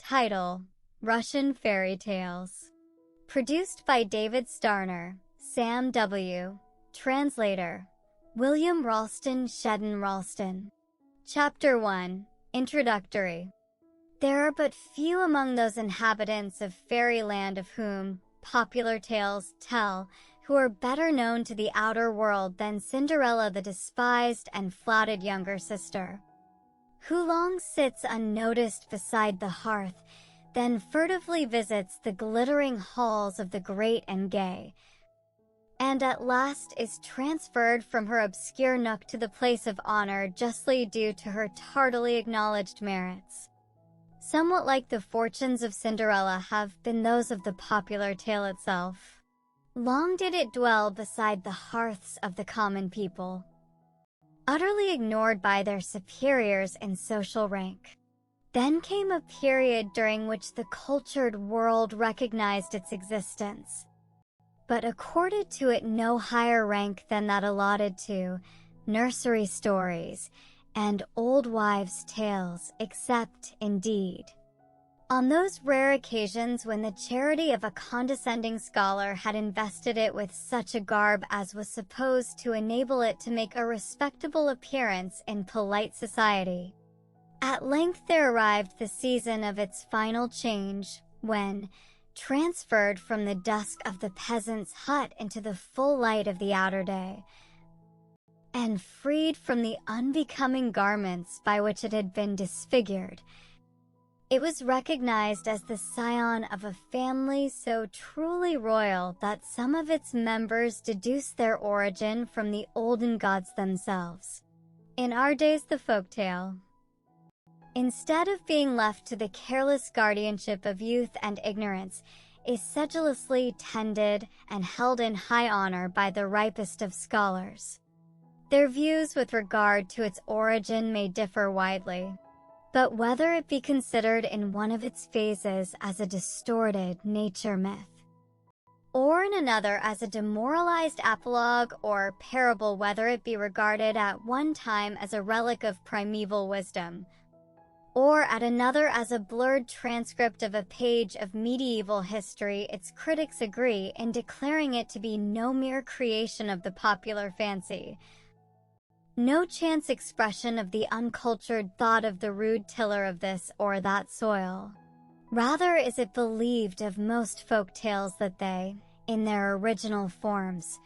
Title: Russian Fairy Tales. Produced by David Starner, Sam W. Translator: William Ralston Shedden Ralston. Chapter 1. Introductory. There are but few among those inhabitants of fairyland of whom popular tales tell who are better known to the outer world than Cinderella, the despised and flouted younger sister, who long sits unnoticed beside the hearth, then furtively visits the glittering halls of the great and gay, and at last is transferred from her obscure nook to the place of honor justly due to her tardily acknowledged merits. Somewhat like the fortunes of Cinderella have been those of the popular tale itself. Long did it dwell beside the hearths of the common people, utterly ignored by their superiors in social rank. Then came a period during which the cultured world recognized its existence, but accorded to it no higher rank than that allotted to nursery stories and old wives' tales, except, indeed, on those rare occasions when the charity of a condescending scholar had invested it with such a garb as was supposed to enable it to make a respectable appearance in polite society. At length there arrived the season of its final change, when, transferred from the dusk of the peasant's hut into the full light of the outer day, and freed from the unbecoming garments by which it had been disfigured, it was recognized as the scion of a family so truly royal that some of its members deduced their origin from the olden gods themselves. In our days, the folktale, instead of being left to the careless guardianship of youth and ignorance, is sedulously tended and held in high honor by the ripest of scholars. Their views with regard to its origin may differ widely, but whether it be considered in one of its phases as a distorted nature myth, or in another as a demoralized apologue or parable, whether it be regarded at one time as a relic of primeval wisdom, or at another as a blurred transcript of a page of medieval history, its critics agree in declaring it to be no mere creation of the popular fancy, no chance expression of the uncultured thought of the rude tiller of this or that soil. Rather is it believed of most folk tales that they, in their original forms,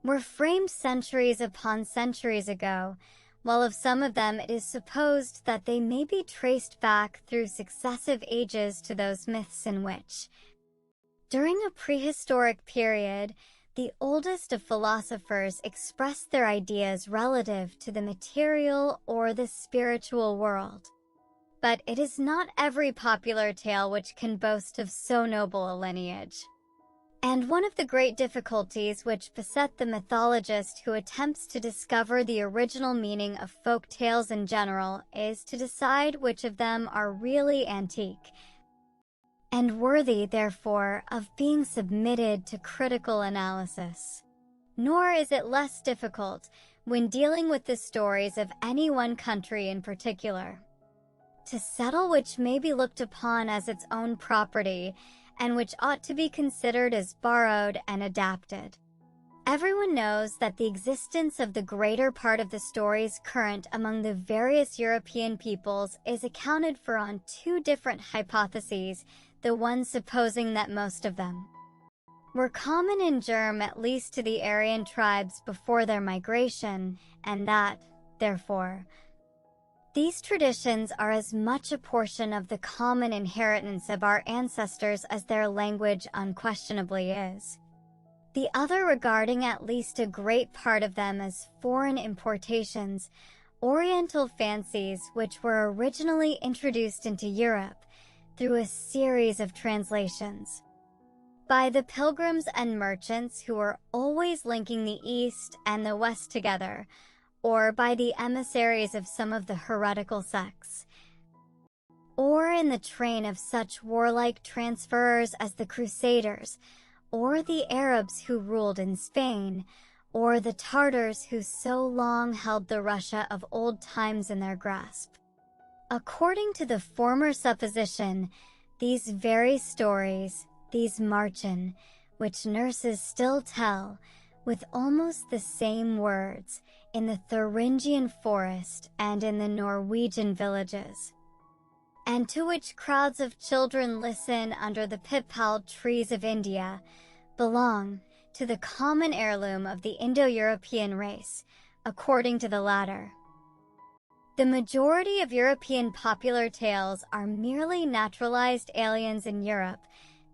were framed centuries upon centuries ago, while of some of them it is supposed that they may be traced back through successive ages to those myths in which, during a prehistoric period, the oldest of philosophers expressed their ideas relative to the material or the spiritual world. But it is not every popular tale which can boast of so noble a lineage. And one of the great difficulties which beset the mythologist who attempts to discover the original meaning of folk tales in general is to decide which of them are really antique, and worthy, therefore, of being submitted to critical analysis. Nor is it less difficult when dealing with the stories of any one country in particular, to settle which may be looked upon as its own property, and which ought to be considered as borrowed and adapted. Everyone knows that the existence of the greater part of the stories current among the various European peoples is accounted for on two different hypotheses, the one supposing that most of them were common in germ at least to the Aryan tribes before their migration, and that, therefore, these traditions are as much a portion of the common inheritance of our ancestors as their language unquestionably is. The other regarding at least a great part of them as foreign importations, Oriental fancies which were originally introduced into Europe through a series of translations by the pilgrims and merchants who were always linking the East and the West together, or by the emissaries of some of the heretical sects, or in the train of such warlike transferers as the Crusaders, or the Arabs who ruled in Spain, or the Tartars who so long held the Russia of old times in their grasp. According to the former supposition, these very stories, these Märchen, which nurses still tell, with almost the same words, in the Thuringian forest and in the Norwegian villages, and to which crowds of children listen under the pipal trees of India, belong to the common heirloom of the Indo-European race, according to the latter. The majority of European popular tales are merely naturalized aliens in Europe,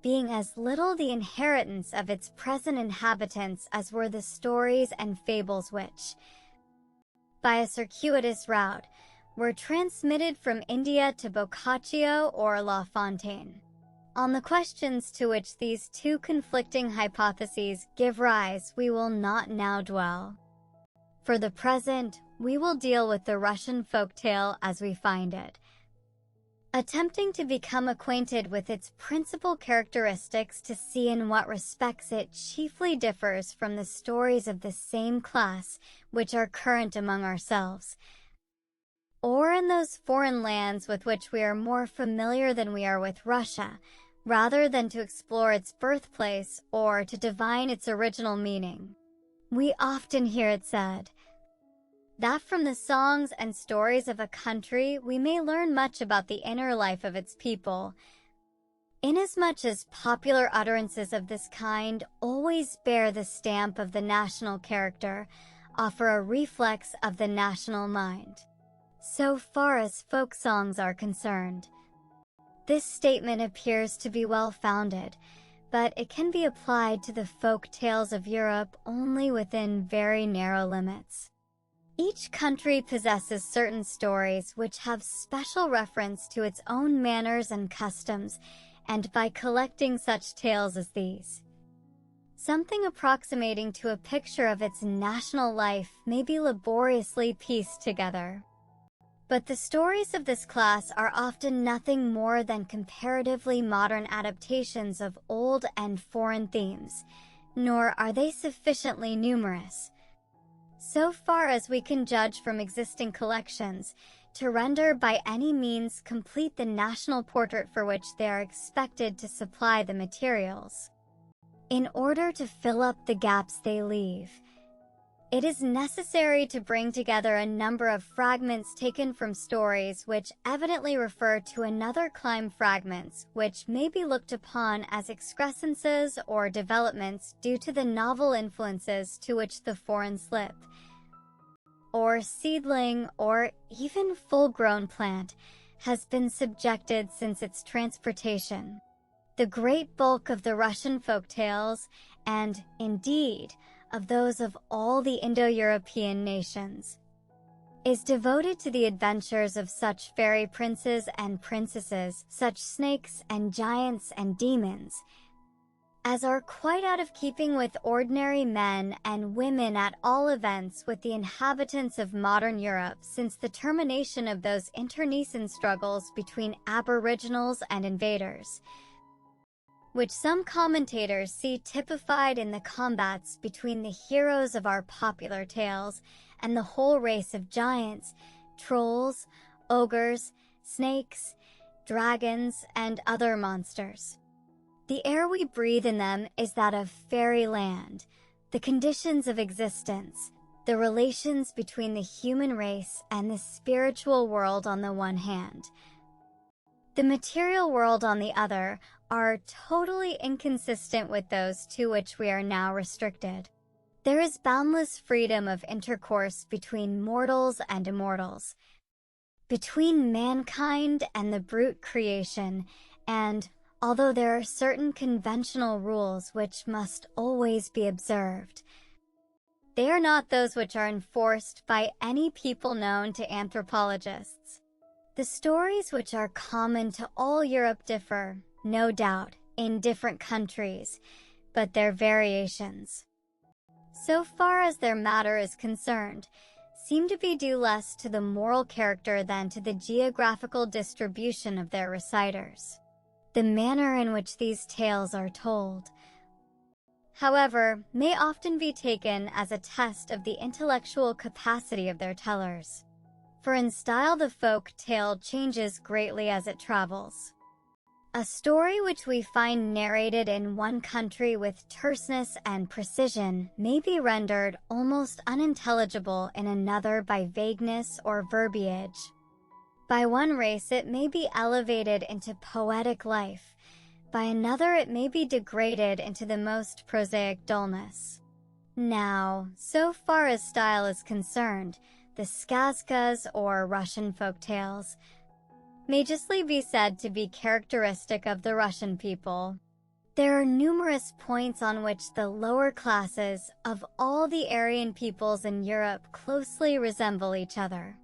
being as little the inheritance of its present inhabitants as were the stories and fables which, by a circuitous route, were transmitted from India to Boccaccio or La Fontaine. On the questions to which these two conflicting hypotheses give rise, we will not now dwell. For the present, we will deal with the Russian folktale as we find it, attempting to become acquainted with its principal characteristics to see in what respects it chiefly differs from the stories of the same class which are current among ourselves, or in those foreign lands with which we are more familiar than we are with Russia, rather than to explore its birthplace or to divine its original meaning. We often hear it said that from the songs and stories of a country we may learn much about the inner life of its people, inasmuch as popular utterances of this kind always bear the stamp of the national character, offer a reflex of the national mind. So far as folk songs are concerned, this statement appears to be well-founded, but it can be applied to the folk tales of Europe only within very narrow limits. Each country possesses certain stories which have special reference to its own manners and customs, and by collecting such tales as these, something approximating to a picture of its national life may be laboriously pieced together. But the stories of this class are often nothing more than comparatively modern adaptations of old and foreign themes, nor are they sufficiently numerous, so far as we can judge from existing collections, to render by any means complete the national portrait for which they are expected to supply the materials. In order to fill up the gaps they leave, it is necessary to bring together a number of fragments taken from stories which evidently refer to another clime, fragments which may be looked upon as excrescences or developments due to the novel influences to which the foreign slip, or seedling, or even full-grown plant has been subjected since its transportation. The great bulk of the Russian folktales, and indeed of those of all the Indo-European nations, is devoted to the adventures of such fairy princes and princesses, such snakes and giants and demons, as are quite out of keeping with ordinary men and women, at all events with the inhabitants of modern Europe since the termination of those internecine struggles between aboriginals and invaders, which some commentators see typified in the combats between the heroes of our popular tales and the whole race of giants, trolls, ogres, snakes, dragons, and other monsters. The air we breathe in them is that of fairyland, the conditions of existence, the relations between the human race and the spiritual world on the one hand, the material world on the other, are totally inconsistent with those to which we are now restricted. There is boundless freedom of intercourse between mortals and immortals, between mankind and the brute creation, and, although there are certain conventional rules which must always be observed, they are not those which are enforced by any people known to anthropologists. The stories which are common to all Europe differ, no doubt, in different countries, but their variations, so far as their matter is concerned, seem to be due less to the moral character than to the geographical distribution of their reciters. The manner in which these tales are told, however, may often be taken as a test of the intellectual capacity of their tellers. for in style the folk tale changes greatly as it travels. A story which we find narrated in one country with terseness and precision may be rendered almost unintelligible in another by vagueness or verbiage. By one race it may be elevated into poetic life, by another it may be degraded into the most prosaic dullness. Now, so far as style is concerned, the skazkas, or Russian folktales, may justly be said to be characteristic of the Russian people. There are numerous points on which the lower classes of all the Aryan peoples in Europe closely resemble each other.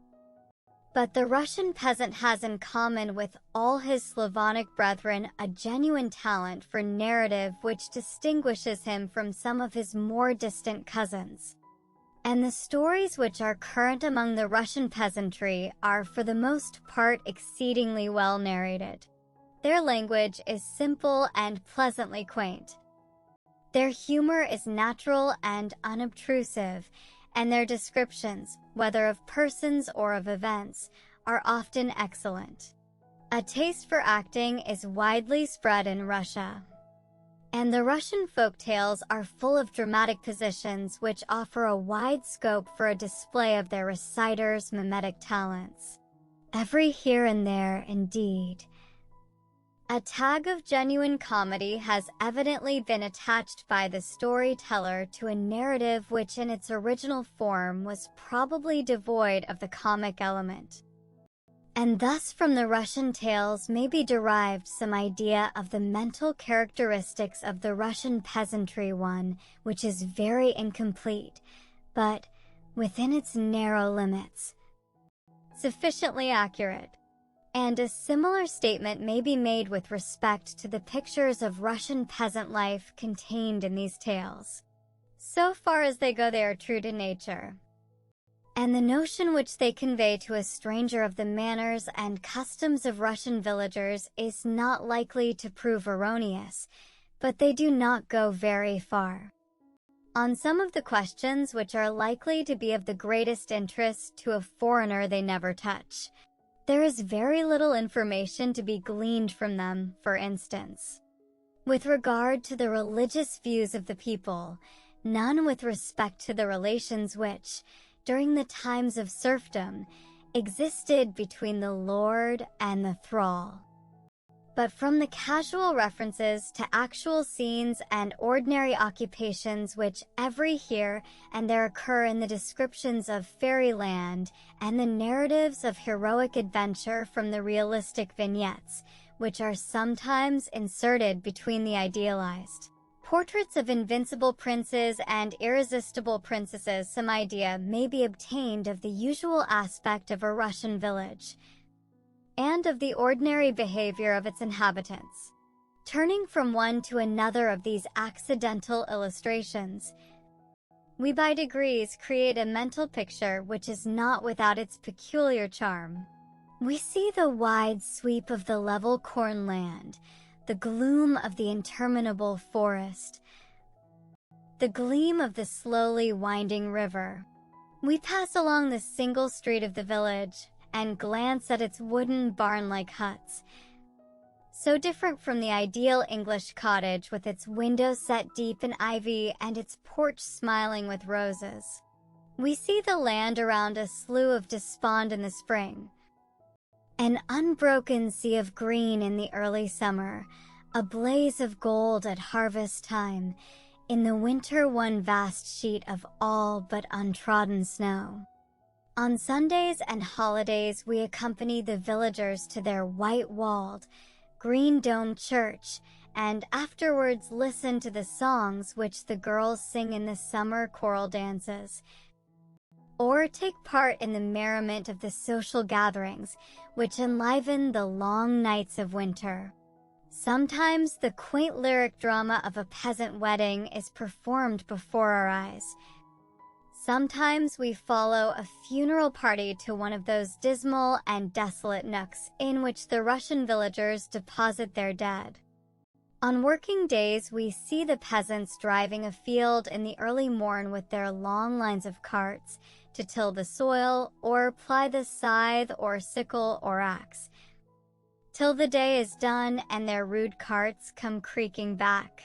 But the Russian peasant has in common with all his Slavonic brethren a genuine talent for narrative which distinguishes him from some of his more distant cousins. And the stories which are current among the Russian peasantry are for the most part exceedingly well narrated. Their language is simple and pleasantly quaint. Their humor is natural and unobtrusive, and their descriptions, whether of persons or of events, are often excellent. A taste for acting is widely spread in Russia. And the Russian folktales are full of dramatic positions which offer a wide scope for a display of their reciters' mimetic talents. Every here and there, indeed, a tag of genuine comedy has evidently been attached by the storyteller to a narrative which in its original form was probably devoid of the comic element. And thus from the Russian tales may be derived some idea of the mental characteristics of the Russian peasantry, one which is very incomplete, but, within its narrow limits, sufficiently accurate. And a similar statement may be made with respect to the pictures of Russian peasant life contained in these tales. So far as they go, they are true to nature. And the notion which they convey to a stranger of the manners and customs of Russian villagers is not likely to prove erroneous, but they do not go very far. On some of the questions which are likely to be of the greatest interest to a foreigner they never touch, there is very little information to be gleaned from them. For instance, with regard to the religious views of the people, none with respect to the relations which, during the times of serfdom, existed between the lord and the thrall. But from the casual references to actual scenes and ordinary occupations which every here and there occur in the descriptions of fairyland and the narratives of heroic adventure from the realistic vignettes, which are sometimes inserted between the idealized portraits of invincible princes and irresistible princesses, some idea may be obtained of the usual aspect of a Russian village, and of the ordinary behavior of its inhabitants. Turning from one to another of these accidental illustrations, we by degrees create a mental picture which is not without its peculiar charm. We see the wide sweep of the level cornland, the gloom of the interminable forest, the gleam of the slowly winding river. We pass along the single street of the village and glance at its wooden barn-like huts, so different from the ideal English cottage with its windows set deep in ivy and its porch smiling with roses. We see the land around a slough of despond in the spring, an unbroken sea of green in the early summer, a blaze of gold at harvest time, in the winter one vast sheet of all but untrodden snow. On Sundays and holidays we accompany the villagers to their white-walled, green-domed church, and afterwards listen to the songs which the girls sing in the summer choral dances, or take part in the merriment of the social gatherings which enliven the long nights of winter. Sometimes the quaint lyric drama of a peasant wedding is performed before our eyes. Sometimes we follow a funeral party to one of those dismal and desolate nooks in which the Russian villagers deposit their dead. On working days we see the peasants driving afield in the early morn with their long lines of carts, to till the soil, or ply the scythe or sickle or axe, till the day is done and their rude carts come creaking back.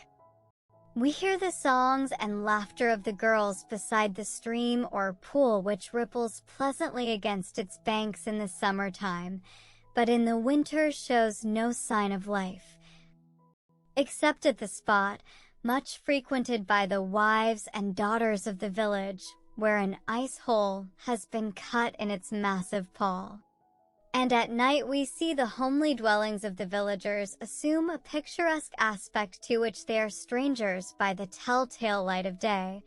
We hear the songs and laughter of the girls beside the stream or pool which ripples pleasantly against its banks in the summertime, but in the winter shows no sign of life, except at the spot, much frequented by the wives and daughters of the village, where an ice hole has been cut in its massive pall. And at night we see the homely dwellings of the villagers assume a picturesque aspect to which they are strangers by the telltale light of day,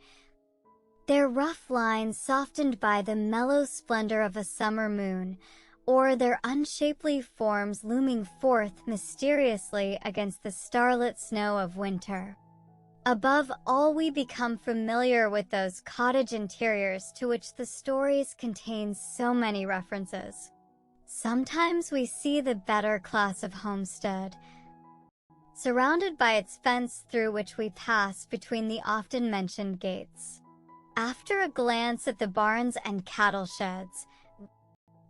their rough lines softened by the mellow splendor of a summer moon, or their unshapely forms looming forth mysteriously against the starlit snow of winter. Above all, we become familiar with those cottage interiors to which the stories contain so many references. Sometimes we see the better class of homestead, surrounded by its fence through which we pass between the often mentioned gates. After a glance at the barns and cattle sheds,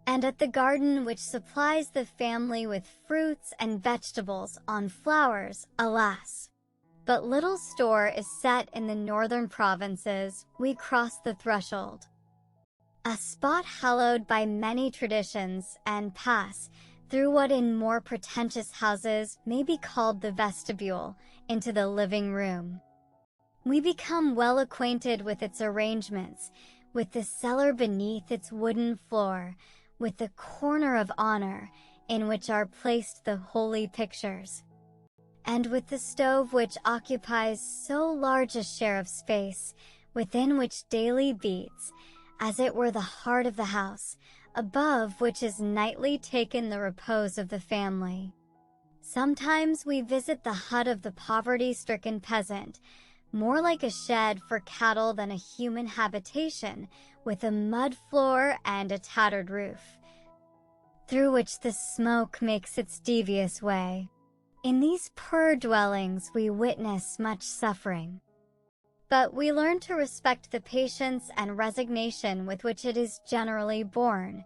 and at the garden which supplies the family with fruits and vegetables on flowers, alas, but little store is set in the northern provinces, we cross the threshold, a spot hallowed by many traditions, and pass through what in more pretentious houses may be called the vestibule, into the living room. We become well acquainted with its arrangements, with the cellar beneath its wooden floor, with the corner of honor in which are placed the holy pictures, and with the stove which occupies so large a share of space, within which daily beats, as it were, the heart of the house, above which is nightly taken the repose of the family. Sometimes we visit the hut of the poverty-stricken peasant, more like a shed for cattle than a human habitation, with a mud floor and a tattered roof, through which the smoke makes its devious way. In these poor dwellings we witness much suffering, but we learn to respect the patience and resignation with which it is generally borne.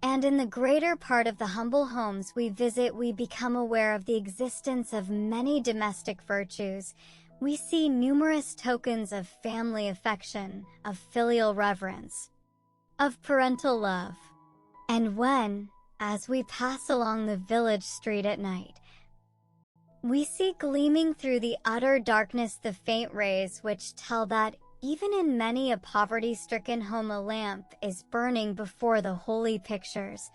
And in the greater part of the humble homes we visit, we become aware of the existence of many domestic virtues. We see numerous tokens of family affection, of filial reverence, of parental love. And when, as we pass along the village street at night, we see gleaming through the utter darkness the faint rays which tell that even in many a poverty-stricken home a lamp is burning before the holy pictures,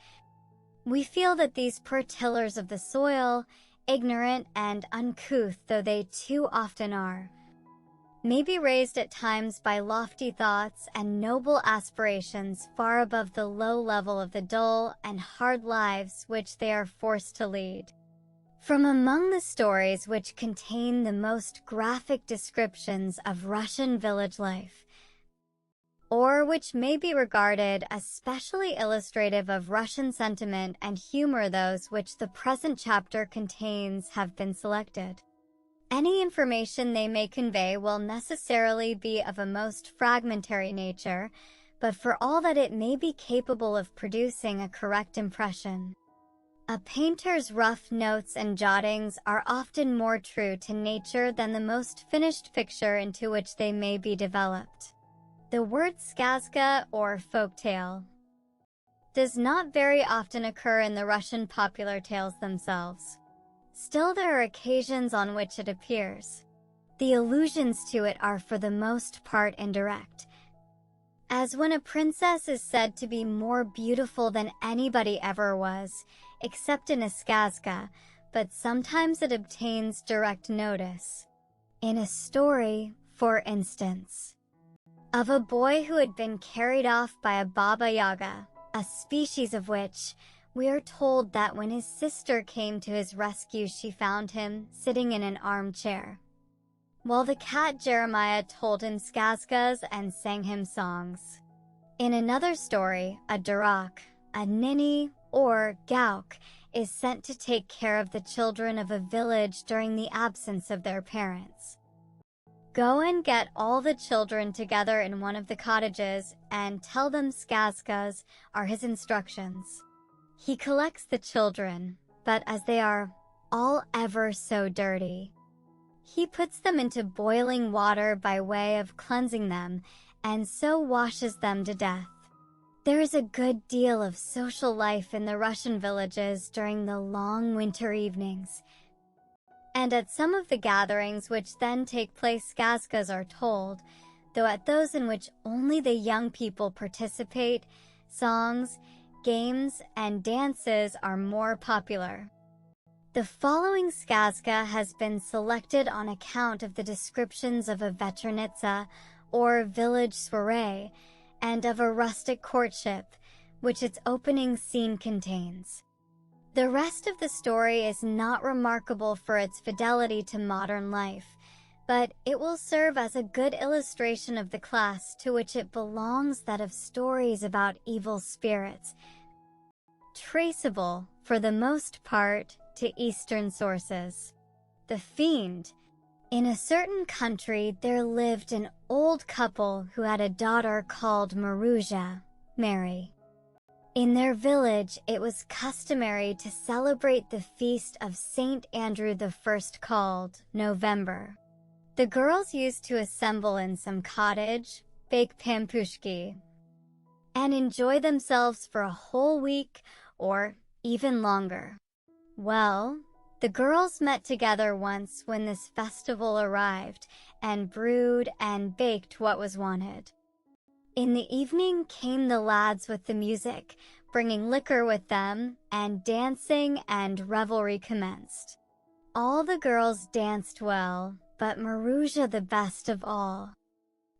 we feel that these poor tillers of the soil, ignorant and uncouth though they too often are, may be raised at times by lofty thoughts and noble aspirations far above the low level of the dull and hard lives which they are forced to lead. From among the stories which contain the most graphic descriptions of Russian village life, or which may be regarded as specially illustrative of Russian sentiment and humor, those which the present chapter contains have been selected. Any information they may convey will necessarily be of a most fragmentary nature, but for all that it may be capable of producing a correct impression. A painter's rough notes and jottings are often more true to nature than the most finished picture into which they may be developed. The word skazka, or folktale, does not very often occur in the Russian popular tales themselves. Still, there are occasions on which it appears. The allusions to it are for the most part indirect, as when a princess is said to be more beautiful than anybody ever was, except in a skazka, but sometimes it obtains direct notice. In a story, for instance, of a boy who had been carried off by a Baba Yaga, a species of witch, we are told that when his sister came to his rescue she found him sitting in an armchair, while the cat Jeremiah told him skazkas and sang him songs. In another story, a durak, a ninny, or gauk, is sent to take care of the children of a village during the absence of their parents. Go and get all the children together in one of the cottages and tell them skazkas are his instructions. He collects the children, but as they are all ever so dirty, he puts them into boiling water by way of cleansing them and so washes them to death. There is a good deal of social life in the Russian villages during the long winter evenings, and at some of the gatherings which then take place skazkas are told, though at those in which only the young people participate, songs, games, and dances are more popular. The following skazka has been selected on account of the descriptions of a vetranitsa, or village soiree, and of a rustic courtship, which its opening scene contains. The rest of the story is not remarkable for its fidelity to modern life, but it will serve as a good illustration of the class to which it belongs, that of stories about evil spirits, traceable, for the most part, to Eastern sources. The Fiend. In a certain country there lived an old couple who had a daughter called Maruzha, Mary. In their village it was customary to celebrate the feast of Saint Andrew I, called November. The girls used to assemble in some cottage, bake pampushki, and enjoy themselves for a whole week or even longer. Well, the girls met together once when this festival arrived, and brewed and baked what was wanted. In the evening came the lads with the music, bringing liquor with them, and dancing and revelry commenced. All the girls danced well, but Maruzha the best of all.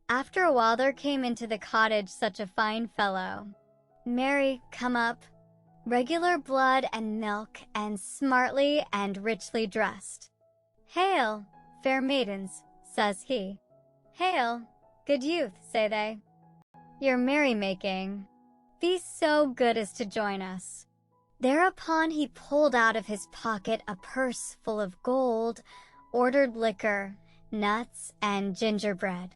After a while there came into the cottage such a fine fellow. Mary, come up, regular blood and milk, and smartly and richly dressed. Hail, fair maidens, says he. Hail, good youth, say they. Your merrymaking. Be so good as to join us. Thereupon he pulled out of his pocket a purse full of gold, ordered liquor, nuts, and gingerbread.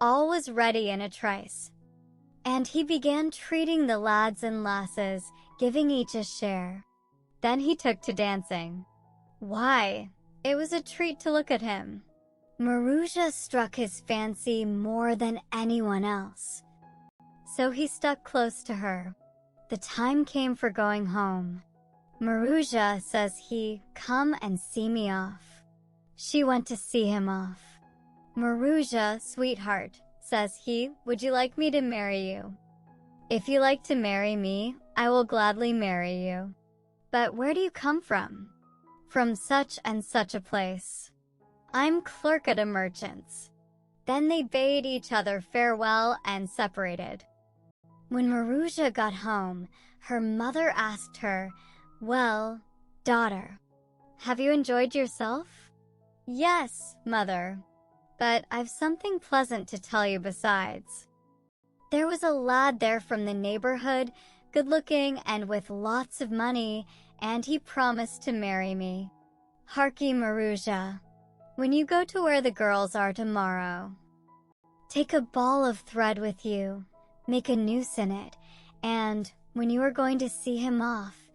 All was ready in a trice, and he began treating the lads and lasses, giving each a share. Then he took to dancing. Why, it was a treat to look at him. Maruzha struck his fancy more than anyone else, so he stuck close to her. The time came for going home. Maruzha, says he, come and see me off. She went to see him off. Maruzha, sweetheart, says he, would you like me to marry you? If you like to marry me, I will gladly marry you. But where do you come from? From such and such a place. I'm clerk at a merchant's. Then they bade each other farewell and separated. When Maruzha got home, her mother asked her, well, daughter, have you enjoyed yourself? Yes, mother, but I've something pleasant to tell you besides. There was a lad there from the neighborhood, good-looking and with lots of money, and he promised to marry me. Harkee, Maruzha, when you go to where the girls are tomorrow, take a ball of thread with you, make a noose in it, and when you are going to see him off,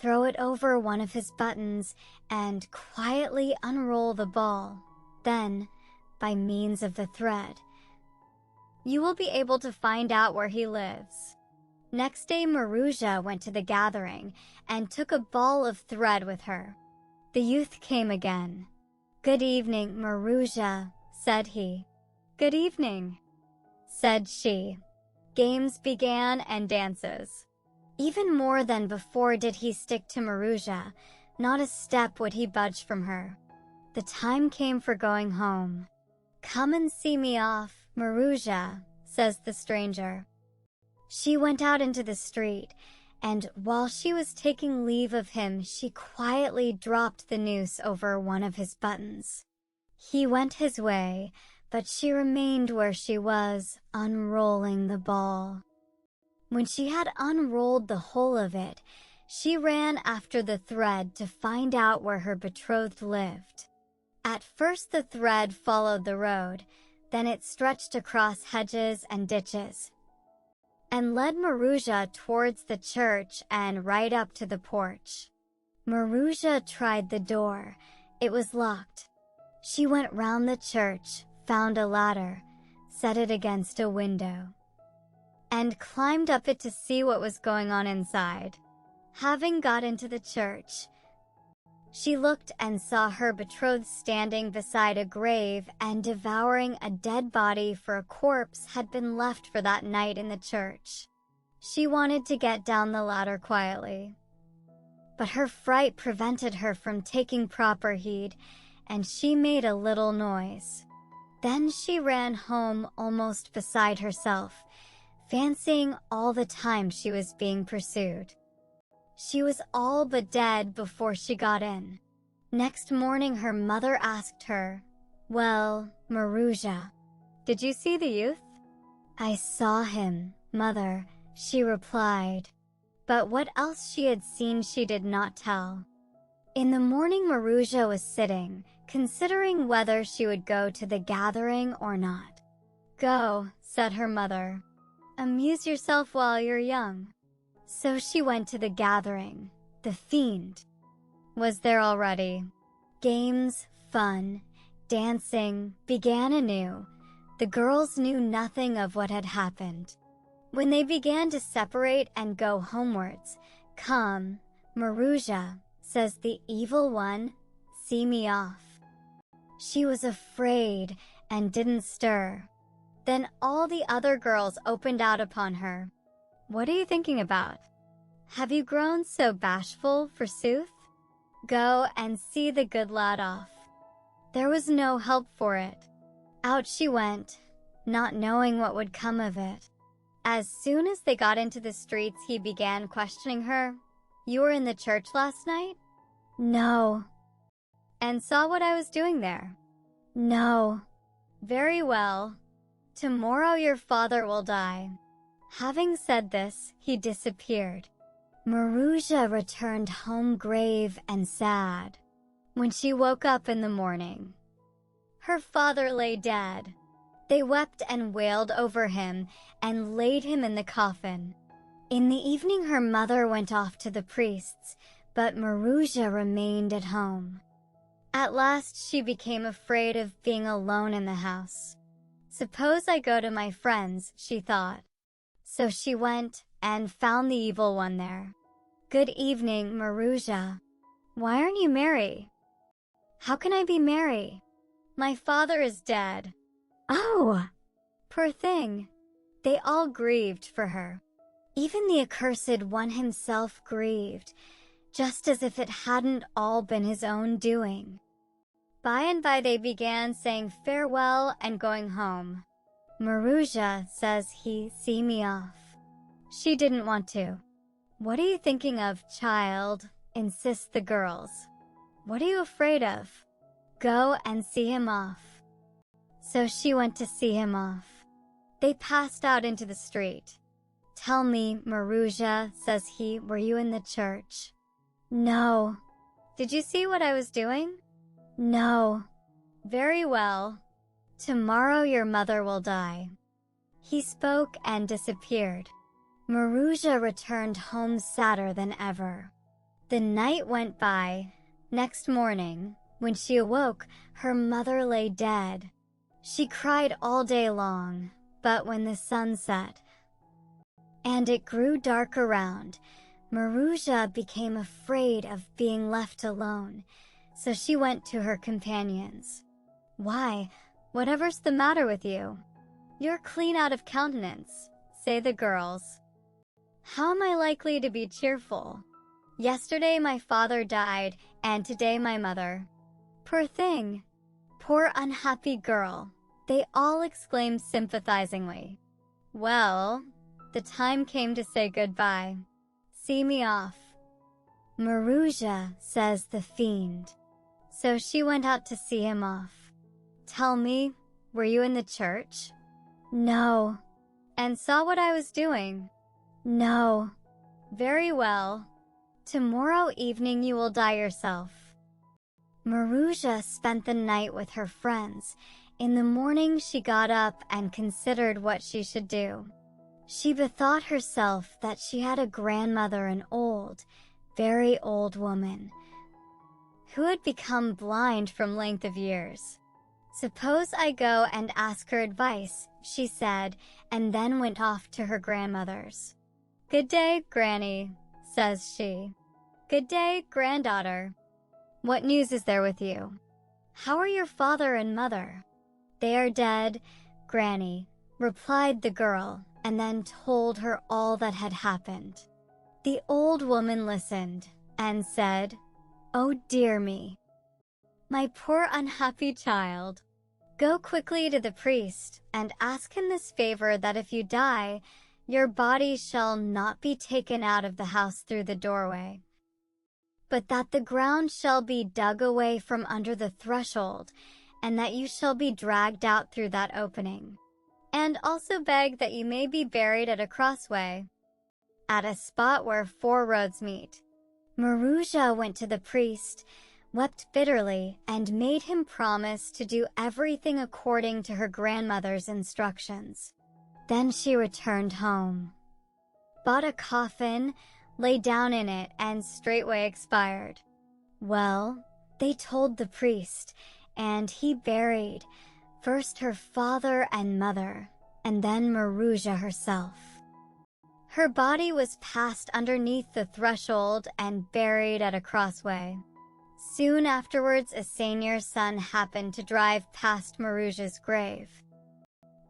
throw it over one of his buttons and quietly unroll the ball. Then, by means of the thread, you will be able to find out where he lives. Next day Maruzha went to the gathering and took a ball of thread with her. The youth came again. Good evening, Maruzha, said he. Good evening, said she. Games began and dances. Even more than before did he stick to Maruzha. Not a step would he budge from her. The time came for going home. Come and see me off, Maruzha, says the stranger. She went out into the street, and while she was taking leave of him, she quietly dropped the noose over one of his buttons. He went his way, but she remained where she was, unrolling the ball. When she had unrolled the whole of it, she ran after the thread to find out where her betrothed lived. At first the thread followed the road, then it stretched across hedges and ditches, and led Marusha towards the church and right up to the porch. Marusha tried the door. It was locked. She went round the church, found a ladder, set it against a window, and climbed up it to see what was going on inside. Having got into the church, she looked and saw her betrothed standing beside a grave and devouring a dead body, for a corpse had been left for that night in the church. She wanted to get down the ladder quietly, but her fright prevented her from taking proper heed, and she made a little noise. Then she ran home almost beside herself, fancying all the time she was being pursued. She was all but dead before she got in. Next morning her mother asked her, "Well, Marusha, did you see the youth?" "I saw him, mother," she replied. But what else she had seen she did not tell. In the morning Marusha was sitting, considering whether she would go to the gathering or not. "Go," said her mother. "Amuse yourself while you're young." So she went to the gathering. The fiend was there already. Games, fun, dancing began anew. The girls knew nothing of what had happened. When they began to separate and go homewards, "Come, Marusha," says the evil one, "see me off." She was afraid and didn't stir. Then all the other girls opened out upon her. "What are you thinking about? Have you grown so bashful, forsooth? Go and see the good lad off." There was no help for it. Out she went, not knowing what would come of it. As soon as they got into the streets, he began questioning her. "You were in the church last night?" "No." "And saw what I was doing there?" "No." "Very well. Tomorrow your father will die." Having said this, he disappeared. Marusha returned home grave and sad. When she woke up in the morning, her father lay dead. They wept and wailed over him and laid him in the coffin. In the evening her mother went off to the priests, but Marusha remained at home. At last she became afraid of being alone in the house. "Suppose I go to my friends," she thought. So she went and found the evil one there. "Good evening, Marusha. Why aren't you merry?" "How can I be merry? My father is dead." "Oh, poor thing." They all grieved for her. Even the accursed one himself grieved, just as if it hadn't all been his own doing. By and by they began saying farewell and going home. "Marusha," says he, "see me off." She didn't want to. "What are you thinking of, child?" insist the girls. "What are you afraid of? Go and see him off." So she went to see him off. They passed out into the street. "Tell me, Marusha," says he, "were you in the church?" "No." "Did you see what I was doing?" "No." "Very well. Tomorrow your mother will die." He spoke and disappeared. Marusha returned home sadder than ever. The night went by. Next morning, when she awoke, her mother lay dead. She cried all day long, but when the sun set and it grew dark around, Marusha became afraid of being left alone, so she went to her companions. "Why, whatever's the matter with you? You're clean out of countenance," say the girls. "How am I likely to be cheerful? Yesterday my father died, and today my mother." "Poor thing! Poor unhappy girl," they all exclaimed sympathizingly. "Well, the time came to say goodbye. See me off." "Marusha," says the fiend. So she went out to see him off. "Tell me, were you in the church?" "No." "And saw what I was doing?" "No." "Very well. Tomorrow evening you will die yourself." Maruzha spent the night with her friends. In the morning she got up and considered what she should do. She bethought herself that she had a grandmother, an old, very old woman, who had become blind from length of years. "Suppose I go and ask her advice," she said, and then went off to her grandmother's. "Good day, Granny," says she. "Good day, granddaughter. What news is there with you? How are your father and mother?" "They are dead, Granny," replied the girl, and then told her all that had happened. The old woman listened and said, "Oh dear me, my poor unhappy child. Go quickly to the priest and ask him this favor, that if you die, your body shall not be taken out of the house through the doorway, but that the ground shall be dug away from under the threshold, and that you shall be dragged out through that opening. And also beg that you may be buried at a crossway, at a spot where 4 roads meet." Maruzha went to the priest, wept bitterly, and made him promise to do everything according to her grandmother's instructions. Then she returned home, bought a coffin, lay down in it, and straightway expired. Well, they told the priest, and he buried first her father and mother, and then Maruzha herself. Her body was passed underneath the threshold and buried at a crossway. Soon afterwards, a seigneur's son happened to drive past Maruzha's grave.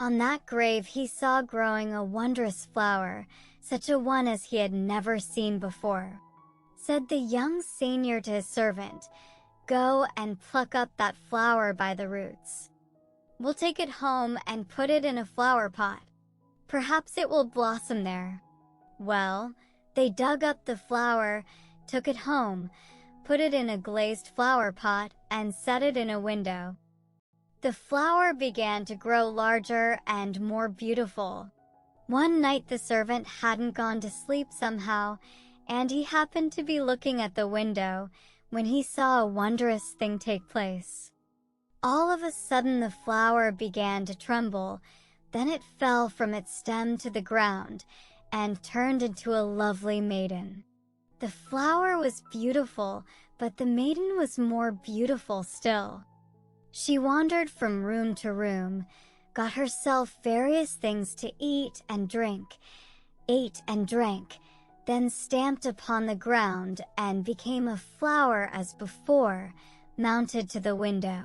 On that grave he saw growing a wondrous flower, such a one as he had never seen before. Said the young seigneur to his servant, "Go and pluck up that flower by the roots. We'll take it home and put it in a flower pot. Perhaps it will blossom there." Well, they dug up the flower, took it home, put it in a glazed flower pot, and set it in a window. The flower began to grow larger and more beautiful. One night the servant hadn't gone to sleep somehow, and he happened to be looking at the window when he saw a wondrous thing take place. All of a sudden the flower began to tremble, then it fell from its stem to the ground and turned into a lovely maiden. The flower was beautiful, but the maiden was more beautiful still. She wandered from room to room, got herself various things to eat and drink, ate and drank, then stamped upon the ground and became a flower as before, mounted to the window,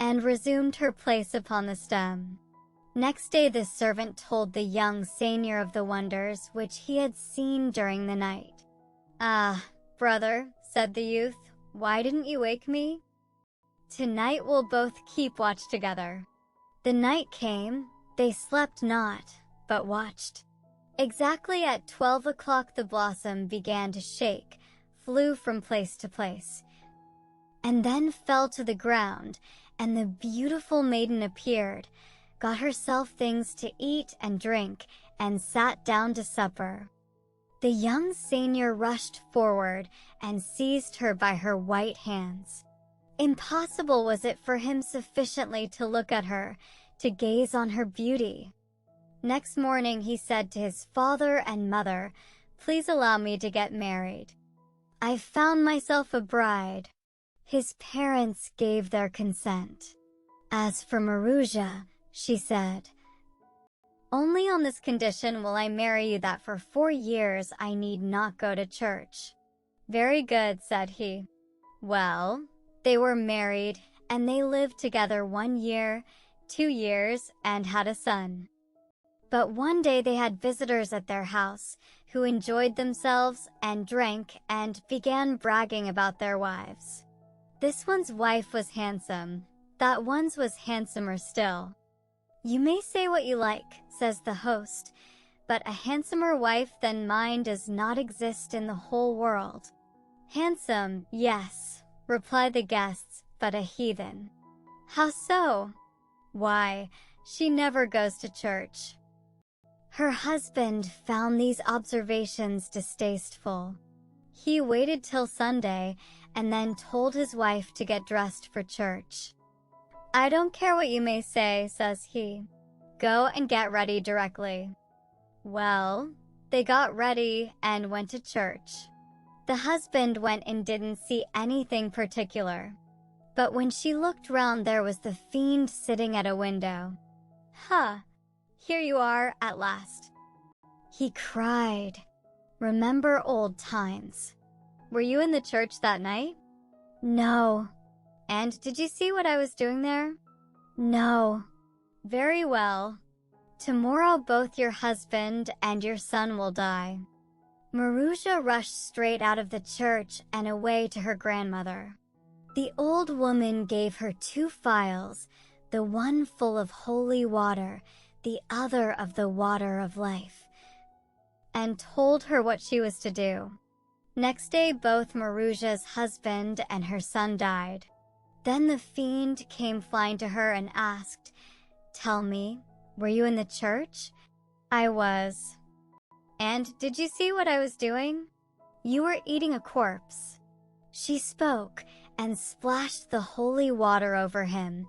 and resumed her place upon the stem. Next day the servant told the young seigneur of the wonders which he had seen during the night. "Ah, brother," said the youth, "why didn't you wake me? Tonight we'll both keep watch together." The night came, they slept not, but watched. Exactly at 12 o'clock the blossom began to shake, flew from place to place, and then fell to the ground, and the beautiful maiden appeared, got herself things to eat and drink, and sat down to supper. The young seigneur rushed forward and seized her by her white hands. Impossible was it for him sufficiently to look at her, to gaze on her beauty. Next morning he said to his father and mother, "Please allow me to get married. I've found myself a bride." His parents gave their consent. "As for Maruzha," she said, "only on this condition will I marry you, that for 4 years I need not go to church." "Very good," said he. Well, they were married, and they lived together 1 year, 2 years, and had a son. But one day they had visitors at their house, who enjoyed themselves and drank and began bragging about their wives. This one's wife was handsome, that one's was handsomer still. "You may say what you like," says the host, "but a handsomer wife than mine does not exist in the whole world." "Handsome, yes," replied the guests, "but a heathen." "How so?" "Why, she never goes to church." Her husband found these observations distasteful. He waited till Sunday, and then told his wife to get dressed for church. "I don't care what you may say," says he. "Go and get ready directly." Well, they got ready and went to church. The husband went and didn't see anything particular. But when she looked round, there was the fiend sitting at a window. "Huh, here you are at last." He cried. "Remember old times. Were you in the church that night?" "No." "And did you see what I was doing there?" "No." "Very well. Tomorrow both your husband and your son will die." Marusha rushed straight out of the church and away to her grandmother. The old woman gave her 2 phials, the one full of holy water, the other of the water of life, and told her what she was to do. Next day, both Marusha's husband and her son died. Then the fiend came flying to her and asked, "Tell me, were you in the church?" "I was." "And did you see what I was doing?" "You were eating a corpse." She spoke and splashed the holy water over him.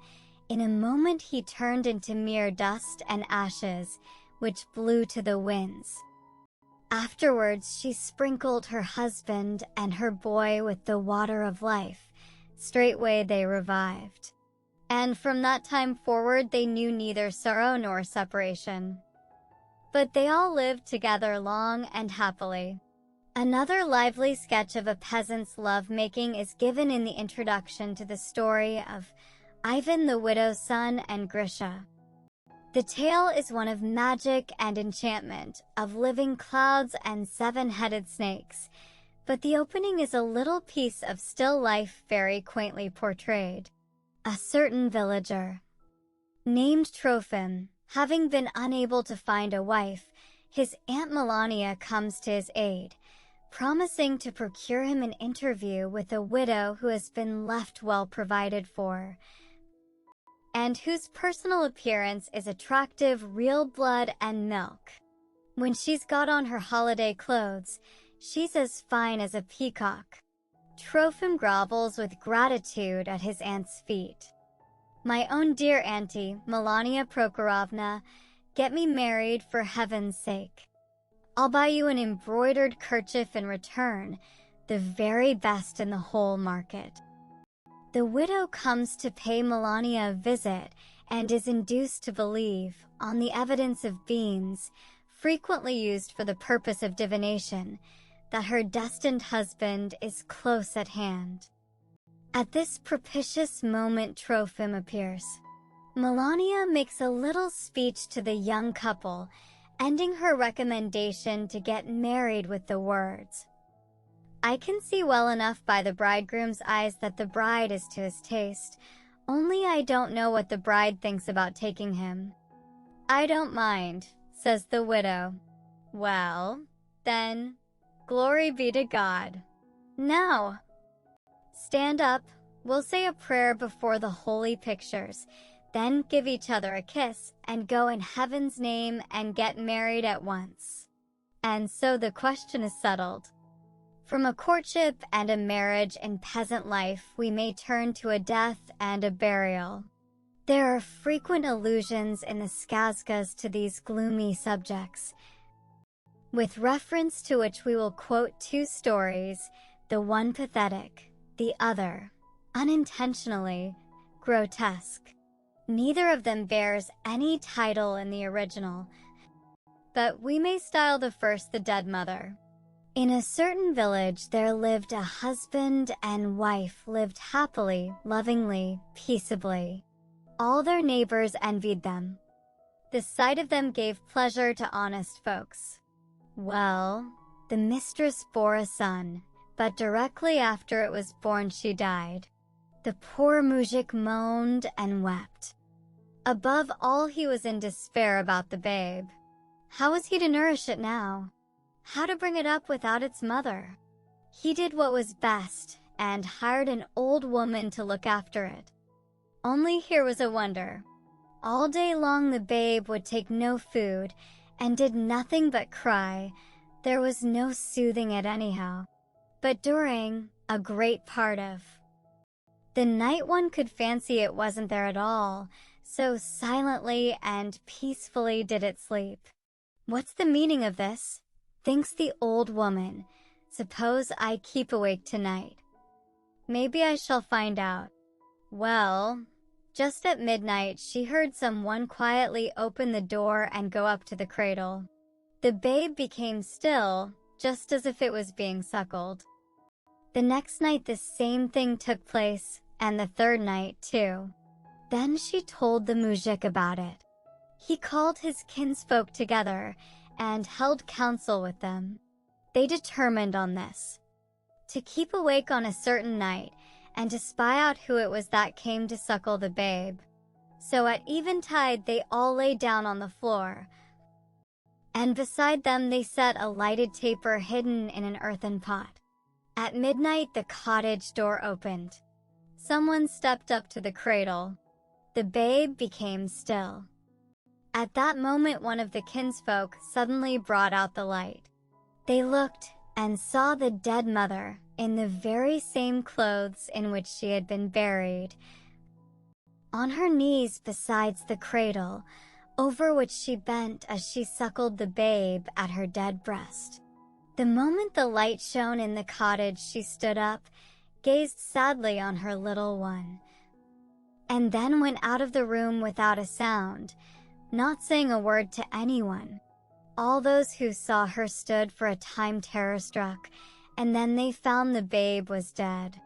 In a moment he turned into mere dust and ashes, which blew to the winds. Afterwards she sprinkled her husband and her boy with the water of life. Straightway they revived. And from that time forward they knew neither sorrow nor separation. But they all lived together long and happily. Another lively sketch of a peasant's love-making is given in the introduction to the story of Ivan the widow's son and Grisha. The tale is one of magic and enchantment, of living clouds and 7-headed snakes, but the opening is a little piece of still life very quaintly portrayed. A certain villager, named Trofim, having been unable to find a wife, his Aunt Melania comes to his aid, promising to procure him an interview with a widow who has been left well provided for, and whose personal appearance is attractive real blood and milk. When she's got on her holiday clothes, she's as fine as a peacock. Trofim grovels with gratitude at his aunt's feet. "My own dear auntie, Melania Prokhorovna, get me married for heaven's sake. I'll buy you an embroidered kerchief in return, the very best in the whole market." The widow comes to pay Melania a visit and is induced to believe, on the evidence of beans, frequently used for the purpose of divination, that her destined husband is close at hand. At this propitious moment Trofim appears. Melania makes a little speech to the young couple, ending her recommendation to get married with the words, "I can see well enough by the bridegroom's eyes that the bride is to his taste, only I don't know what the bride thinks about taking him." "I don't mind," says the widow. "Well, then, glory be to God. Now, stand up, we'll say a prayer before the holy pictures, then give each other a kiss and go in heaven's name and get married at once." And so the question is settled. From a courtship and a marriage in peasant life, we may turn to a death and a burial. There are frequent allusions in the skazkas to these gloomy subjects, with reference to which we will quote 2 stories, the one pathetic, the other, unintentionally, grotesque. Neither of them bears any title in the original, but we may style the first the dead mother. In a certain village there lived a husband and wife lived happily, lovingly, peaceably. All their neighbors envied them. The sight of them gave pleasure to honest folks. Well, the mistress bore a son, but directly after it was born she died. The poor mujik moaned and wept. Above all, he was in despair about the babe. How was he to nourish it now? How to bring it up without its mother? He did what was best and hired an old woman to look after it. Only here was a wonder. All day long the babe would take no food and did nothing but cry. There was no soothing it anyhow. But during a great part of. The night one could fancy it wasn't there at all, so silently and peacefully did it sleep. What's the meaning of this? Thinks the old woman. Suppose I keep awake tonight. Maybe I shall find out. Well, just at midnight she heard someone quietly open the door and go up to the cradle. The babe became still, just as if it was being suckled. The next night the same thing took place, and the third night too. Then she told the mujik about it. He called his kinsfolk together and held counsel with them. They determined on this: to keep awake on a certain night and to spy out who it was that came to suckle the babe. So at eventide they all lay down on the floor, and beside them they set a lighted taper hidden in an earthen pot. At midnight the cottage door opened. Someone stepped up to the cradle. The babe became still. At that moment one of the kinsfolk suddenly brought out the light. They looked and saw the dead mother in the very same clothes in which she had been buried, on her knees beside the cradle, over which she bent as she suckled the babe at her dead breast. The moment the light shone in the cottage, she stood up, gazed sadly on her little one, and then went out of the room without a sound, not saying a word to anyone. All those who saw her stood for a time terror-struck, and then they found the babe was dead.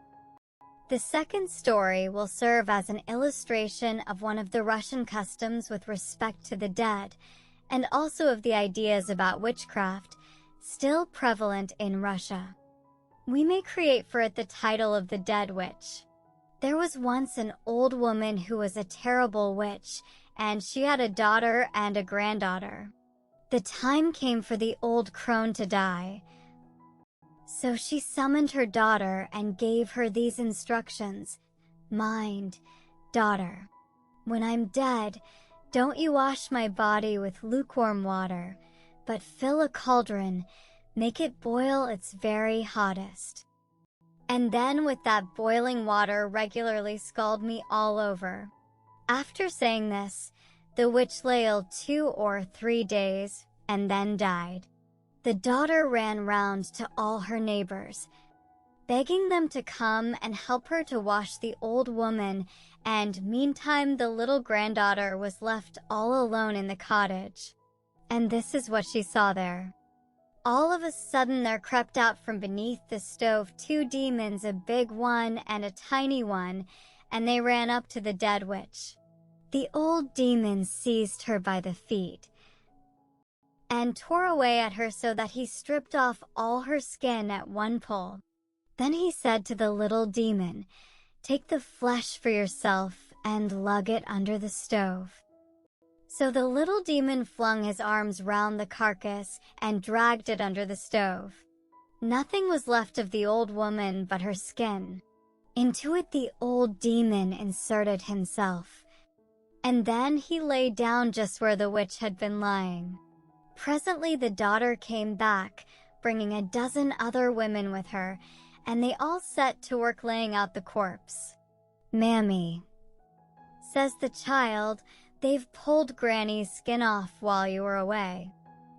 The second story will serve as an illustration of one of the Russian customs with respect to the dead, and also of the ideas about witchcraft, still prevalent in Russia. We may create for it the title of the dead witch. There was once an old woman who was a terrible witch, and she had a daughter and a granddaughter. The time came for the old crone to die. So she summoned her daughter and gave her these instructions. Mind, daughter, when I'm dead, don't you wash my body with lukewarm water, but fill a cauldron, make it boil its very hottest. And then with that boiling water regularly scald me all over. After saying this, the witch lay ill 2 or 3 days, and then died. The daughter ran round to all her neighbors, begging them to come and help her to wash the old woman, and meantime the little granddaughter was left all alone in the cottage. And this is what she saw there. All of a sudden there crept out from beneath the stove 2 demons, a big one and a tiny one, and they ran up to the dead witch. The old demon seized her by the feet and tore away at her so that he stripped off all her skin at one pull. Then he said to the little demon, "Take the flesh for yourself and lug it under the stove." So the little demon flung his arms round the carcass and dragged it under the stove. Nothing was left of the old woman but her skin. Into it the old demon inserted himself, and then he lay down just where the witch had been lying. Presently the daughter came back, bringing a dozen other women with her, and they all set to work laying out the corpse. "Mammy," says the child, "they've pulled Granny's skin off while you were away."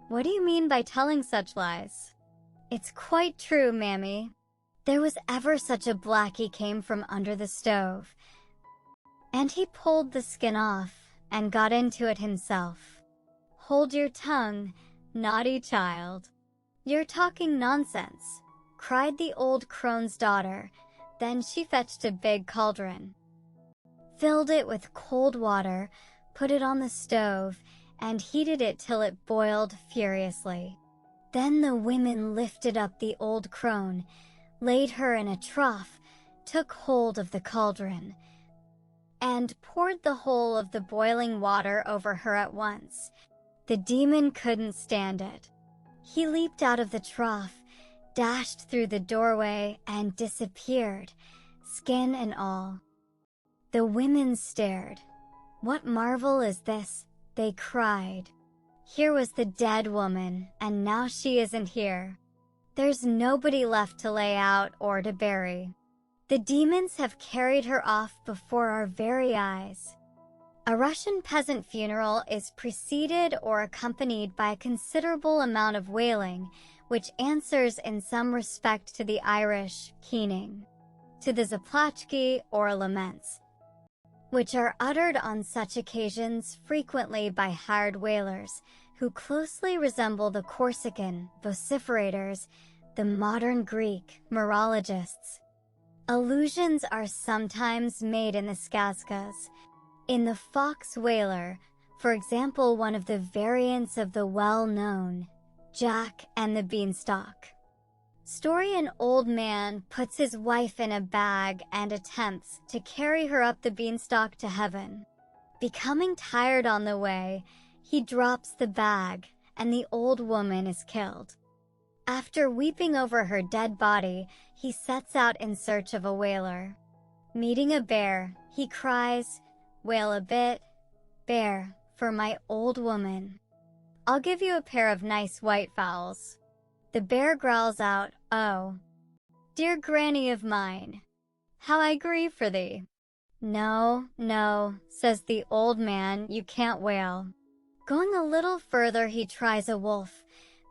"What do you mean by telling such lies?" "It's quite true, Mammy. There was ever such a blackie came from under the stove, and he pulled the skin off and got into it himself." "Hold your tongue, naughty child. You're talking nonsense," cried the old crone's daughter. Then she fetched a big cauldron, filled it with cold water, put it on the stove, and heated it till it boiled furiously. Then the women lifted up the old crone, laid her in a trough, took hold of the cauldron, and poured the whole of the boiling water over her at once. The demon couldn't stand it. He leaped out of the trough, dashed through the doorway, and disappeared, skin and all. The women stared. "What marvel is this?" they cried. "Here was the dead woman, and now she isn't here." There's nobody left to lay out or to bury. The demons have carried her off before our very eyes. A Russian peasant funeral is preceded or accompanied by a considerable amount of wailing, which answers in some respect to the Irish keening, to the zaplachki or laments, which are uttered on such occasions frequently by hired wailers, who closely resemble the Corsican vociferators, the modern Greek morologists. Allusions are sometimes made in the skazkas. In the fox wailer, for example, one of the variants of the well-known Jack and the Beanstalk story, an old man puts his wife in a bag and attempts to carry her up the beanstalk to heaven. Becoming tired on the way, he drops the bag and the old woman is killed. After weeping over her dead body, he sets out in search of a whaler. Meeting a bear, he cries, "Wail a bit, bear, for my old woman. I'll give you a pair of nice white fowls." The bear growls out, "Oh, dear granny of mine, how I grieve for thee." "No, no," says the old man, "you can't wail." Going a little further, he tries a wolf,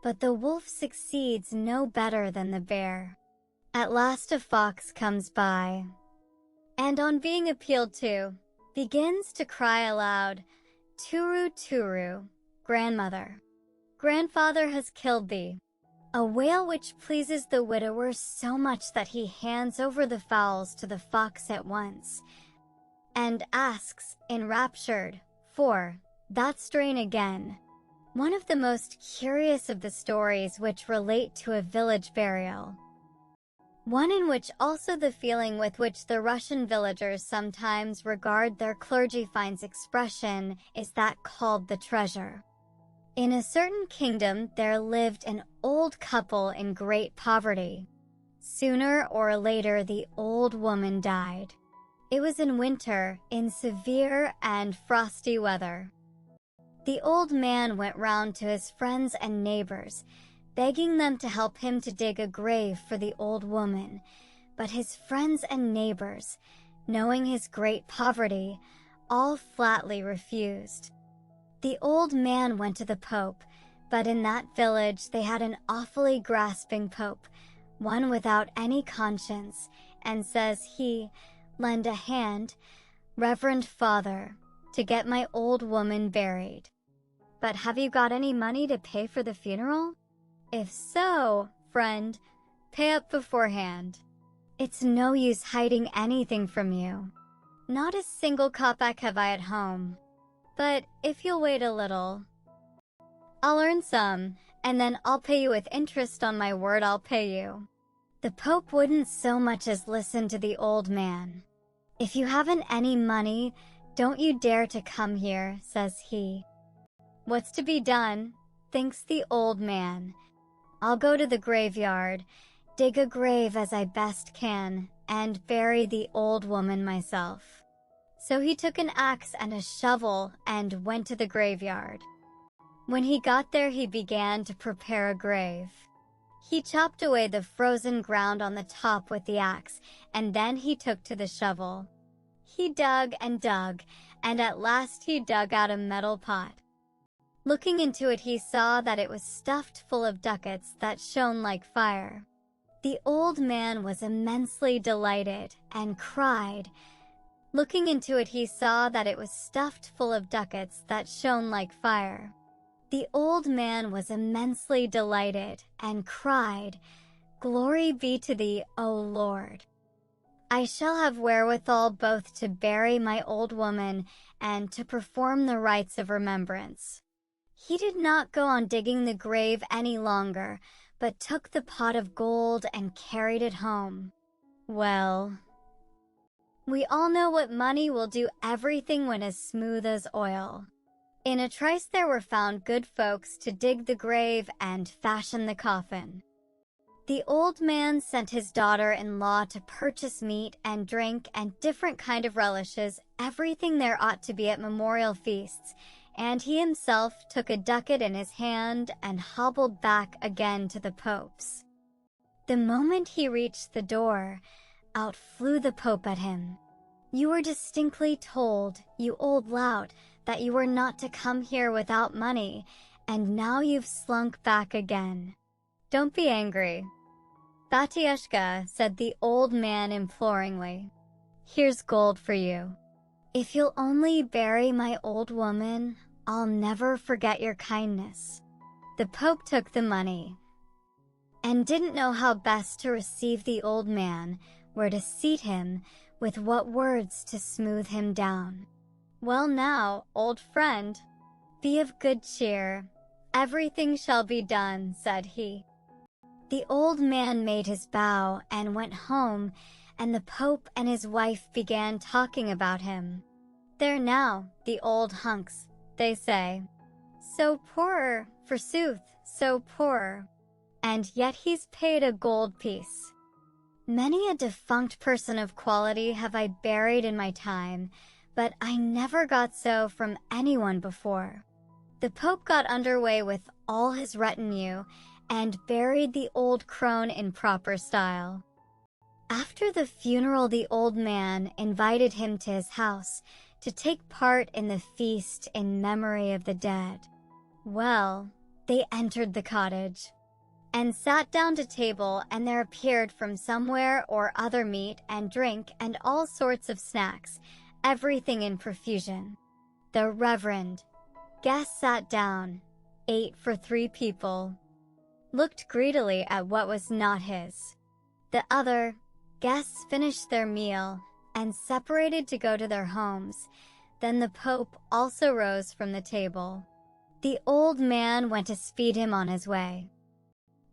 but the wolf succeeds no better than the bear. At last a fox comes by, and on being appealed to, begins to cry aloud, "Turu, turu, grandmother, grandfather has killed thee." A wail which pleases the widower so much that he hands over the fowls to the fox at once, and asks, enraptured, for that strain again. One of the most curious of the stories which relate to a village burial. One in which also the feeling with which the Russian villagers sometimes regard their clergy finds expression is that called the treasure. In a certain kingdom there lived an old couple in great poverty. Sooner or later the old woman died. It was in winter, in severe and frosty weather. The old man went round to his friends and neighbors, begging them to help him to dig a grave for the old woman, but his friends and neighbors, knowing his great poverty, all flatly refused. The old man went to the Pope, but in that village they had an awfully grasping Pope, one without any conscience, and says he, "Lend a hand, Reverend Father, to get my old woman buried. But have you got any money to pay for the funeral? If so, friend, pay up beforehand. It's no use hiding anything from you. Not a single kopeck have I at home. But if you'll wait a little, I'll earn some, and then I'll pay you with interest on my word I'll pay you." The Pope wouldn't so much as listen to the old man. "If you haven't any money, don't you dare to come here," says he. "What's to be done?" thinks the old man. "I'll go to the graveyard, dig a grave as I best can, and bury the old woman myself." So he took an axe and a shovel and went to the graveyard. When he got there, he began to prepare a grave. He chopped away the frozen ground on the top with the axe, and then he took to the shovel. He dug, and at last he dug out a metal pot. Looking into it, he saw that it was stuffed full of ducats that shone like fire. The old man was immensely delighted and cried. Looking into it, he saw that it was stuffed full of ducats that shone like fire. The old man was immensely delighted and cried, "Glory be to thee, O Lord! I shall have wherewithal both to bury my old woman and to perform the rites of remembrance." He did not go on digging the grave any longer, but took the pot of gold and carried it home. Well, we all know what money will do everything when as smooth as oil. In a trice there were found good folks to dig the grave and fashion the coffin. The old man sent his daughter-in-law to purchase meat and drink and different kind of relishes, everything there ought to be at memorial feasts, and he himself took a ducat in his hand and hobbled back again to the Pope's. The moment he reached the door, out flew the Pope at him. "You were distinctly told, you old lout, that you were not to come here without money, and now you've slunk back again. Don't be angry." "Batyushka," said the old man imploringly, "here's gold for you. If you'll only bury my old woman, I'll never forget your kindness." The Pope took the money and didn't know how best to receive the old man, where to seat him, with what words to smooth him down. "Well now, old friend, be of good cheer. Everything shall be done," said he. The old man made his bow and went home, and the Pope and his wife began talking about him. "There now, the old hunks," they say. "So poor, forsooth, so poor. And yet he's paid a gold piece." Many a defunct person of quality have I buried in my time, but I never got so from anyone before. The Pope got underway with all his retinue and buried the old crone in proper style. After the funeral, the old man invited him to his house to take part in the feast in memory of the dead. Well, they entered the cottage and sat down to table, and there appeared from somewhere or other meat and drink and all sorts of snacks, everything in profusion. The reverend guest sat down, ate for 3 people, looked greedily at what was not his. The other guests finished their meal and separated to go to their homes. Then the Pope also rose from the table. The old man went to speed him on his way.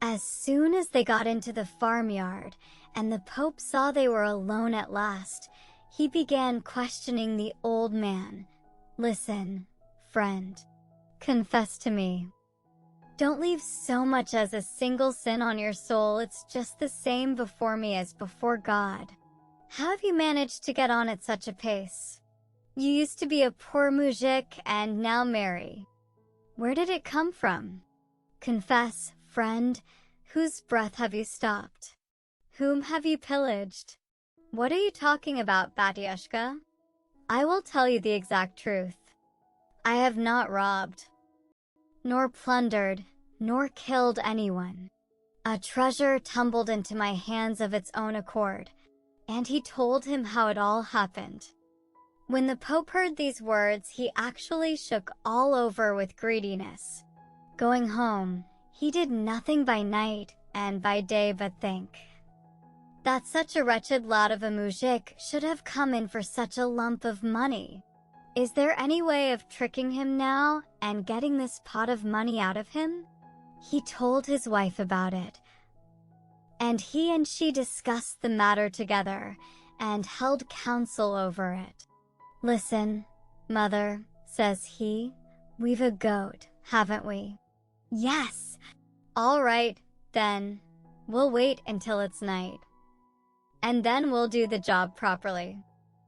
As soon as they got into the farmyard and the Pope saw they were alone at last, he began questioning the old man. "Listen, friend, confess to me. Don't leave so much as a single sin on your soul. It's just the same before me as before God. How have you managed to get on at such a pace? You used to be a poor mujik and now marry. Where did it come from? Confess, friend, whose breath have you stopped? Whom have you pillaged? What are you talking about, Batyushka? I will tell you the exact truth. I have not robbed, nor plundered, nor killed anyone. A treasure tumbled into my hands of its own accord." And he told him how it all happened. When the Pope heard these words, he actually shook all over with greediness. Going home, he did nothing by night and by day but think that such a wretched lad of a mujik should have come in for such a lump of money. Is there any way of tricking him now and getting this pot of money out of him? He told his wife about it, and he and she discussed the matter together and held counsel over it. "Listen, mother," says he, "we've a goat, haven't we?" "Yes." "All right, then. We'll wait until it's night, and then we'll do the job properly."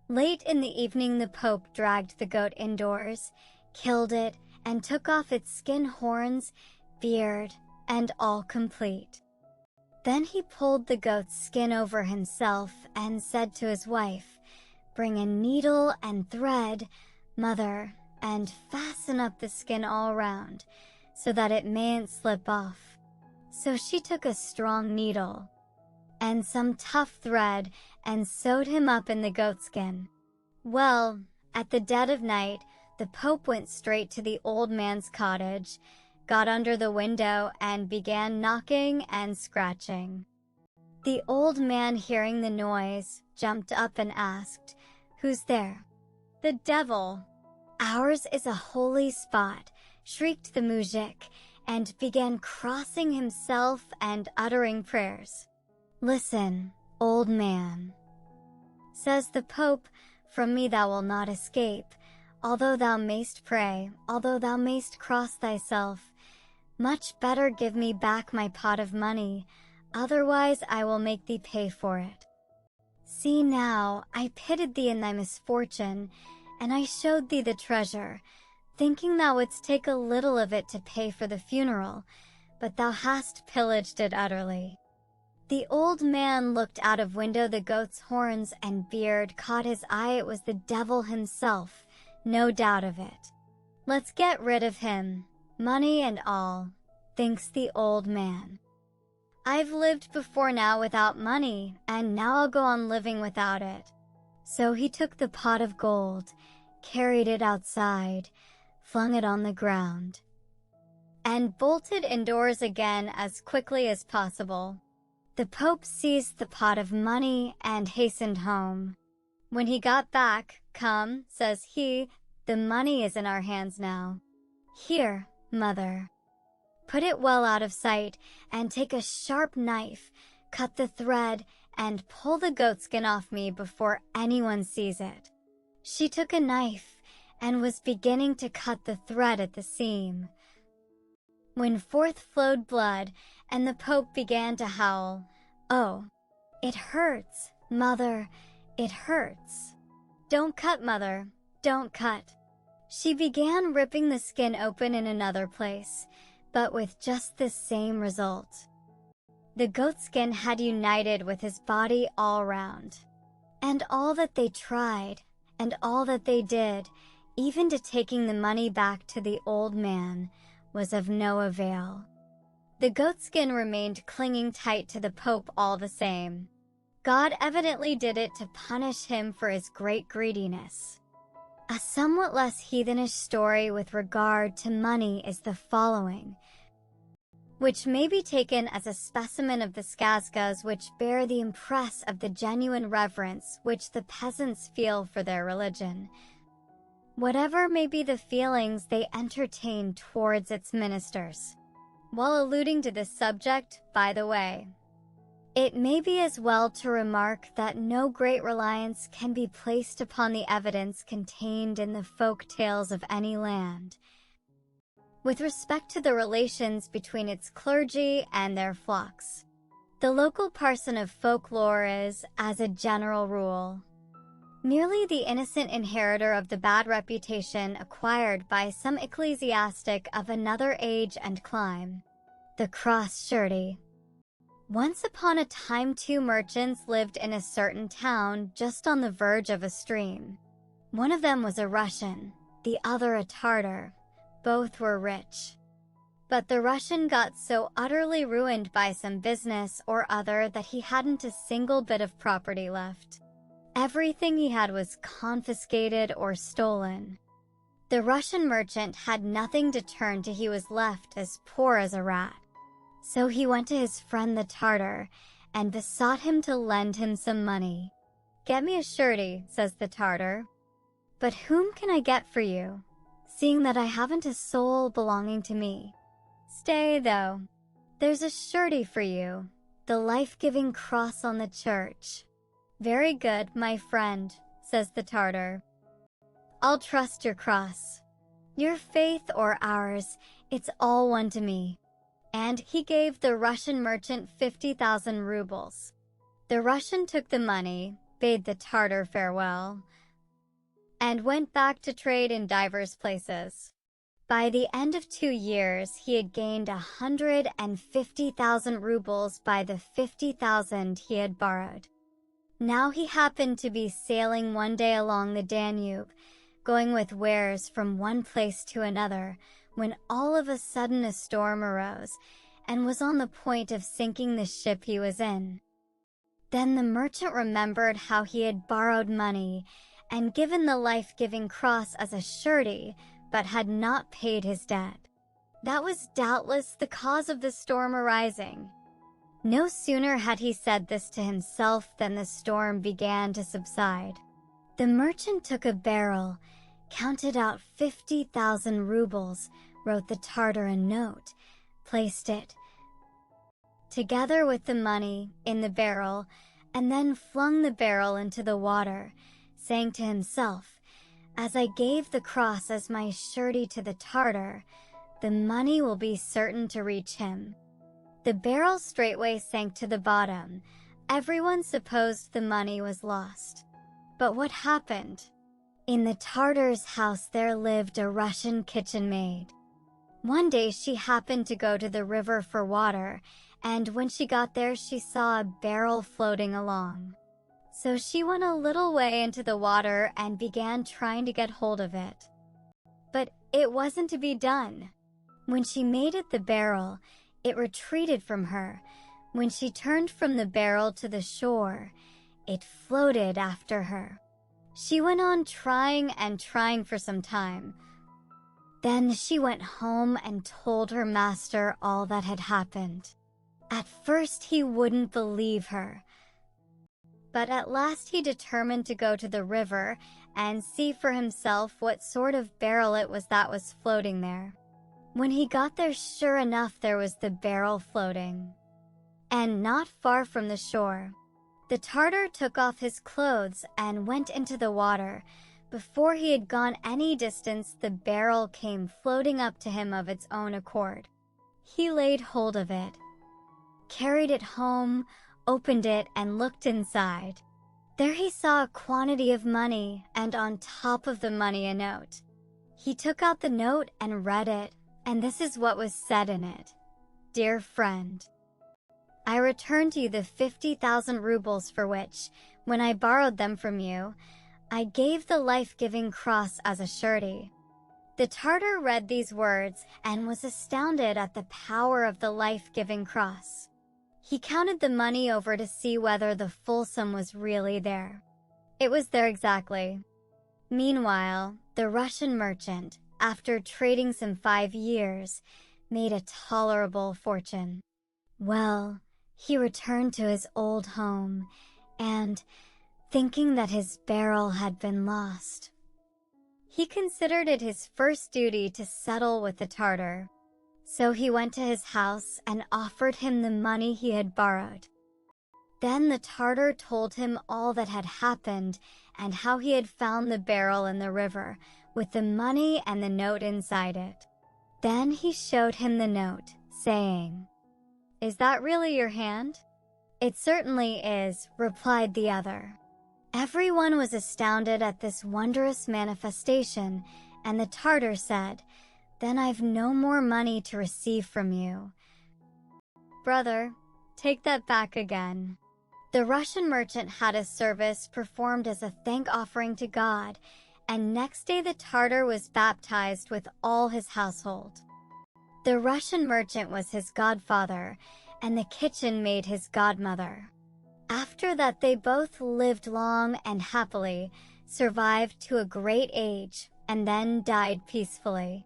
Late in the evening, the Pope dragged the goat indoors, killed it, and took off its skin, horns, beard, and all complete. Then he pulled the goat's skin over himself and said to his wife, "Bring a needle and thread, mother, and fasten up the skin all round, so that it mayn't slip off." So she took a strong needle and some tough thread and sewed him up in the goatskin. Well, at the dead of night, the Pope went straight to the old man's cottage, got under the window, and began knocking and scratching. The old man, hearing the noise, jumped up and asked, "Who's there?" "The devil." "Ours is a holy spot," shrieked the mujik, and began crossing himself and uttering prayers. "Listen, old man," says the Pope, "from me thou wilt not escape, although thou mayst pray, although thou mayst cross thyself. Much better give me back my pot of money, otherwise I will make thee pay for it. See now, I pitied thee in thy misfortune, and I showed thee the treasure, thinking thou wouldst take a little of it to pay for the funeral, but thou hast pillaged it utterly. The old man looked out of window. The goat's horns and beard caught his eye. It was the devil himself, no doubt of it. Let's get rid of him, money and all, thinks the old man. I've lived before now without money, and now I'll go on living without it. So he took the pot of gold, carried it outside, flung it on the ground, and bolted indoors again as quickly as possible. The Pope seized the pot of money and hastened home. When he got back, "Come," says he, "the money is in our hands now. Here, mother. Put it well out of sight, and take a sharp knife, cut the thread, and pull the goatskin off me before anyone sees it." She took a knife, and was beginning to cut the thread at the seam, when forth flowed blood, and the Pope began to howl, "Oh, it hurts, mother, it hurts. Don't cut, mother, don't cut." She began ripping the skin open in another place, but with just the same result. The goatskin had united with his body all round. And all that they tried, and all that they did, even to taking the money back to the old man, was of no avail. The goatskin remained clinging tight to the Pope all the same. God evidently did it to punish him for his great greediness. A somewhat less heathenish story with regard to money is the following, which may be taken as a specimen of the skazkas which bear the impress of the genuine reverence which the peasants feel for their religion, whatever may be the feelings they entertain towards its ministers. While alluding to this subject, by the way, it may be as well to remark that no great reliance can be placed upon the evidence contained in the folk tales of any land, with respect to the relations between its clergy and their flocks. The local parson of folklore is, as a general rule, merely the innocent inheritor of the bad reputation acquired by some ecclesiastic of another age and clime. The cross-shirty. Once upon a time 2 merchants lived in a certain town just on the verge of a stream. One of them was a Russian, the other a Tartar. Both were rich. But the Russian got so utterly ruined by some business or other that he hadn't a single bit of property left. Everything he had was confiscated or stolen. The Russian merchant had nothing to turn to. He was left as poor as a rat. So he went to his friend the Tartar and besought him to lend him some money. "Get me a surety," says the Tartar. "But whom can I get for you, seeing that I haven't a soul belonging to me?" "Stay, though. There's a surety for you, the life-giving cross on the church." "Very good, my friend," says the Tartar. "I'll trust your cross. Your faith or ours, it's all one to me." And he gave the Russian merchant 50,000 rubles. The Russian took the money, bade the Tartar farewell, and went back to trade in divers places. By the end of 2 years, he had gained 150,000 rubles by the 50,000 he had borrowed. Now he happened to be sailing one day along the Danube, going with wares from one place to another, when all of a sudden a storm arose, and was on the point of sinking the ship he was in. Then the merchant remembered how he had borrowed money, and given the life-giving cross as a surety, but had not paid his debt. That was doubtless the cause of the storm arising. No sooner had he said this to himself than the storm began to subside. The merchant took a barrel, counted out 50,000 rubles, wrote the Tartar a note, placed it, together with the money, in the barrel, and then flung the barrel into the water, saying to himself, "As I gave the cross as my surety to the Tartar, the money will be certain to reach him." The barrel straightway sank to the bottom. Everyone supposed the money was lost. But what happened? In the Tartar's house there lived a Russian kitchen maid. One day she happened to go to the river for water, and when she got there, she saw a barrel floating along. So she went a little way into the water and began trying to get hold of it. But it wasn't to be done. When she made it the barrel, it retreated from her. When she turned from the barrel to the shore, it floated after her. She went on trying and trying for some time. Then she went home and told her master all that had happened. At first he wouldn't believe her, but at last he determined to go to the river and see for himself what sort of barrel it was that was floating there. When he got there, sure enough, there was the barrel floating. And not far from the shore, the Tartar took off his clothes and went into the water. Before he had gone any distance, the barrel came floating up to him of its own accord. He laid hold of it, carried it home, opened it, and looked inside. There he saw a quantity of money, and on top of the money a note. He took out the note and read it, and this is what was said in it. "Dear friend, I return to you the 50,000 rubles for which, when I borrowed them from you, I gave the life-giving cross as a surety." The Tartar read these words and was astounded at the power of the life-giving cross. He counted the money over to see whether the full sum was really there. It was there exactly. Meanwhile, the Russian merchant, after trading some 5 years, made a tolerable fortune. Well, he returned to his old home, and, thinking that his barrel had been lost, he considered it his first duty to settle with the Tartar. So he went to his house and offered him the money he had borrowed. Then the Tartar told him all that had happened and how he had found the barrel in the river, with the money and the note inside it. Then he showed him the note, saying, "Is that really your hand?" "It certainly is," replied the other. Everyone was astounded at this wondrous manifestation, and the Tartar said, "Then I've no more money to receive from you. Brother, take that back again." The Russian merchant had a service performed as a thank offering to God, and next day the Tartar was baptized with all his household. The Russian merchant was his godfather, and the kitchen maid his godmother. After that they both lived long and happily, survived to a great age, and then died peacefully.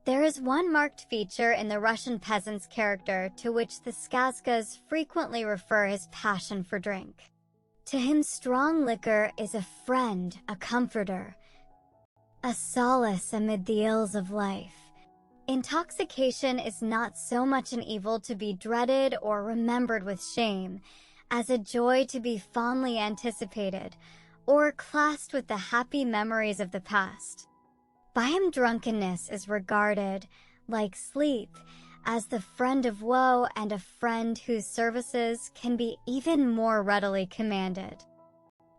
There is one marked feature in the Russian peasant's character to which the Skazkas frequently refer: his passion for drink. To him, strong liquor is a friend, a comforter, a solace amid the ills of life. Intoxication is not so much an evil to be dreaded or remembered with shame, as a joy to be fondly anticipated, or classed with the happy memories of the past. By him, drunkenness is regarded, like sleep, as the friend of woe and a friend whose services can be even more readily commanded.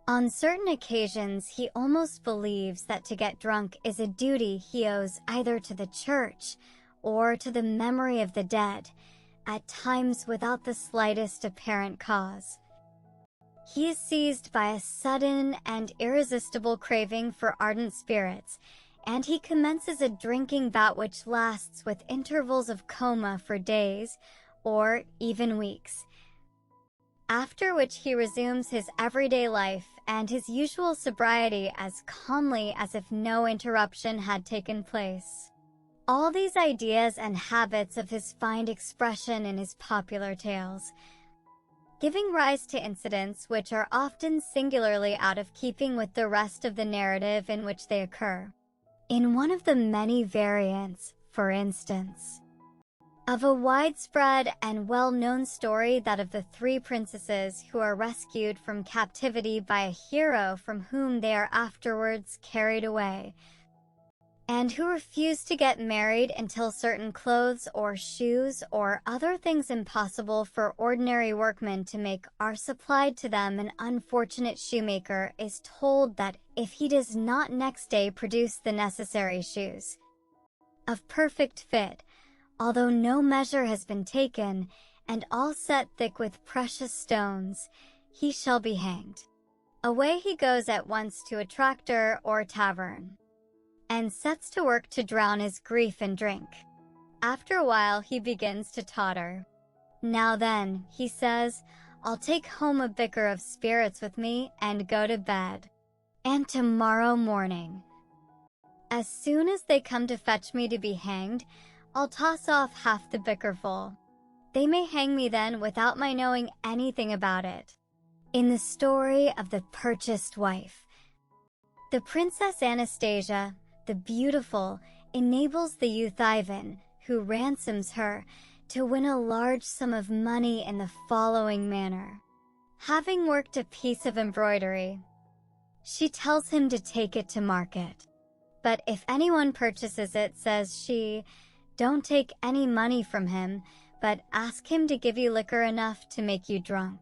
On certain occasions, he almost believes that to get drunk is a duty he owes either to the church or to the memory of the dead, at times without the slightest apparent cause. He is seized by a sudden and irresistible craving for ardent spirits, and he commences a drinking bout which lasts with intervals of coma for days or even weeks, after which he resumes his everyday life and his usual sobriety as calmly as if no interruption had taken place. All these ideas and habits of his find expression in his popular tales, giving rise to incidents which are often singularly out of keeping with the rest of the narrative in which they occur. In one of the many variants, for instance, of a widespread and well-known story, that of the 3 princesses who are rescued from captivity by a hero from whom they are afterwards carried away, and who refuse to get married until certain clothes or shoes or other things impossible for ordinary workmen to make are supplied to them, an unfortunate shoemaker is told that if he does not next day produce the necessary shoes of perfect fit, although no measure has been taken, and all set thick with precious stones, he shall be hanged. Away he goes at once to a traktor or tavern, and sets to work to drown his grief in drink. After a while he begins to totter. Now then, he says, I'll take home a bicker of spirits with me and go to bed. And tomorrow morning, as soon as they come to fetch me to be hanged, I'll toss off half the bickerful. They may hang me then without my knowing anything about it. In the story of the purchased wife, the Princess Anastasia, the beautiful, enables the youth Ivan, who ransoms her, to win a large sum of money in the following manner. Having worked a piece of embroidery, she tells him to take it to market. But if anyone purchases it, says she, don't take any money from him, but ask him to give you liquor enough to make you drunk.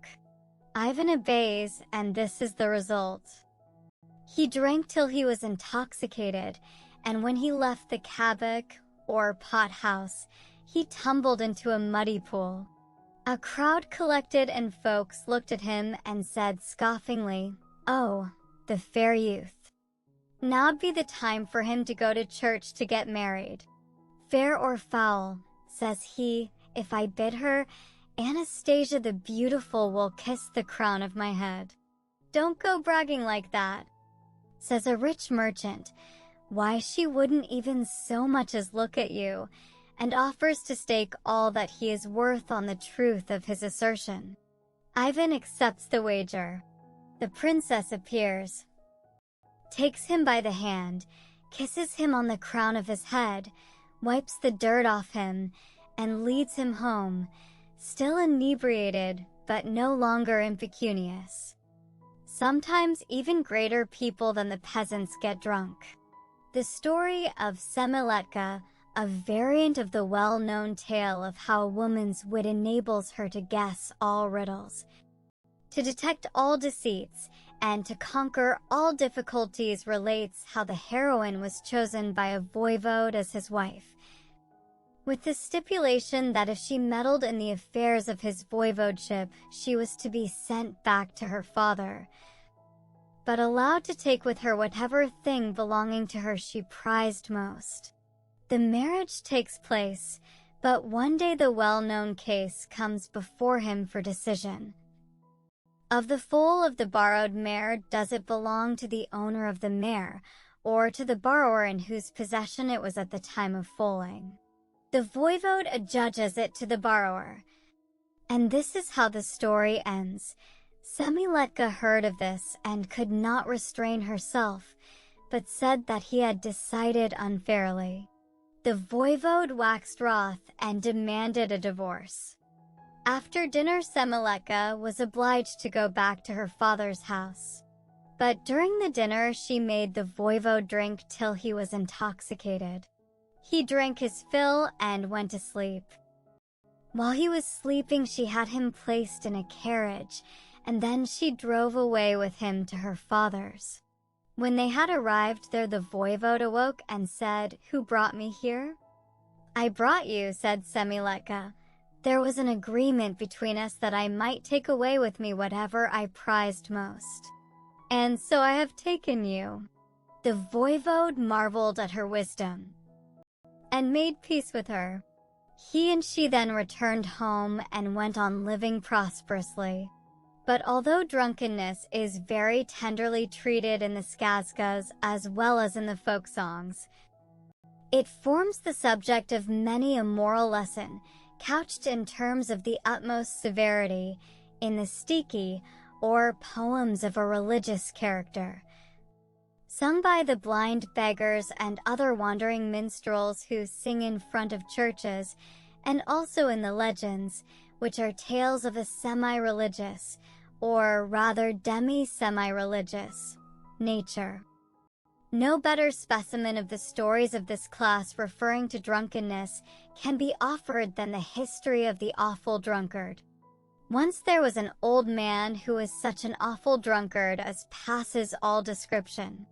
Ivan obeys, and this is the result. He drank till he was intoxicated, and when he left the kabak, or pot house, he tumbled into a muddy pool. A crowd collected and folks looked at him and said scoffingly, "Oh, the fair youth. Now'd be the time for him to go to church to get married. Fair or foul," says he, "if I bid her, Anastasia the beautiful will kiss the crown of my head." "Don't go bragging like that," says a rich merchant. "Why, she wouldn't even so much as look at you," and offers to stake all that he is worth on the truth of his assertion. Ivan accepts the wager. The princess appears, takes him by the hand, kisses him on the crown of his head, wipes the dirt off him, and leads him home, still inebriated, but no longer impecunious. Sometimes even greater people than the peasants get drunk. The story of Semiletka, a variant of the well-known tale of how a woman's wit enables her to guess all riddles, to detect all deceits, and to conquer all difficulties, relates how the heroine was chosen by a voivode as his wife, with the stipulation that if she meddled in the affairs of his voivodeship, she was to be sent back to her father, but allowed to take with her whatever thing belonging to her she prized most. The marriage takes place, but one day the well-known case comes before him for decision. Of the foal of the borrowed mare, does it belong to the owner of the mare, or to the borrower in whose possession it was at the time of foaling? The voivode adjudges it to the borrower. And this is how the story ends. Semiletka heard of this and could not restrain herself, but said that he had decided unfairly. The voivode waxed wroth and demanded a divorce. After dinner, Semiletka was obliged to go back to her father's house. But during the dinner she made the voivode drink till he was intoxicated. He drank his fill and went to sleep. While he was sleeping she had him placed in a carriage, and then she drove away with him to her father's. When they had arrived there, the voivode awoke and said, "Who brought me here?" "I brought you," said Semiletka. "There was an agreement between us that I might take away with me whatever I prized most. And so I have taken you." The voivode marveled at her wisdom and made peace with her. He and she then returned home and went on living prosperously. But although drunkenness is very tenderly treated in the skazkas as well as in the folk songs, it forms the subject of many a moral lesson, couched in terms of the utmost severity, in the stiki, or poems of a religious character, sung by the blind beggars and other wandering minstrels who sing in front of churches, and also in the legends, which are tales of a semi-religious, or rather demi-semi-religious, nature. No better specimen of the stories of this class referring to drunkenness can be offered than the history of the awful drunkard. Once there was an old man who was such an awful drunkard as passes all description.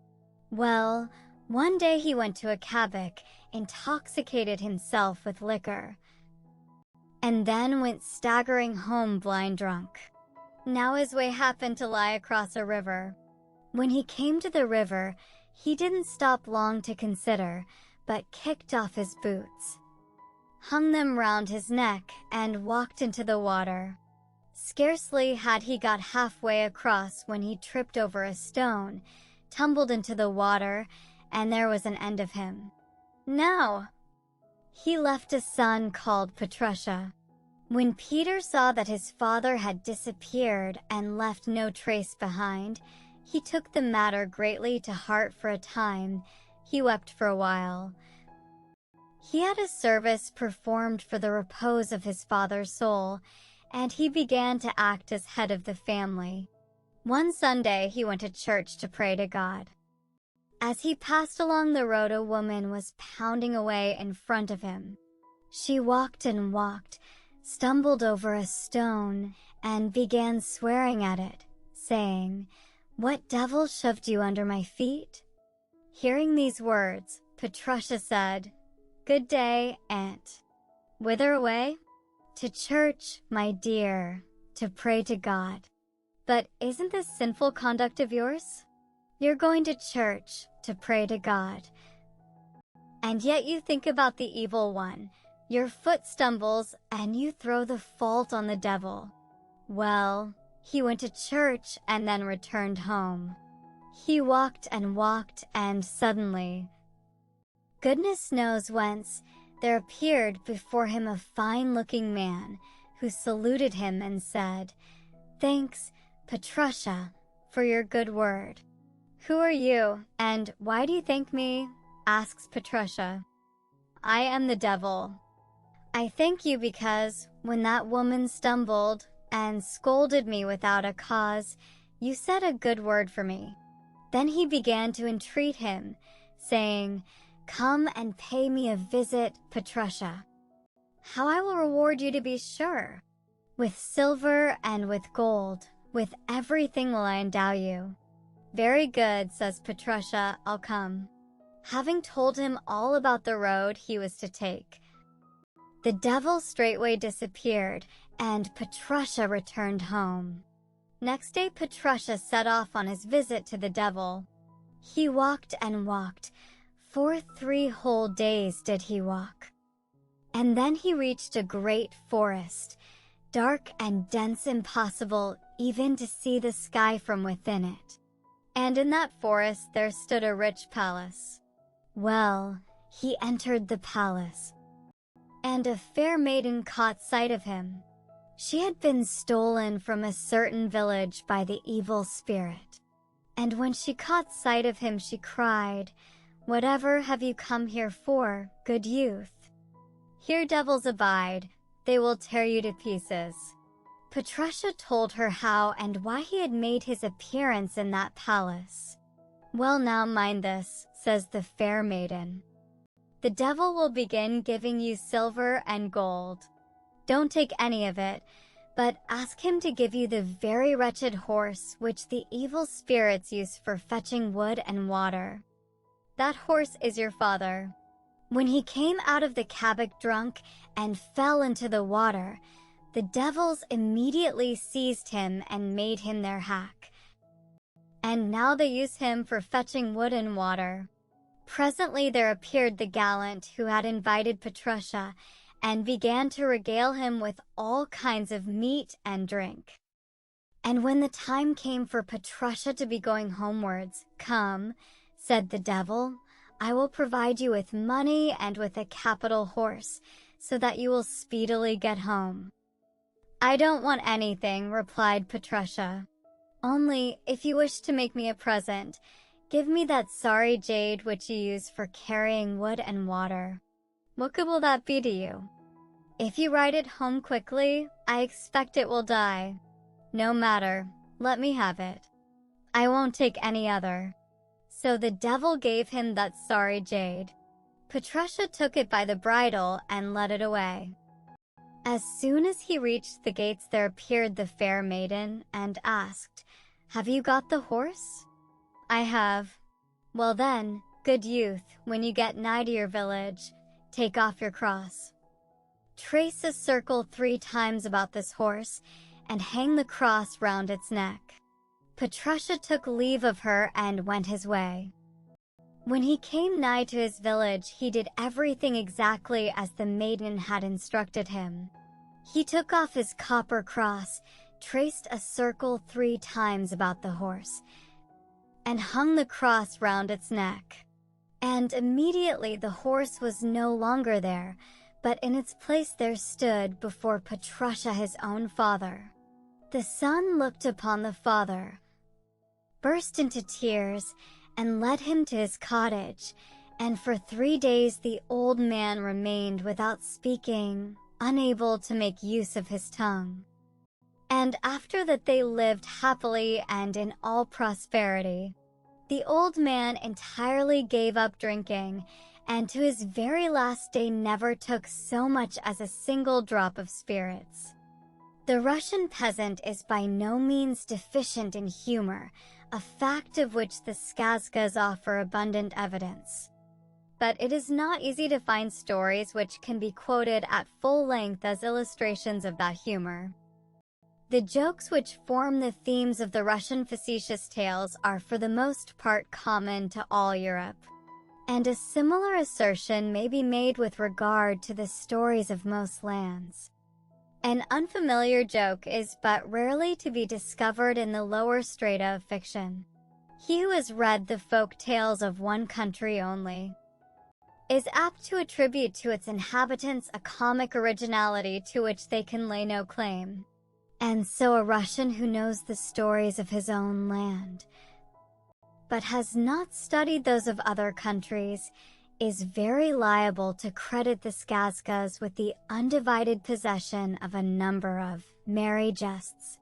Well, one day he went to a kabak, intoxicated himself with liquor. and then went staggering home blind drunk. Now his way happened to lie across a river. When he came to the river, he didn't stop long to consider, but kicked off his boots, hung them round his neck, and walked into the water. Scarcely had he got halfway across when he tripped over a stone, tumbled into the water, and there was an end of him. Now, he left a son called Petrusha. When Peter saw that his father had disappeared and left no trace behind, he took the matter greatly to heart for a time. He wept for a while. He had a service performed for the repose of his father's soul, and he began to act as head of the family. One Sunday he went to church to pray to God. As he passed along the road, a woman was pounding away in front of him. She walked and walked, stumbled over a stone, and began swearing at it, saying, "What devil shoved you under my feet?" Hearing these words, Petrusha said, "Good day, Aunt. Whither away?" "To church, my dear, to pray to God." "But isn't this sinful conduct of yours? You're going to church to pray to God, and yet you think about the evil one. Your foot stumbles and you throw the fault on the devil." Well, he went to church and then returned home. He walked and suddenly, goodness knows whence, there appeared before him a fine-looking man who saluted him and said, "Thanks, Petrusha, for your good word." "Who are you, and why do you thank me?" asks Petrusha. "I am the devil. I thank you because, when that woman stumbled and scolded me without a cause, you said a good word for me." Then he began to entreat him, saying, "Come and pay me a visit, Petrusha. How I will reward you, to be sure! With silver and with gold, with everything will I endow you." "Very good," says Petrusha, "I'll come." Having told him all about the road he was to take, the devil straightway disappeared, and Petrusha returned home. Next day Petrusha set off on his visit to the devil. He walked and walked. For 3 whole days did he walk. And then he reached a great forest, dark and dense, impossible even to see the sky from within it. And in that forest there stood a rich palace. Well, he entered the palace, and a fair maiden caught sight of him. She had been stolen from a certain village by the evil spirit. And when she caught sight of him, she cried, "Whatever have you come here for, good youth? Here devils abide, they will tear you to pieces." Petrusha told her how and why he had made his appearance in that palace. "Well, now mind this," says the fair maiden. "The devil will begin giving you silver and gold. Don't take any of it, but ask him to give you the very wretched horse which the evil spirits use for fetching wood and water. That horse is your father. When he came out of the cabbage drunk and fell into the water, the devils immediately seized him and made him their hack. And now they use him for fetching wood and water." Presently there appeared the gallant who had invited Petrusha, and began to regale him with all kinds of meat and drink. And when the time came for Petrusha to be going homewards, "Come," said the devil, "I will provide you with money and with a capital horse, so that you will speedily get home." "I don't want anything," replied Petrusha. "Only, if you wish to make me a present, give me that sorry jade which you use for carrying wood and water." "What good will that be to you?" "If you ride it home quickly, I expect it will die." "No matter, let me have it. I won't take any other." So the devil gave him that sorry jade. Petrusha took it by the bridle and led it away. As soon as he reached the gates, there appeared the fair maiden and asked, "Have you got the horse?" "I have." "Well then, good youth, when you get nigh to your village, take off your cross." Trace a circle 3 times about this horse, and hang the cross round its neck. Petrusha took leave of her and went his way. When he came nigh to his village, he did everything exactly as the maiden had instructed him. He took off his copper cross, traced a circle 3 times about the horse, and hung the cross round its neck. And immediately the horse was no longer there, but in its place there stood before Petrusha his own father. The son looked upon the father, burst into tears, and led him to his cottage, and for 3 days the old man remained without speaking, unable to make use of his tongue. And after that they lived happily and in all prosperity. The old man entirely gave up drinking, and to his very last day never took so much as a single drop of spirits. The Russian peasant is by no means deficient in humor, a fact of which the skazkas offer abundant evidence. But it is not easy to find stories which can be quoted at full length as illustrations of that humor. The jokes which form the themes of the Russian facetious tales are for the most part common to all Europe. And a similar assertion may be made with regard to the stories of most lands. An unfamiliar joke is but rarely to be discovered in the lower strata of fiction. He who has read the folk tales of one country only is apt to attribute to its inhabitants a comic originality to which they can lay no claim. And so a Russian who knows the stories of his own land, but has not studied those of other countries, is very liable to credit the skazkas with the undivided possession of a number of merry jests,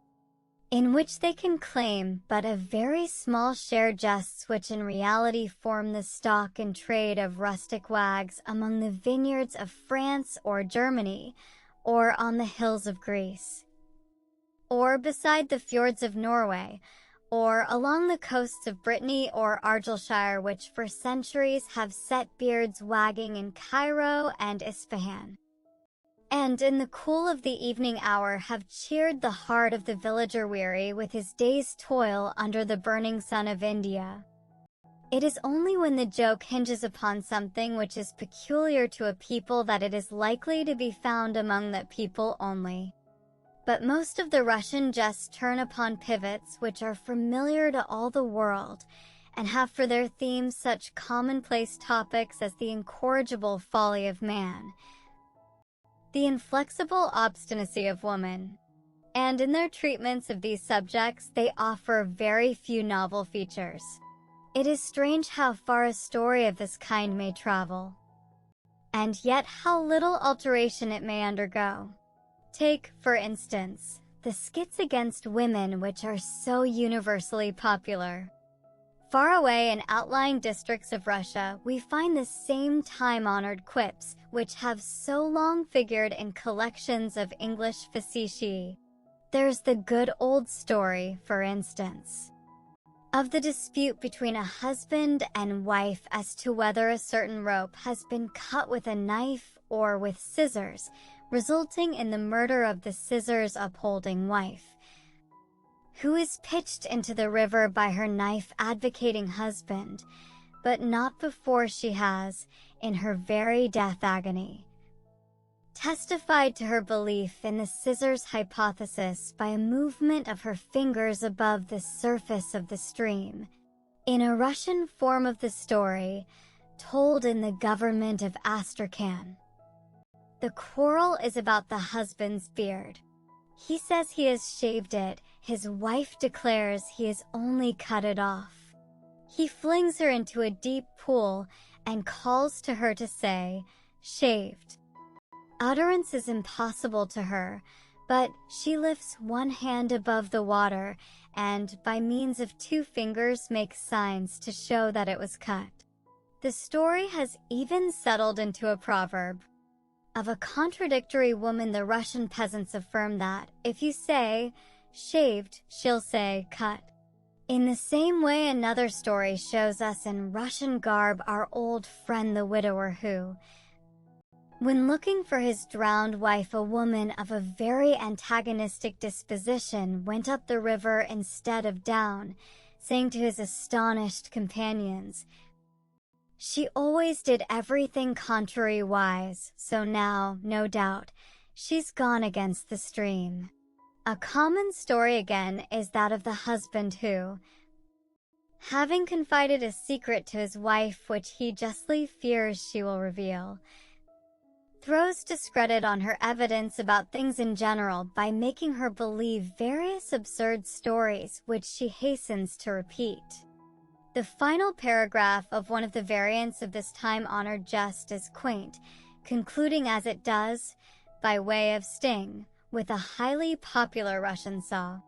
in which they can claim but a very small share, jests which in reality form the stock in trade of rustic wags among the vineyards of France or Germany, or on the hills of Greece, or beside the fjords of Norway, or along the coasts of Brittany or Argyllshire, which for centuries have set beards wagging in Cairo and Isfahan, and in the cool of the evening hour have cheered the heart of the villager weary with his day's toil under the burning sun of India. It is only when the joke hinges upon something which is peculiar to a people that it is likely to be found among that people only. But most of the Russian jests turn upon pivots which are familiar to all the world, and have for their themes such commonplace topics as the incorrigible folly of man, the inflexible obstinacy of woman, and in their treatments of these subjects they offer very few novel features. It is strange how far a story of this kind may travel, and yet how little alteration it may undergo. Take, for instance, the skits against women which are so universally popular. Far away in outlying districts of Russia, we find the same time-honored quips which have so long figured in collections of English facetiae. There's the good old story, for instance, of the dispute between a husband and wife as to whether a certain rope has been cut with a knife or with scissors, resulting in the murder of the scissors upholding wife, who is pitched into the river by her knife advocating husband, but not before she has, in her very death agony, testified to her belief in the scissors hypothesis by a movement of her fingers above the surface of the stream. In a Russian form of the story, told in the government of Astrakhan, the quarrel is about the husband's beard. He says he has shaved it, his wife declares he has only cut it off. He flings her into a deep pool and calls to her to say, "Shaved." Utterance is impossible to her, but she lifts one hand above the water and, by means of 2 fingers, makes signs to show that it was cut. The story has even settled into a proverb. Of a contradictory woman, the Russian peasants affirm that, if you say, "shaved," she'll say, "cut." In the same way, another story shows us in Russian garb our old friend the widower who, When looking for his drowned wife, a woman of a very antagonistic disposition went up the river instead of down, saying to his astonished companions, "She always did everything contrariwise, so now, no doubt, she's gone against the stream." A common story again is that of the husband who, having confided a secret to his wife which he justly fears she will reveal, throws discredit on her evidence about things in general by making her believe various absurd stories which she hastens to repeat. The final paragraph of one of the variants of this time-honored jest is quaint, concluding as it does, by way of sting, with a highly popular Russian saw.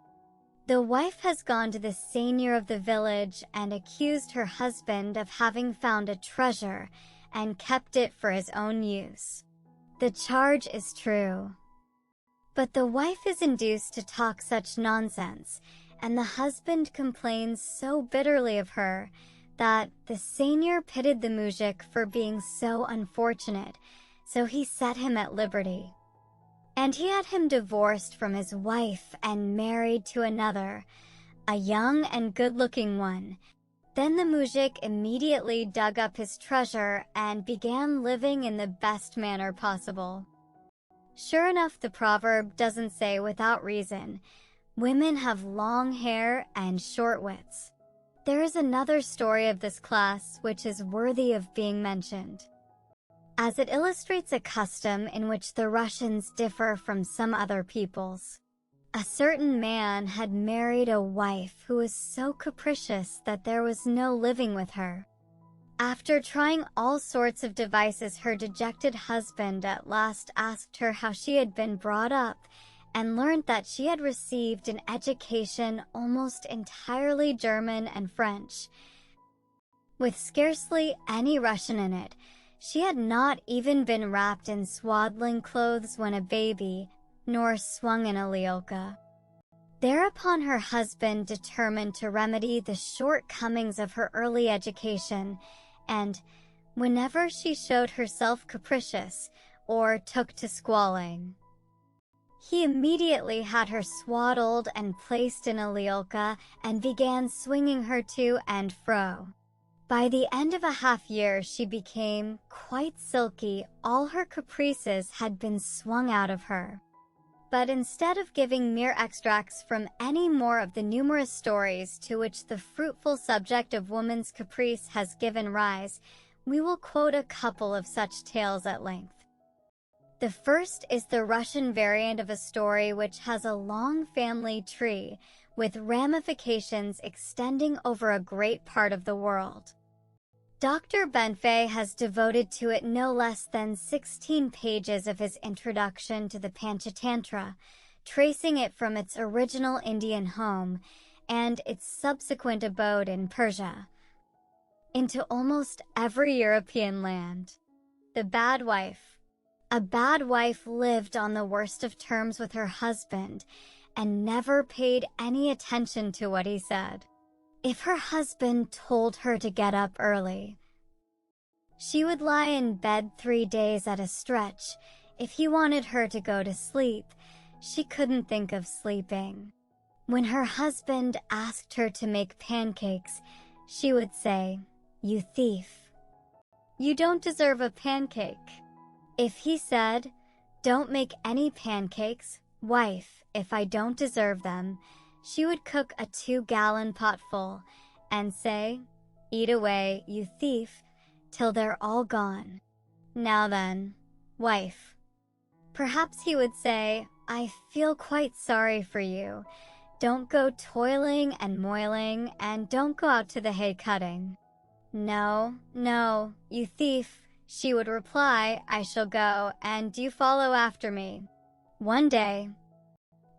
The wife has gone to the seigneur of the village and accused her husband of having found a treasure and kept it for his own use. The charge is true. But the wife is induced to talk such nonsense, and the husband complains so bitterly of her that the seigneur pitied the mujik for being so unfortunate, so he set him at liberty. And he had him divorced from his wife and married to another, a young and good-looking one. Then the mujik immediately dug up his treasure and began living in the best manner possible. Sure enough, the proverb doesn't say without reason, women have long hair and short wits. There is another story of this class which is worthy of being mentioned, as it illustrates a custom in which the Russians differ from some other peoples. A certain man had married a wife who was so capricious that there was no living with her. After trying all sorts of devices, her dejected husband at last asked her how she had been brought up and learned that she had received an education almost entirely German and French, with scarcely any Russian in it. She had not even been wrapped in swaddling clothes when a baby, nor swung in a liolka. Thereupon her husband determined to remedy the shortcomings of her early education, and whenever she showed herself capricious or took to squalling, he immediately had her swaddled and placed in a liolka and began swinging her to and fro. By the end of a half year, she became quite silky. All her caprices had been swung out of her. But instead of giving mere extracts from any more of the numerous stories to which the fruitful subject of woman's caprice has given rise, we will quote a couple of such tales at length. The first is the Russian variant of a story which has a long family tree with ramifications extending over a great part of the world. Dr. Benfei has devoted to it no less than 16 pages of his introduction to the Panchatantra, tracing it from its original Indian home and its subsequent abode in Persia into almost every European land. The Bad Wife. A bad wife lived on the worst of terms with her husband and never paid any attention to what he said. If her husband told her to get up early, she would lie in bed 3 days at a stretch. If he wanted her to go to sleep, she couldn't think of sleeping. When her husband asked her to make pancakes, she would say, "You thief, you don't deserve a pancake." If he said, "Don't make any pancakes, wife, if I don't deserve them," she would cook a 2-gallon pot full and say, "Eat away, you thief, till they're all gone. Now then, wife." Perhaps he would say, "I feel quite sorry for you. Don't go toiling and moiling, and don't go out to the hay cutting." "No, no, you thief," she would reply, "I shall go, and you follow after me." One day,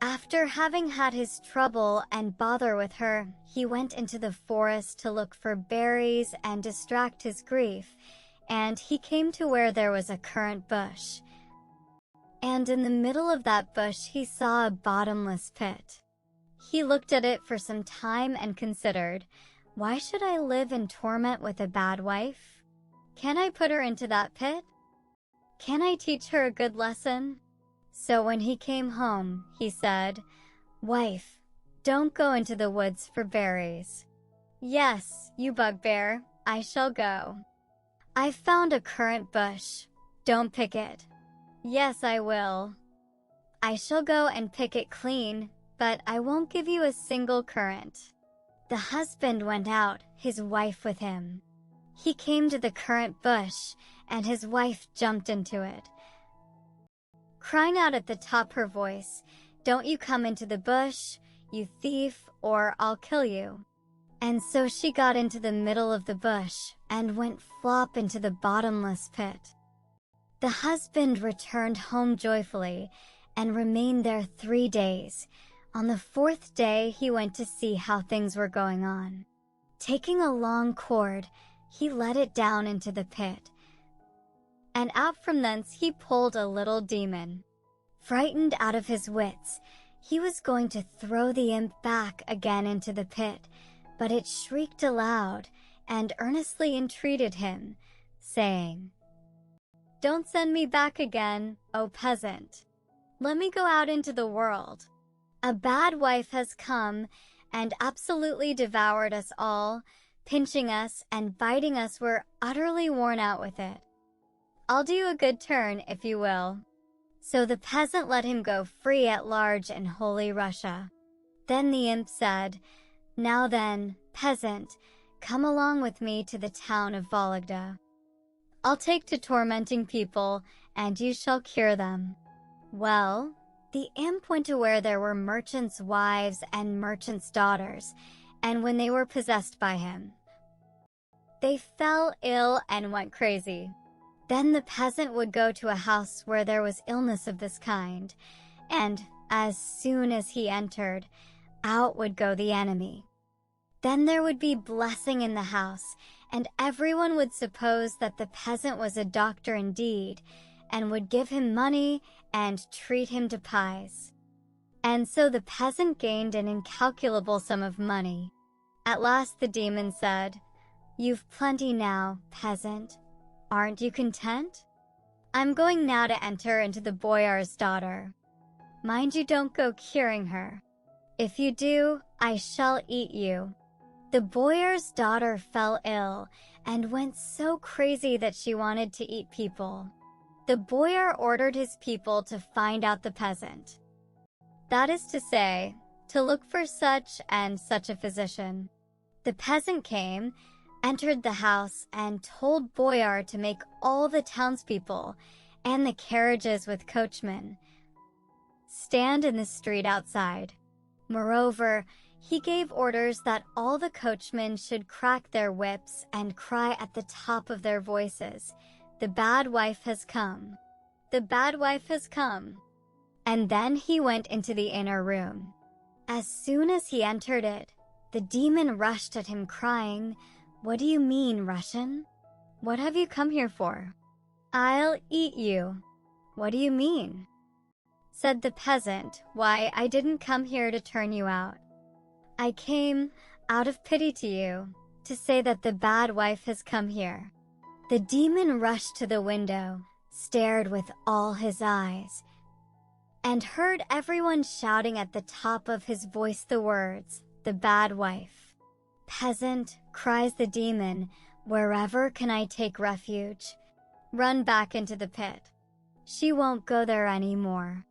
after having had his trouble and bother with her, he went into the forest to look for berries and distract his grief, and he came to where there was a currant bush. And in the middle of that bush he saw a bottomless pit. He looked at it for some time and considered, "Why should I live in torment with a bad wife? Can I put her into that pit?" Can I teach her a good lesson?" So when he came home, he said, "Wife, don't go into the woods for berries." "Yes, you bugbear, I shall go." "I've found a currant bush. Don't pick it." "Yes, I will." "I shall go and pick it clean, but I won't give you a single currant." The husband went out, his wife with him. He came to the currant bush, and his wife jumped into it, crying out at the top her voice, "Don't you come into the bush, you thief, or I'll kill you." And so she got into the middle of the bush and went flop into the bottomless pit. The husband returned home joyfully and remained there 3 days. On the 4th day, he went to see how things were going on. Taking a long cord, he let it down into the pit, and out from thence he pulled a little demon. Frightened out of his wits, he was going to throw the imp back again into the pit, but it shrieked aloud and earnestly entreated him, saying, "Don't send me back again, O peasant. Let me go out into the world. A bad wife has come and absolutely devoured us all, pinching us and biting us. We're utterly worn out with it. I'll do you a good turn, if you will." So the peasant let him go free at large in Holy Russia. Then the imp said, "Now then, peasant, come along with me to the town of Vologda. I'll take to tormenting people, and you shall cure them." Well, the imp went to where there were merchants' wives and merchants' daughters, and when they were possessed by him, they fell ill and went crazy. Then the peasant would go to a house where there was illness of this kind, and as soon as he entered, out would go the enemy. Then there would be blessing in the house, and everyone would suppose that the peasant was a doctor indeed, and would give him money and treat him to pies. And so the peasant gained an incalculable sum of money. At last the demon said, "You've plenty now, peasant. Aren't you content? I'm going now to enter into the boyar's daughter. Mind you don't go curing her. If you do, I shall eat you." The boyar's daughter fell ill and went so crazy that she wanted to eat people. The boyar ordered his people to find out the peasant. That is to say, to look for such and such a physician. The peasant came, entered the house, and told boyar to make all the townspeople and the carriages with coachmen stand in the street outside. Moreover, he gave orders that all the coachmen should crack their whips and cry at the top of their voices, "The bad wife has come! The bad wife has come!" And then he went into the inner room. As soon as he entered it, the demon rushed at him crying, "What do you mean, Russian? What have you come here for?" "I'll eat you." "What do you mean?" Said the peasant, "Why, I didn't come here to turn you out. I came, out of pity to you, to say that the bad wife has come here." The demon rushed to the window, stared with all his eyes, and heard everyone shouting at the top of his voice the words, "The bad wife." "Peasant," cries the demon, "wherever can I take refuge? Run back into the pit. She won't go there any more."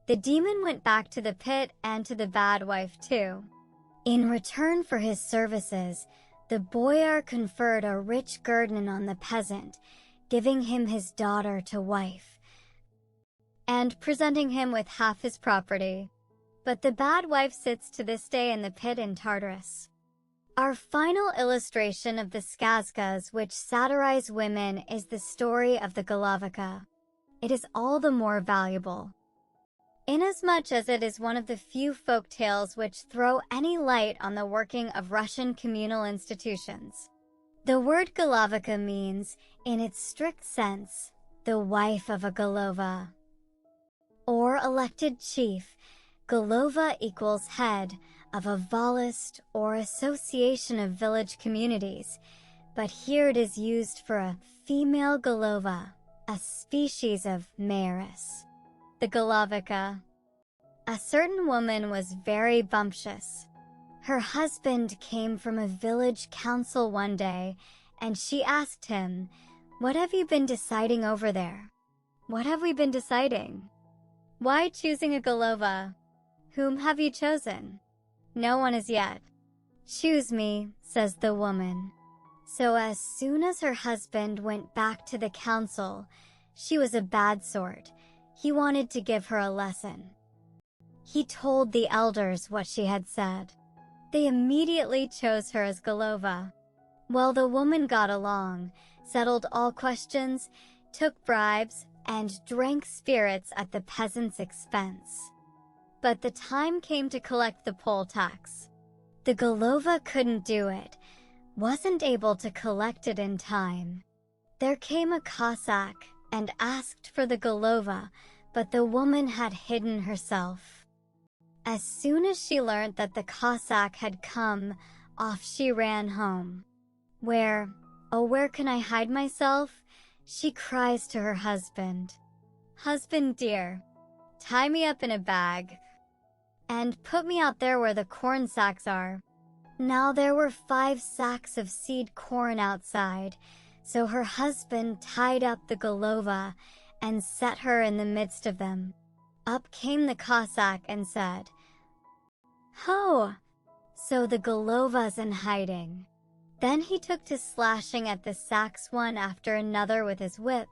The demon went back to the pit and to the bad wife too. In return for his services, the boyar conferred a rich guerdon on the peasant, giving him his daughter to wife, and presenting him with half his property. But the bad wife sits to this day in the pit in Tartarus. Our final illustration of the skazkas which satirize women is the story of the Golovika. It is all the more valuable, inasmuch as it is one of the few folk tales which throw any light on the working of Russian communal institutions. The word Golovika means, in its strict sense, the wife of a Golova, or elected chief. Golova equals head of a volist or association of village communities, but here it is used for a female Golova, a species of mayoress. The Golovica. A certain woman was very bumptious. Her husband came from a village council one day, and she asked him, "What have you been deciding over there?" "What have we been deciding?" "Why choosing a Golova?" "Whom have you chosen?" "No one as yet." "Choose me," says the woman. So as soon as her husband went back to the council, she was a bad sort. He wanted to give her a lesson. He told the elders what she had said. They immediately chose her as Golova. Well, the woman got along, settled all questions, took bribes, and drank spirits at the peasants' expense. But the time came to collect the poll tax. The Golova couldn't do it, wasn't able to collect it in time. There came a Cossack and asked for the Golova, but the woman had hidden herself. As soon as she learned that the Cossack had come, off she ran home. Where can I hide myself? She cries to her husband. "Husband dear, tie me up in a bag and put me out there where the corn sacks are." Now there were 5 sacks of seed corn outside, so her husband tied up the Golova and set her in the midst of them. Up came the Cossack and said, "Ho!" So the Golova's in hiding. Then he took to slashing at the sacks one after another with his whip,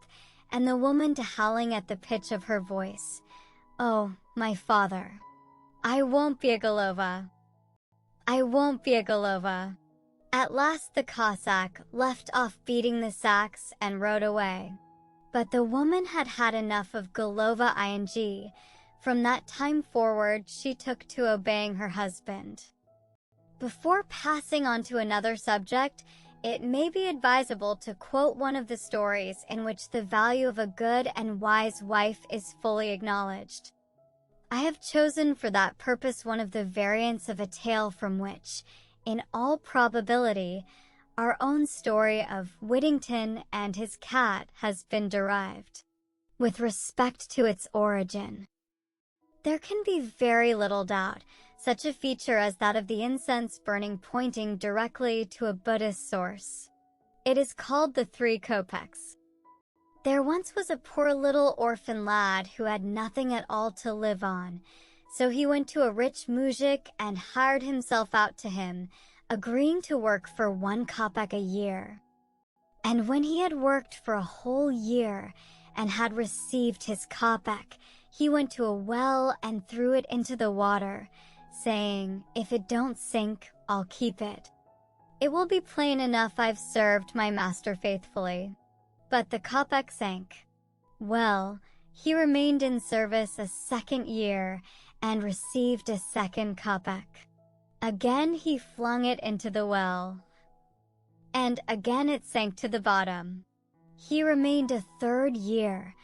and the woman to howling at the pitch of her voice, "Oh, my father, I won't be a Golova. I won't be a Golova." At last the Cossack left off beating the sacks and rode away. But the woman had had enough of Golova ing. From that time forward, she took to obeying her husband. Before passing on to another subject, it may be advisable to quote one of the stories in which the value of a good and wise wife is fully acknowledged. I have chosen for that purpose one of the variants of a tale from which, in all probability, our own story of Whittington and his cat has been derived. With respect to its origin, there can be very little doubt, such a feature as that of the incense burning pointing directly to a Buddhist source. It is called the 3 kopecks. There once was a poor little orphan lad who had nothing at all to live on, so he went to a rich mujik and hired himself out to him, agreeing to work for 1 kopek a year. And when he had worked for a whole year and had received his kopek, he went to a well and threw it into the water, saying, "If it don't sink, I'll keep it. It will be plain enough I've served my master faithfully." But the kopek sank. Well, he remained in service a 2nd year and received a 2nd kopek. Again he flung it into the well, and again it sank to the bottom. He remained a 3rd year,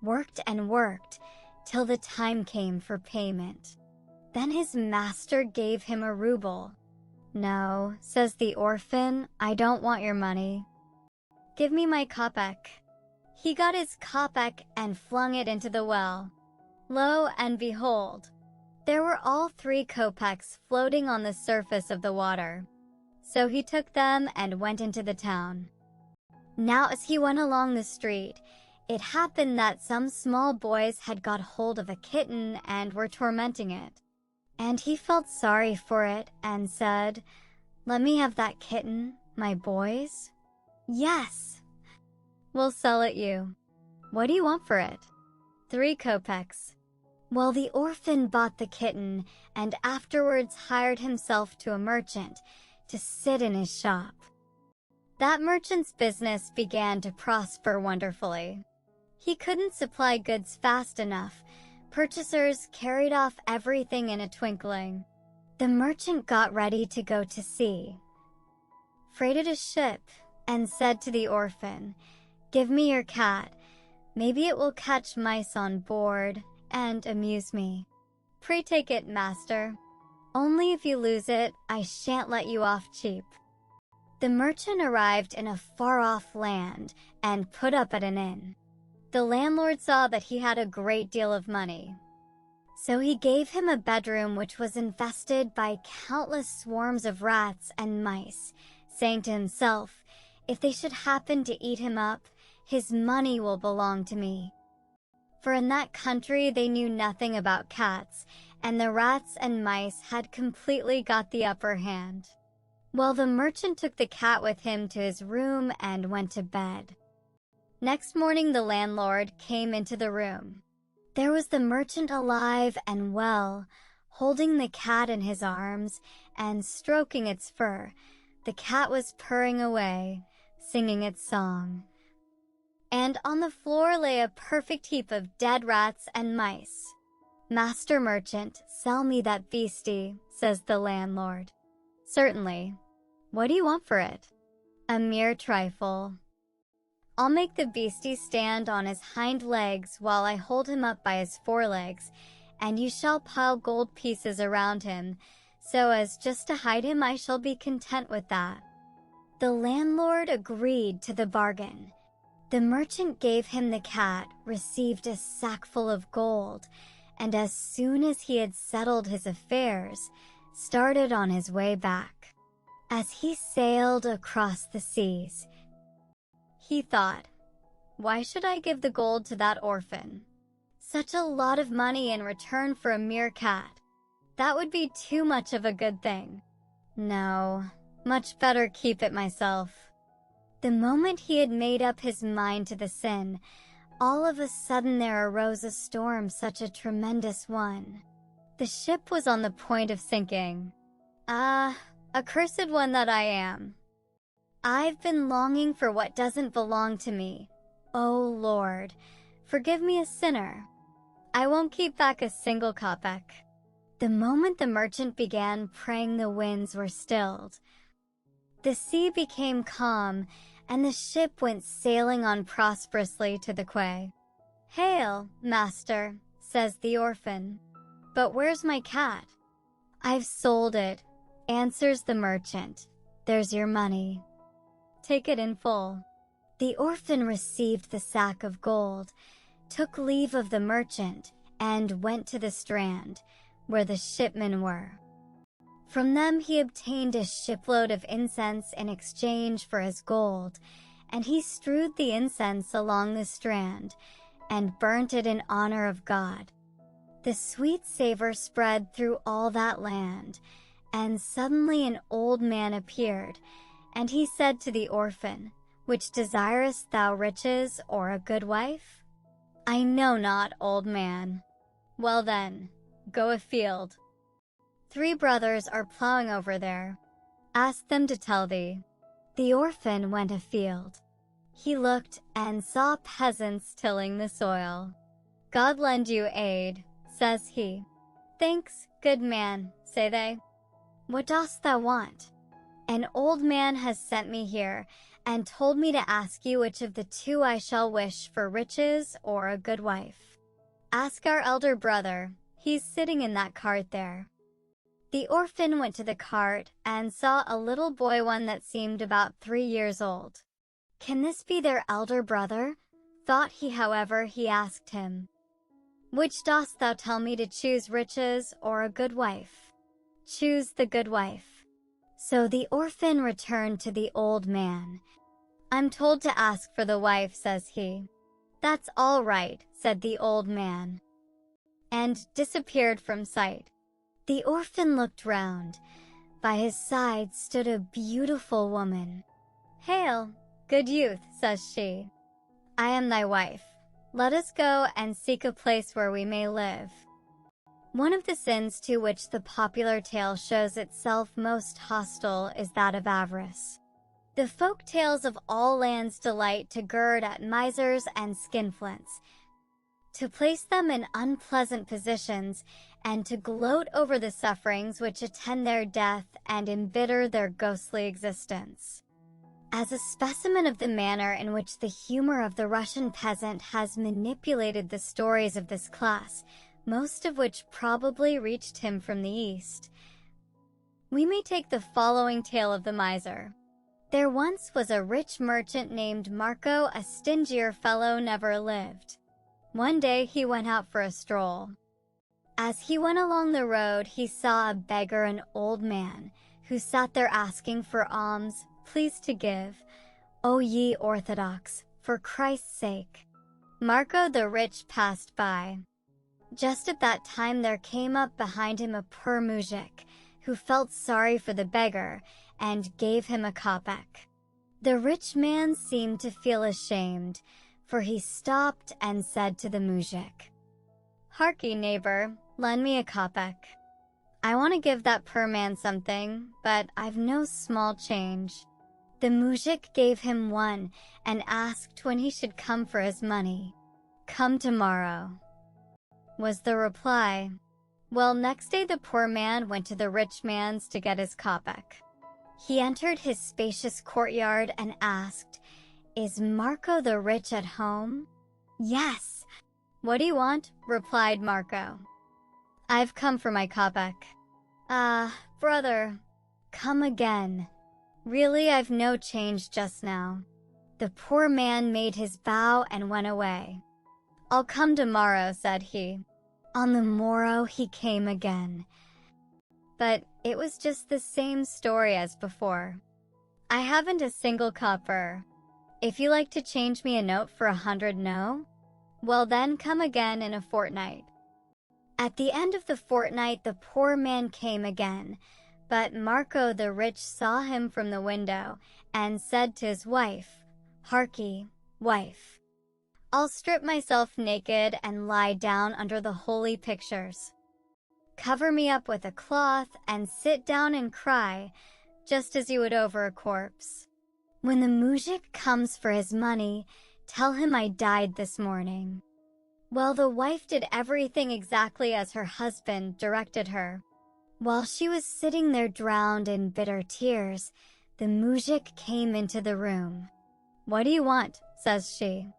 worked and worked, till the time came for payment. Then his master gave him a ruble. "No," says the orphan, "I don't want your money. Give me my kopek." He got his kopek and flung it into the well. Lo and behold, there were all 3 kopecks floating on the surface of the water. So he took them and went into the town. Now as he went along the street, it happened that some small boys had got hold of a kitten and were tormenting it. And he felt sorry for it and said, "Let me have that kitten, my boys." "Yes." "We'll sell it you. What do you want for it?" 3 kopecks. Well, the orphan bought the kitten and afterwards hired himself to a merchant to sit in his shop. That merchant's business began to prosper wonderfully. He couldn't supply goods fast enough. Purchasers carried off everything in a twinkling. The merchant got ready to go to sea, freighted a ship, and said to the orphan, "Give me your cat. Maybe it will catch mice on board and amuse me." "Pray take it, master. Only if you lose it, I shan't let you off cheap." The merchant arrived in a far-off land and put up at an inn. The landlord saw that he had a great deal of money. So he gave him a bedroom which was infested by countless swarms of rats and mice, saying to himself, "If they should happen to eat him up, his money will belong to me." For in that country they knew nothing about cats, and the rats and mice had completely got the upper hand. Well, the merchant took the cat with him to his room and went to bed. Next morning the landlord came into the room. There was the merchant alive and well, holding the cat in his arms and stroking its fur. The cat was purring away, singing its song. And on the floor lay a perfect heap of dead rats and mice. "Master merchant, sell me that beastie," says the landlord. "Certainly. What do you want for it?" "A mere trifle. I'll make the beastie stand on his hind legs while I hold him up by his forelegs, and you shall pile gold pieces around him, so as just to hide him. I shall be content with that." The landlord agreed to the bargain. The merchant gave him the cat, received a sackful of gold, and as soon as he had settled his affairs, started on his way back. As he sailed across the seas, he thought, "Why should I give the gold to that orphan? Such a lot of money in return for a mere cat. That would be too much of a good thing. No, much better keep it myself." The moment he had made up his mind to the sin, all of a sudden there arose a storm, such a tremendous one. The ship was on the point of sinking. "Ah, accursed one that I am! I've been longing for what doesn't belong to me. Oh Lord, forgive me a sinner. I won't keep back a single kopeck." The moment the merchant began praying, the winds were stilled. The sea became calm, and the ship went sailing on prosperously to the quay. "Hail, master," says the orphan. "But where's my cat?" "I've sold it," answers the merchant. "There's your money. Take it in full." The orphan received the sack of gold, took leave of the merchant, and went to the strand, where the shipmen were. From them he obtained a shipload of incense in exchange for his gold, and he strewed the incense along the strand, and burnt it in honor of God. The sweet savor spread through all that land, and suddenly an old man appeared, and he said to the orphan, "Which desirest thou, riches or a good wife?" "I know not, old man." "Well then, go afield. 3 brothers are plowing over there. Ask them to tell thee." The orphan went afield. He looked and saw peasants tilling the soil. "God lend you aid," says he. "Thanks, good man," say they. "What dost thou want?" "An old man has sent me here, and told me to ask you which of the 2 I shall wish for, riches or a good wife." "Ask our elder brother. He's sitting in that cart there." The orphan went to the cart and saw a little boy, one that seemed about 3 years old. "Can this be their elder brother?" thought he. However, he asked him, "Which dost thou tell me to choose, riches or a good wife?" "Choose the good wife." So the orphan returned to the old man. "I'm told to ask for the wife," says he. "That's all right," said the old man, and disappeared from sight. The orphan looked round. By his side stood a beautiful woman. "Hail, good youth," says she. "I am thy wife. Let us go and seek a place where we may live." One of the sins to which the popular tale shows itself most hostile is that of avarice. The folk tales of all lands delight to gird at misers and skinflints, to place them in unpleasant positions, and to gloat over the sufferings which attend their death and embitter their ghostly existence. As a specimen of the manner in which the humor of the Russian peasant has manipulated the stories of this class, most of which probably reached him from the East, we may take the following tale of the miser. There once was a rich merchant named Marco. A stingier fellow never lived. One day he went out for a stroll. As he went along the road, he saw a beggar, an old man, who sat there asking for alms. Please to give, O ye Orthodox, for Christ's sake. Marco the rich passed by. Just at that time there came up behind him a poor muzhik, who felt sorry for the beggar and gave him a kopeck. The rich man seemed to feel ashamed, for he stopped and said to the muzhik, "Harkee, neighbor, lend me a kopeck. I want to give that poor man something, but I've no small change." The muzhik gave him one and asked when he should come for his money. "Come tomorrow," was the reply. Well, next day the poor man went to the rich man's to get his kopeck. He entered his spacious courtyard and asked, "Is Marco the rich at home?" "Yes." "What do you want?" replied Marco. "I've come for my kopeck." "Ah, brother, come again. Really, I've no change just now." The poor man made his bow and went away. "I'll come tomorrow," said he. On the morrow he came again. But it was just the same story as before. "I haven't a single copper. If you like to change me a note for 100, no? Well then, come again in a fortnight." At the end of the fortnight the poor man came again, but Marco the rich saw him from the window and said to his wife, "Harkee, wife, I'll strip myself naked and lie down under the holy pictures. Cover me up with a cloth and sit down and cry, just as you would over a corpse. When the muzhik comes for his money, tell him I died this morning." Well, the wife did everything exactly as her husband directed her. While she was sitting there drowned in bitter tears, the muzhik came into the room. "What do you want?" says she.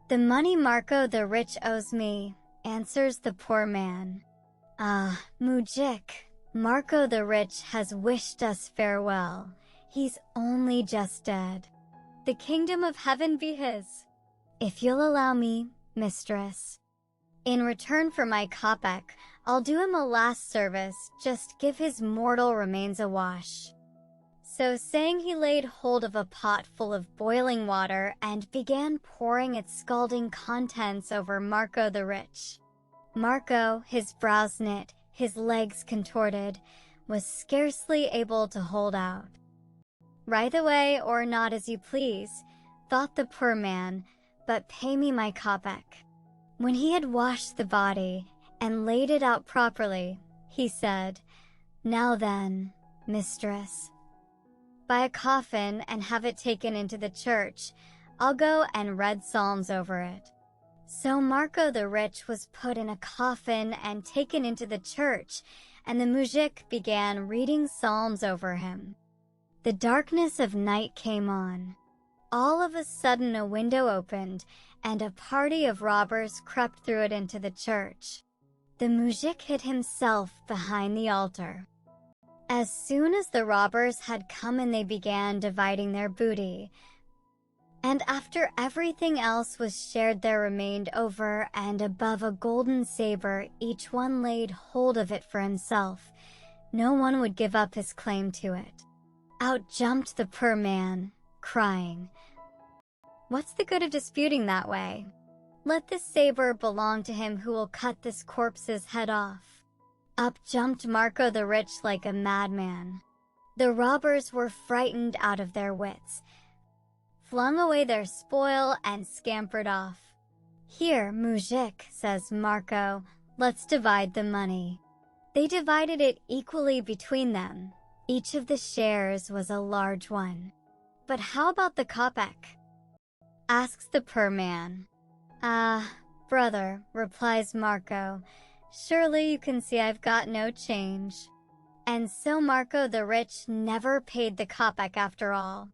"The money Marco the rich owes me," answers the poor man. "Ah, muzhik, Marco the rich has wished us farewell. He's only just dead. The kingdom of heaven be his. If you'll allow me, mistress, in return for my kopeck, I'll do him a last service, just give his mortal remains a wash." So saying, he laid hold of a pot full of boiling water and began pouring its scalding contents over Marco the rich. Marco, his brows knit, his legs contorted, was scarcely able to hold out. "Right away, or not as you please," thought the poor man, "but pay me my kopeck." When he had washed the body and laid it out properly, he said, "Now then, mistress, buy a coffin and have it taken into the church. I'll go and read psalms over it." So Marco the rich was put in a coffin and taken into the church, and the muzhik began reading psalms over him. The darkness of night came on. All of a sudden a window opened, and a party of robbers crept through it into the church. The muzhik hid himself behind the altar. As soon as the robbers had come in, they began dividing their booty. And after everything else was shared, there remained over and above a golden saber. Each one laid hold of it for himself. No one would give up his claim to it. Out jumped the poor man, crying, "What's the good of disputing that way? Let this saber belong to him who will cut this corpse's head off." Up jumped Marco the rich like a madman. The robbers were frightened out of their wits, flung away their spoil, and scampered off. "Here, muzhik," says Marco, "let's divide the money." They divided it equally between them. Each of the shares was a large one. "But how about the kopeck?" asks the poor man. "Ah, brother," replies Marco, "surely you can see I've got no change." And so Marco the rich never paid the kopeck after all.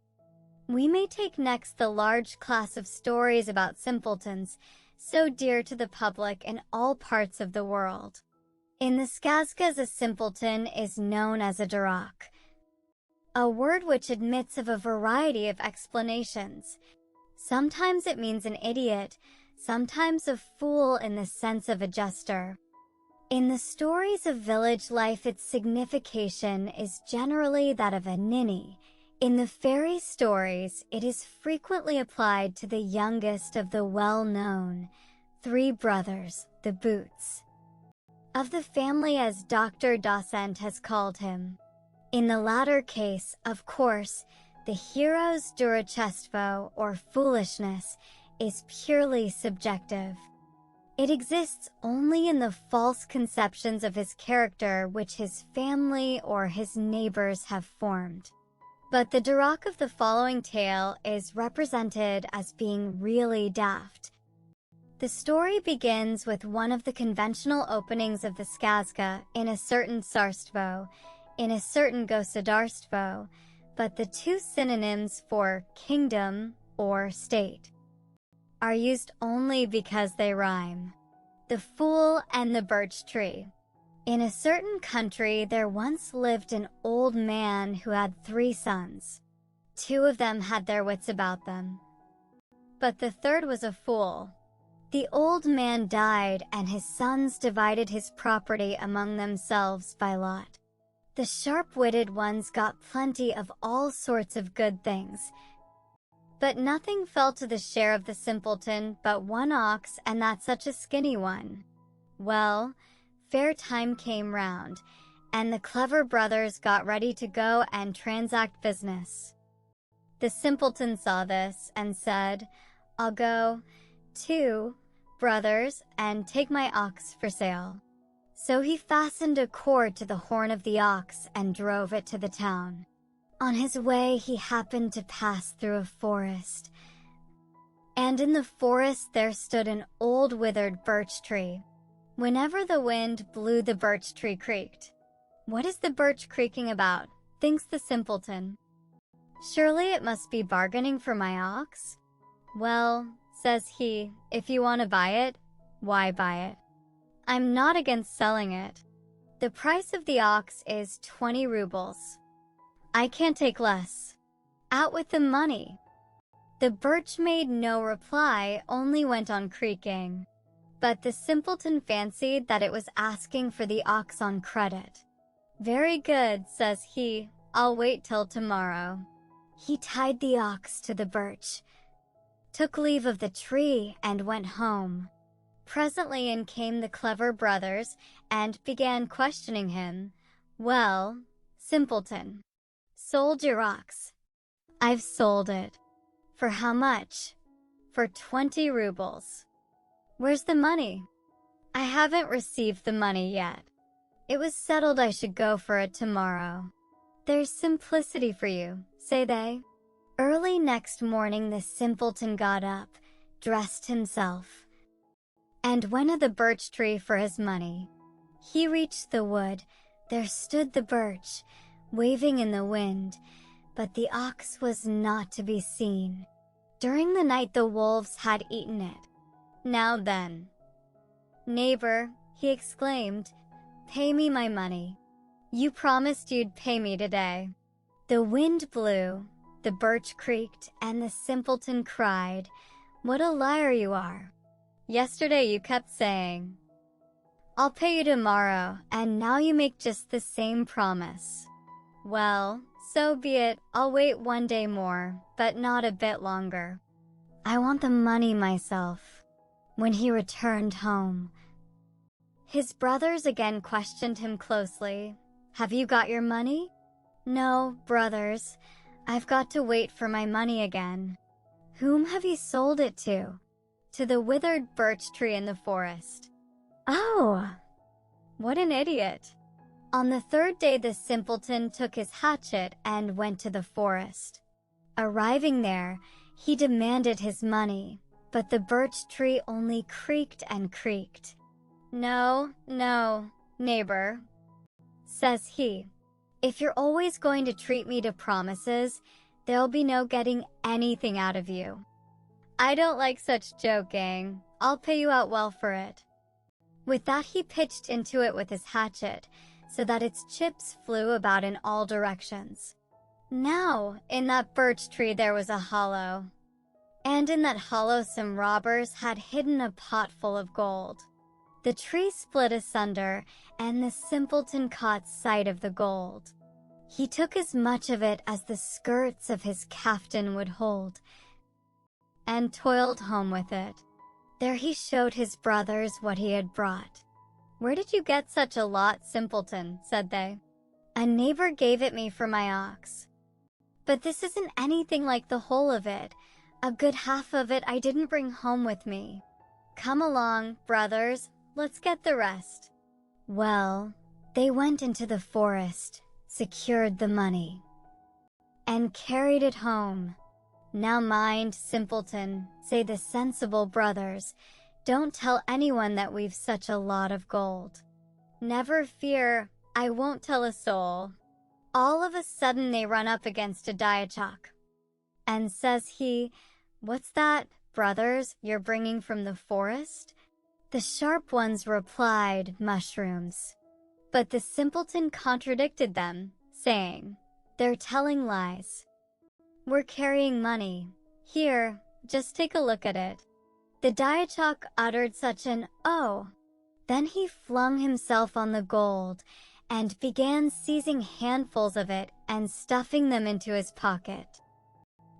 We may take next the large class of stories about simpletons, so dear to the public in all parts of the world. In the Skazkas, a simpleton is known as a durak. a word which admits of a variety of explanations. Sometimes it means an idiot, sometimes a fool in the sense of a jester. In the stories of village life, its signification is generally that of a ninny. In the fairy stories, it is frequently applied to the youngest of the well-known three brothers, the Boots, of the family, as Dr. Dosent has called him. In the latter case, of course, the hero's durachestvo, or foolishness, is purely subjective. It exists only in the false conceptions of his character which his family or his neighbors have formed. But the Durak of the following tale is represented as being really daft. The story begins with one of the conventional openings of the skazka in a certain tsarstvo, in a certain gosadarstvo, but the two synonyms for kingdom or state are used only because they rhyme. The Fool and the Birch Tree. In a certain country there once lived an old man who had 3 sons. 2 of them had their wits about them, but the third was a fool. The old man died, and his sons divided his property among themselves by lot. The sharp-witted ones got plenty of all sorts of good things, but nothing fell to the share of the simpleton but 1 ox, and that such a skinny one. Well, fair time came round, and the clever brothers got ready to go and transact business. The simpleton saw this, and said, "I'll go, too, brothers, and take my ox for sale." So he fastened a cord to the horn of the ox and drove it to the town. On his way he happened to pass through a forest, and in the forest there stood an old withered birch tree. Whenever the wind blew, the birch tree creaked. "What is the birch creaking about?" thinks the simpleton. "Surely it must be bargaining for my ox?" "Well," says he, "if you want to buy it, why buy it? I'm not against selling it. The price of the ox is 20 rubles. I can't take less. Out with the money." The birch made no reply, only went on creaking. But the simpleton fancied that it was asking for the ox on credit. "Very good," says he, "I'll wait till tomorrow." He tied the ox to the birch, took leave of the tree, and went home. Presently in came the clever brothers, and began questioning him. "Well, simpleton, sold your ox?" "I've sold it." "For how much?" "For 20 rubles. "Where's the money?" "I haven't received the money yet. It was settled I should go for it tomorrow." "There's simplicity for you," say they. Early next morning the simpleton got up, dressed himself, and went to the birch tree for his money. He reached the wood. There stood the birch, waving in the wind, but the ox was not to be seen. During the night the wolves had eaten it. "Now then, neighbor," he exclaimed, "pay me my money. You promised you'd pay me today." The wind blew, the birch creaked, and the simpleton cried, "What a liar you are! Yesterday you kept saying, 'I'll pay you tomorrow,' and now you make just the same promise." "Well, so be it. I'll wait 1 day more, but not a bit longer. I want the money myself." When he returned home, his brothers again questioned him closely. "Have you got your money?" "No, brothers, I've got to wait for my money again." "Whom have you sold it to?" "To the withered birch tree in the forest." "Oh, what an idiot!" On the 3rd day the simpleton took his hatchet and went to the forest. Arriving there, he demanded his money, but the birch tree only creaked and creaked. "No, no, neighbor," says he. "If you're always going to treat me to promises, there'll be no getting anything out of you. I don't like such joking. I'll pay you out well for it." With that he pitched into it with his hatchet, so that its chips flew about in all directions. Now, in that birch tree there was a hollow, and in that hollow some robbers had hidden a pot full of gold. The tree split asunder, and the simpleton caught sight of the gold. He took as much of it as the skirts of his caftan would hold, and toiled home with it. There he showed his brothers what he had brought. "Where did you get such a lot, simpleton?" said they. "A neighbor gave it me for my ox. But this isn't anything like the whole of it. A good half of it I didn't bring home with me. Come along, brothers, let's get the rest." Well, they went into the forest, secured the money, and carried it home. "Now mind, simpleton," say the sensible brothers, "don't tell anyone that we've such a lot of gold." "Never fear, I won't tell a soul." All of a sudden they run up against a diachok, and says he, "What's that, brothers, you're bringing from the forest?" The sharp ones replied, "Mushrooms." But the simpleton contradicted them, saying, "They're telling lies. We're carrying money. Here, just take a look at it." The diachok uttered such an "oh." Then he flung himself on the gold, and began seizing handfuls of it and stuffing them into his pocket.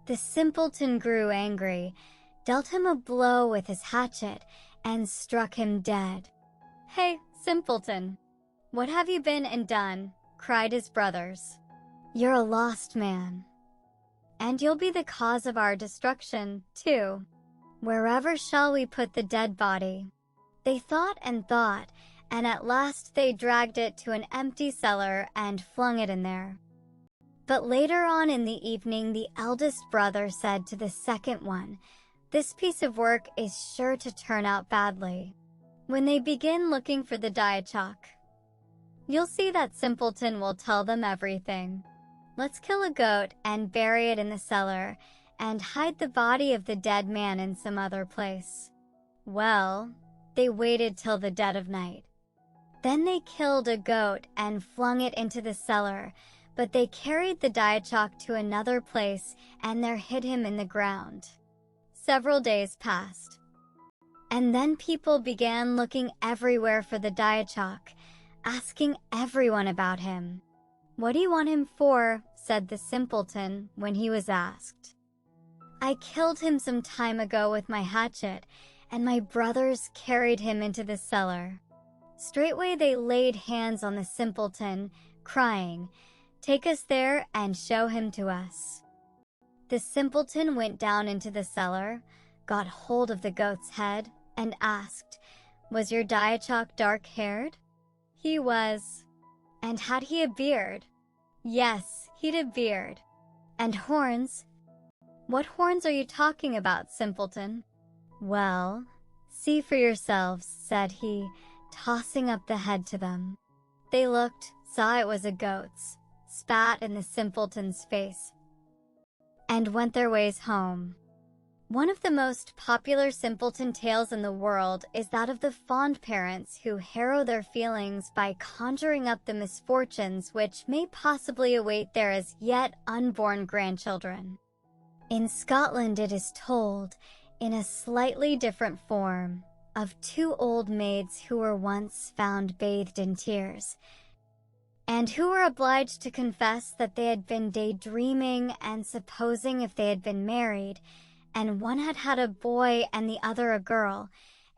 The simpleton grew angry, dealt him a blow with his hatchet, and struck him dead. "Hey, simpleton, what have you been and done?" cried his brothers. "You're a lost man, and you'll be the cause of our destruction, too. Wherever shall we put the dead body?" They thought and thought, and at last they dragged it to an empty cellar and flung it in there. But later on in the evening, the eldest brother said to the second one, "This piece of work is sure to turn out badly. When they begin looking for the diachok, you'll see that simpleton will tell them everything. Let's kill a goat and bury it in the cellar, and hide the body of the dead man in some other place." Well, they waited till the dead of night. Then they killed a goat and flung it into the cellar, but they carried the diachok to another place and there hid him in the ground. Several days passed, and then people began looking everywhere for the diachok, asking everyone about him. "What do you want him for?" said the simpleton when he was asked. "I killed him some time ago with my hatchet, and my brothers carried him into the cellar." Straightway they laid hands on the simpleton, crying, "Take us there and show him to us." The simpleton went down into the cellar, got hold of the goat's head, and asked, "Was your diachok dark-haired?" He was. "And had he a beard?" "Yes, he'd a beard." "And horns?" "What horns are you talking about, simpleton?" "Well, see for yourselves," said he, tossing up the head to them. They looked, saw it was a goat's, spat in the simpleton's face, and went their ways home. One of the most popular simpleton tales in the world is that of the fond parents who harrow their feelings by conjuring up the misfortunes which may possibly await their as yet unborn grandchildren. In Scotland it is told, in a slightly different form, of two old maids who were once found bathed in tears, and who were obliged to confess that they had been daydreaming and supposing if they had been married, and one had had a boy and the other a girl,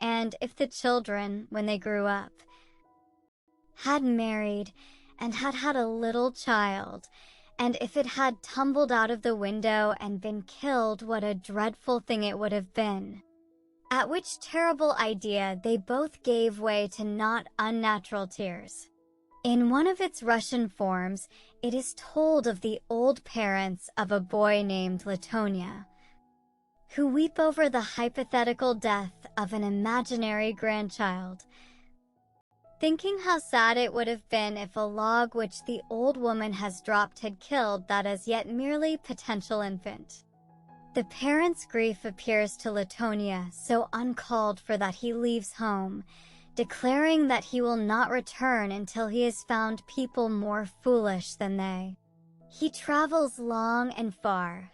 and if the children, when they grew up, had married and had had a little child, and if it had tumbled out of the window and been killed, what a dreadful thing it would have been. At which terrible idea they both gave way to not unnatural tears. In one of its Russian forms, it is told of the old parents of a boy named Latonia, who weep over the hypothetical death of an imaginary grandchild, thinking how sad it would have been if a log which the old woman has dropped had killed that as yet merely potential infant. The parent's grief appears to Latonia so uncalled for that he leaves home, declaring that he will not return until he has found people more foolish than they. He travels long and far,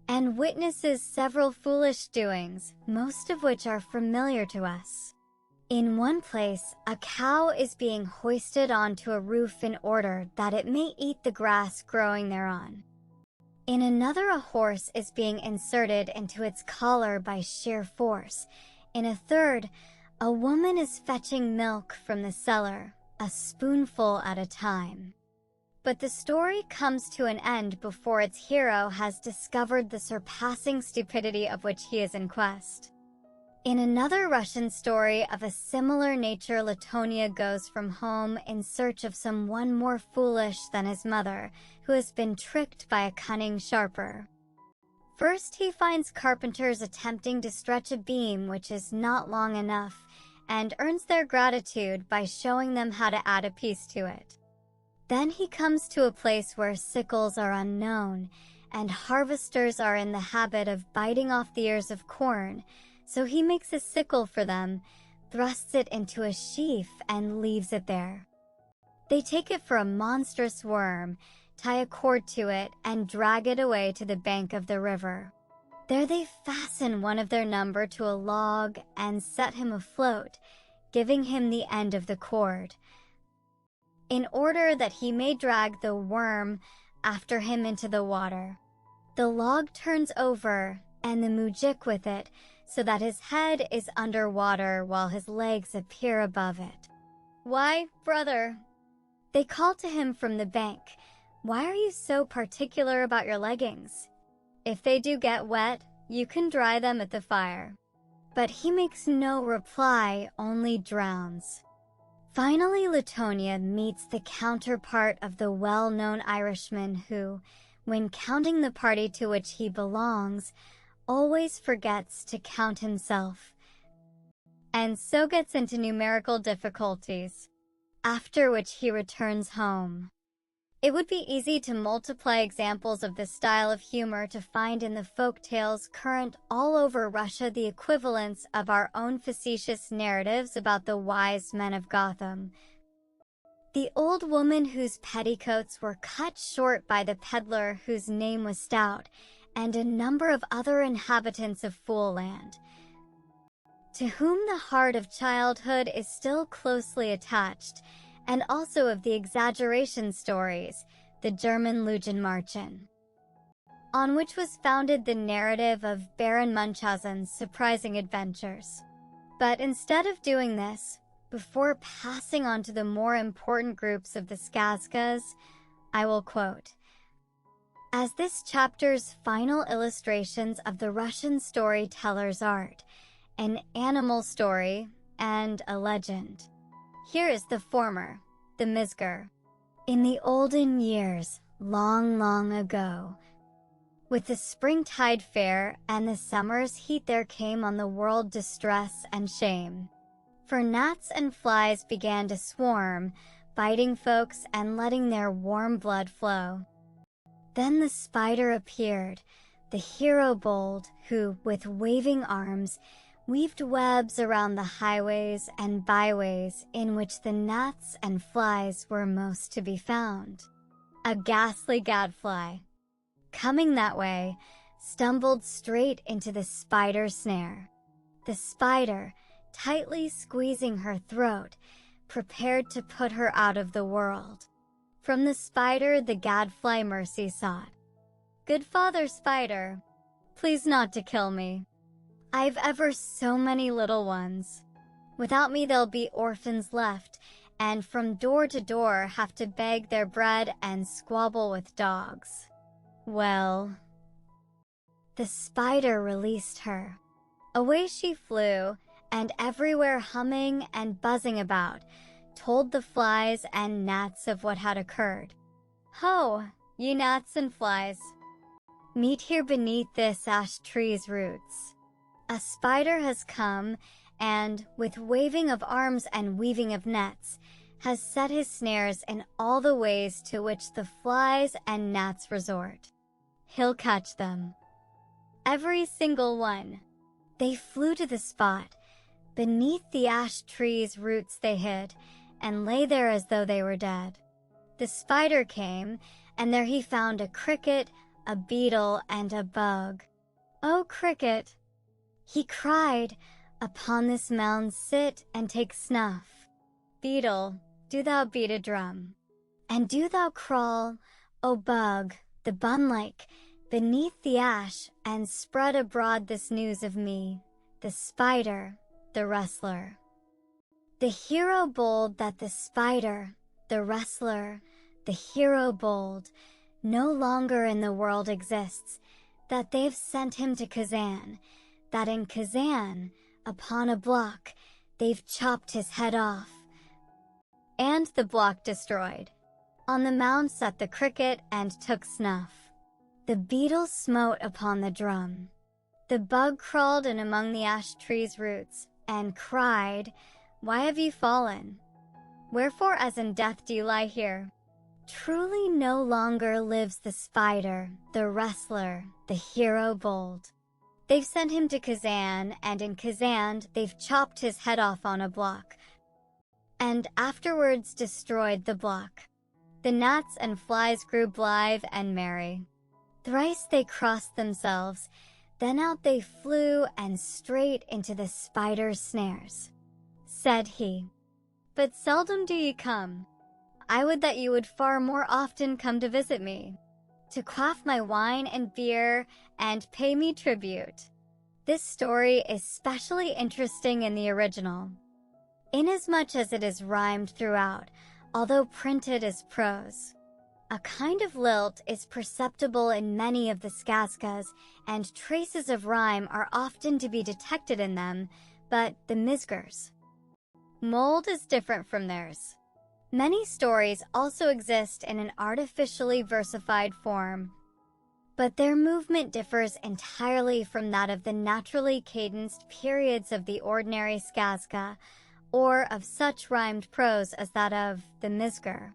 and witnesses several foolish doings, most of which are familiar to us. In one place, a cow is being hoisted onto a roof in order that it may eat the grass growing thereon. In another, a horse is being inserted into its collar by sheer force. In a third, a woman is fetching milk from the cellar, a spoonful at a time. But the story comes to an end before its hero has discovered the surpassing stupidity of which he is in quest. In another Russian story of a similar nature, Latonia goes from home in search of someone more foolish than his mother, who has been tricked by a cunning sharper. First, he finds carpenters attempting to stretch a beam which is not long enough, and earns their gratitude by showing them how to add a piece to it. Then he comes to a place where sickles are unknown, and harvesters are in the habit of biting off the ears of corn, so he makes a sickle for them, thrusts it into a sheaf, and leaves it there. They take it for a monstrous worm, tie a cord to it, and drag it away to the bank of the river. There they fasten one of their number to a log and set him afloat, giving him the end of the cord, in order that he may drag the worm after him into the water. The log turns over, and the mujik with it, so that his head is under water while his legs appear above it. "Why, brother," they call to him from the bank, "why are you so particular about your leggings? If they do get wet, you can dry them at the fire." But he makes no reply, only drowns. Finally, Latonia meets the counterpart of the well-known Irishman who, when counting the party to which he belongs, always forgets to count himself, and so gets into numerical difficulties, after which he returns home. It would be easy to multiply examples of this style of humor to find in the folk tales current all over Russia the equivalents of our own facetious narratives about the wise men of Gotham. The old woman whose petticoats were cut short by the peddler whose name was Stout, and a number of other inhabitants of Foolland, to whom the heart of childhood is still closely attached, and also of the exaggeration stories, the German Lügenmärchen, on which was founded the narrative of Baron Munchausen's surprising adventures. But instead of doing this, before passing on to the more important groups of the skazkas, I will quote, as this chapter's final illustrations of the Russian storyteller's art, an animal story and a legend. Here is the former, the Mizger. In the olden years, long, long ago, with the springtide fair and the summer's heat, there came on the world distress and shame. For gnats and flies began to swarm, biting folks and letting their warm blood flow. Then the spider appeared, the hero bold, who, with waving arms, weaved webs around the highways and byways in which the gnats and flies were most to be found. A ghastly gadfly, coming that way, stumbled straight into the spider's snare. The spider, tightly squeezing her throat, prepared to put her out of the world. From the spider the gadfly mercy sought. "Good Father Spider, please not to kill me. I've ever so many little ones. Without me they'll be orphans left, and from door to door have to beg their bread and squabble with dogs." Well, the spider released her. Away she flew, and everywhere humming and buzzing about, told the flies and gnats of what had occurred. "Ho, ye gnats and flies, meet here beneath this ash tree's roots. A spider has come, and, with waving of arms and weaving of nets, has set his snares in all the ways to which the flies and gnats resort. He'll catch them. Every single one." They flew to the spot. Beneath the ash tree's roots they hid, and lay there as though they were dead. The spider came, and there he found a cricket, a beetle, and a bug. "O cricket," he cried, "upon this mound sit and take snuff. Beetle, do thou beat a drum. And do thou crawl, O bug, the bun-like, beneath the ash, and spread abroad this news of me, the spider, the wrestler." The hero bold that the spider, the wrestler, the hero bold, no longer in the world exists, that they've sent him to Kazan, that in Kazan, upon a block, they've chopped his head off. And the block destroyed. On the mound sat the cricket and took snuff. The beetle smote upon the drum. The bug crawled in among the ash tree's roots, and cried, "Why have you fallen? Wherefore as in death do you lie here? Truly no longer lives the spider, the wrestler, the hero bold. They've sent him to Kazan, and in Kazan they've chopped his head off on a block, and afterwards destroyed the block. The gnats and flies grew blithe and merry. Thrice they crossed themselves, then out they flew and straight into the spider's snares. Said he, "But seldom do ye come. I would that you would far more often come to visit me, to quaff my wine and beer and pay me tribute." This story is specially interesting in the original, inasmuch as it is rhymed throughout, although printed as prose. A kind of lilt is perceptible in many of the skazkas, and traces of rhyme are often to be detected in them, but the mizgers' mold is different from theirs. Many stories also exist in an artificially versified form, but their movement differs entirely from that of the naturally cadenced periods of the ordinary skazka, or of such rhymed prose as that of the mizger.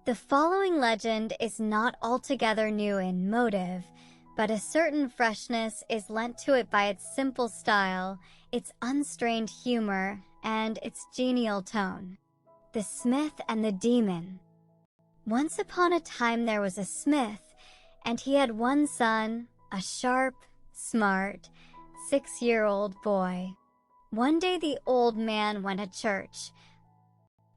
The following legend is not altogether new in motive, but a certain freshness is lent to it by its simple style, its unstrained humor, and its genial tone. The Smith and the Demon. Once upon a time there was a smith, and he had one son, a sharp, smart, 6-year-old boy. One day the old man went to church,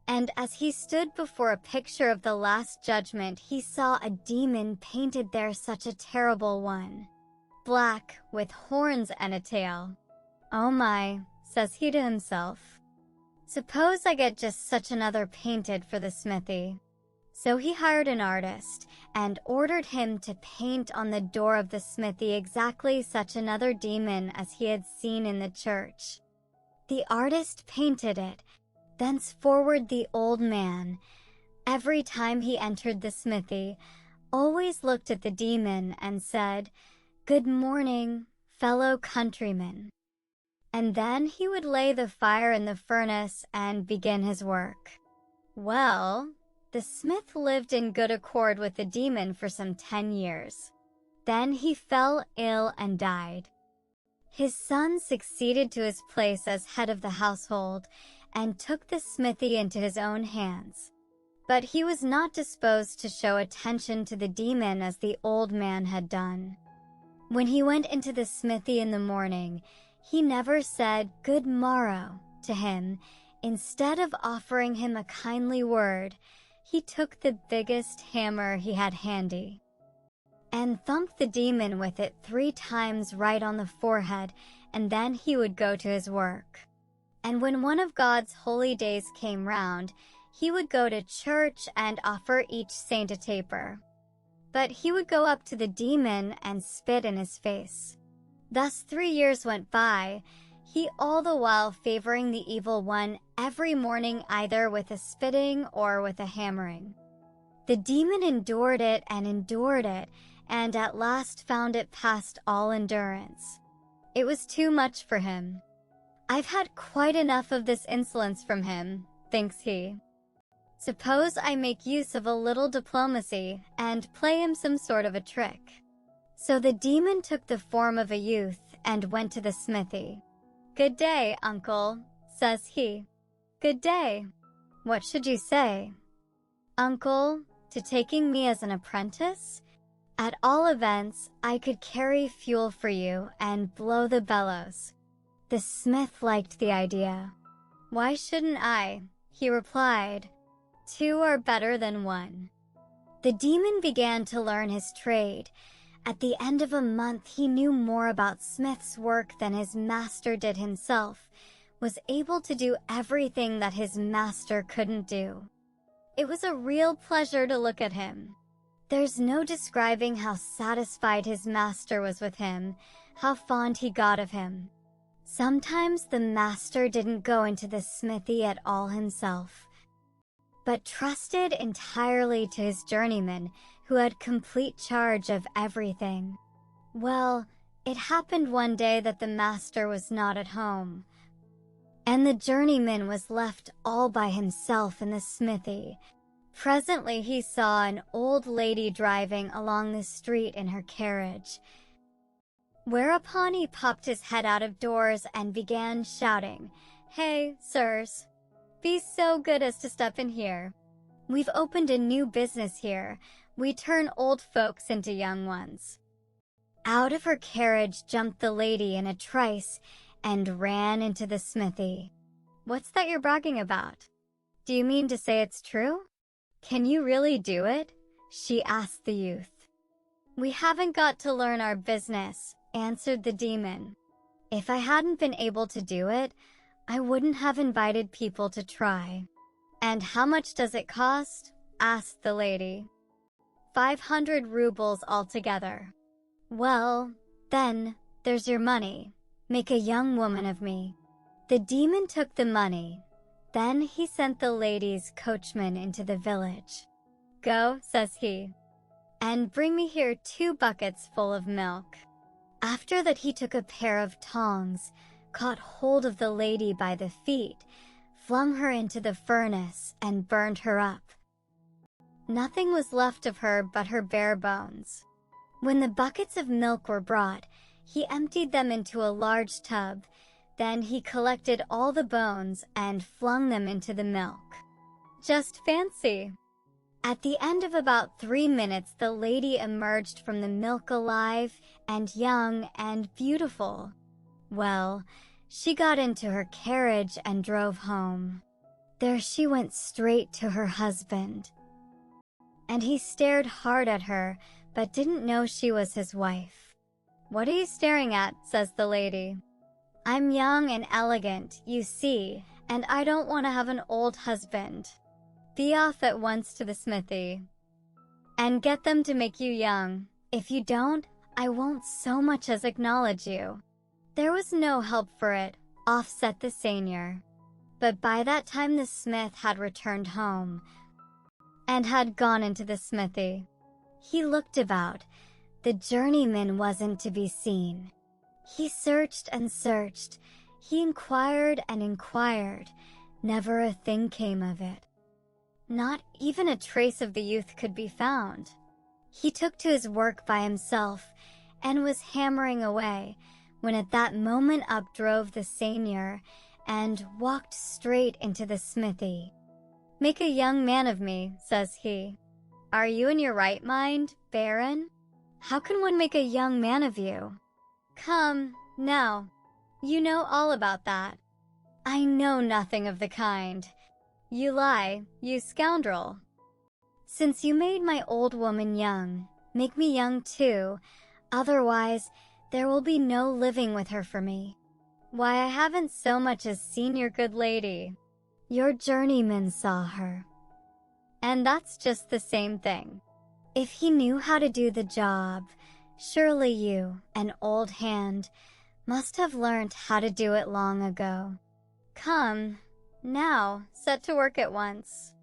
and as he stood before a picture of the Last Judgment, he saw a demon painted there, such a terrible one, black, with horns and a tail. "Oh my," says he to himself, "suppose I get just such another painted for the smithy." So he hired an artist, and ordered him to paint on the door of the smithy exactly such another demon as he had seen in the church. The artist painted it. Thenceforward the old man, every time he entered the smithy, always looked at the demon and said, "Good morning, fellow countrymen." And then he would lay the fire in the furnace and begin his work. Well, the smith lived in good accord with the demon for some 10 years. Then he fell ill and died. His son succeeded to his place as head of the household, and took the smithy into his own hands. But he was not disposed to show attention to the demon as the old man had done. When he went into the smithy in the morning, he never said "Good morrow" to him. Instead of offering him a kindly word, he took the biggest hammer he had handy, and thumped the demon with it 3 times right on the forehead, and then he would go to his work. And when one of God's holy days came round, he would go to church and offer each saint a taper. But he would go up to the demon and spit in his face. Thus 3 years went by, he all the while favoring the evil one every morning either with a spitting or with a hammering. The demon endured it, and at last found it past all endurance. It was too much for him. "I've had quite enough of this insolence from him," thinks he. "Suppose I make use of a little diplomacy, and play him some sort of a trick." So the demon took the form of a youth, and went to the smithy. "Good day, uncle," says he. "Good day. What should you say?" "Uncle, to taking me as an apprentice? At all events, I could carry fuel for you and blow the bellows." The smith liked the idea. "Why shouldn't I?" he replied. "Two are better than one." The demon began to learn his trade. At the end of a month, he knew more about smith's work than his master did himself, was able to do everything that his master couldn't do. It was a real pleasure to look at him. There's no describing how satisfied his master was with him, how fond he got of him. Sometimes the master didn't go into the smithy at all himself, but trusted entirely to his journeyman, who had complete charge of everything. Well, it happened one day that the master was not at home, and the journeyman was left all by himself in the smithy. Presently he saw an old lady driving along the street in her carriage, whereupon he popped his head out of doors and began shouting, "Hey, sirs, be so good as to step in here. We've opened a new business here. We turn old folks into young ones." Out of her carriage jumped the lady in a trice and ran into the smithy. "What's that you're bragging about? Do you mean to say it's true? Can you really do it?" she asked the youth. "We haven't got to learn our business," answered the demon. "If I hadn't been able to do it, I wouldn't have invited people to try." "And how much does it cost?" asked the lady. 500 rubles altogether." "Well, then, there's your money. Make a young woman of me." The demon took the money. Then he sent the lady's coachman into the village. "Go," says he, "and bring me here 2 buckets full of milk." After that he took a pair of tongs, caught hold of the lady by the feet, flung her into the furnace, and burned her up. Nothing was left of her but her bare bones. When the buckets of milk were brought, he emptied them into a large tub. Then he collected all the bones and flung them into the milk. Just fancy! At the end of about 3 minutes, the lady emerged from the milk alive and young and beautiful. Well, she got into her carriage and drove home. There she went straight to her husband, and he stared hard at her, but didn't know she was his wife. "What are you staring at?" says the lady. "I'm young and elegant, you see, and I don't want to have an old husband. Be off at once to the smithy, and get them to make you young. If you don't, I won't so much as acknowledge you." There was no help for it. Off set the seigneur. But by that time the smith had returned home, and had gone into the smithy. He looked about. The journeyman wasn't to be seen. He searched and searched. He inquired and inquired. Never a thing came of it. Not even a trace of the youth could be found. He took to his work by himself, and was hammering away, when at that moment up drove the seigneur, and walked straight into the smithy. "Make a young man of me," says he. "Are you in your right mind, Baron? How can one make a young man of you? Come, now, you know all about that." "I know nothing of the kind. You lie, you scoundrel. Since you made my old woman young, make me young too, otherwise there will be no living with her for me. Why, I haven't so much as seen your good lady. Your journeyman saw her. And that's just the same thing. If he knew how to do the job, surely you, an old hand, must have learnt how to do it long ago. Come, now, set to work at once.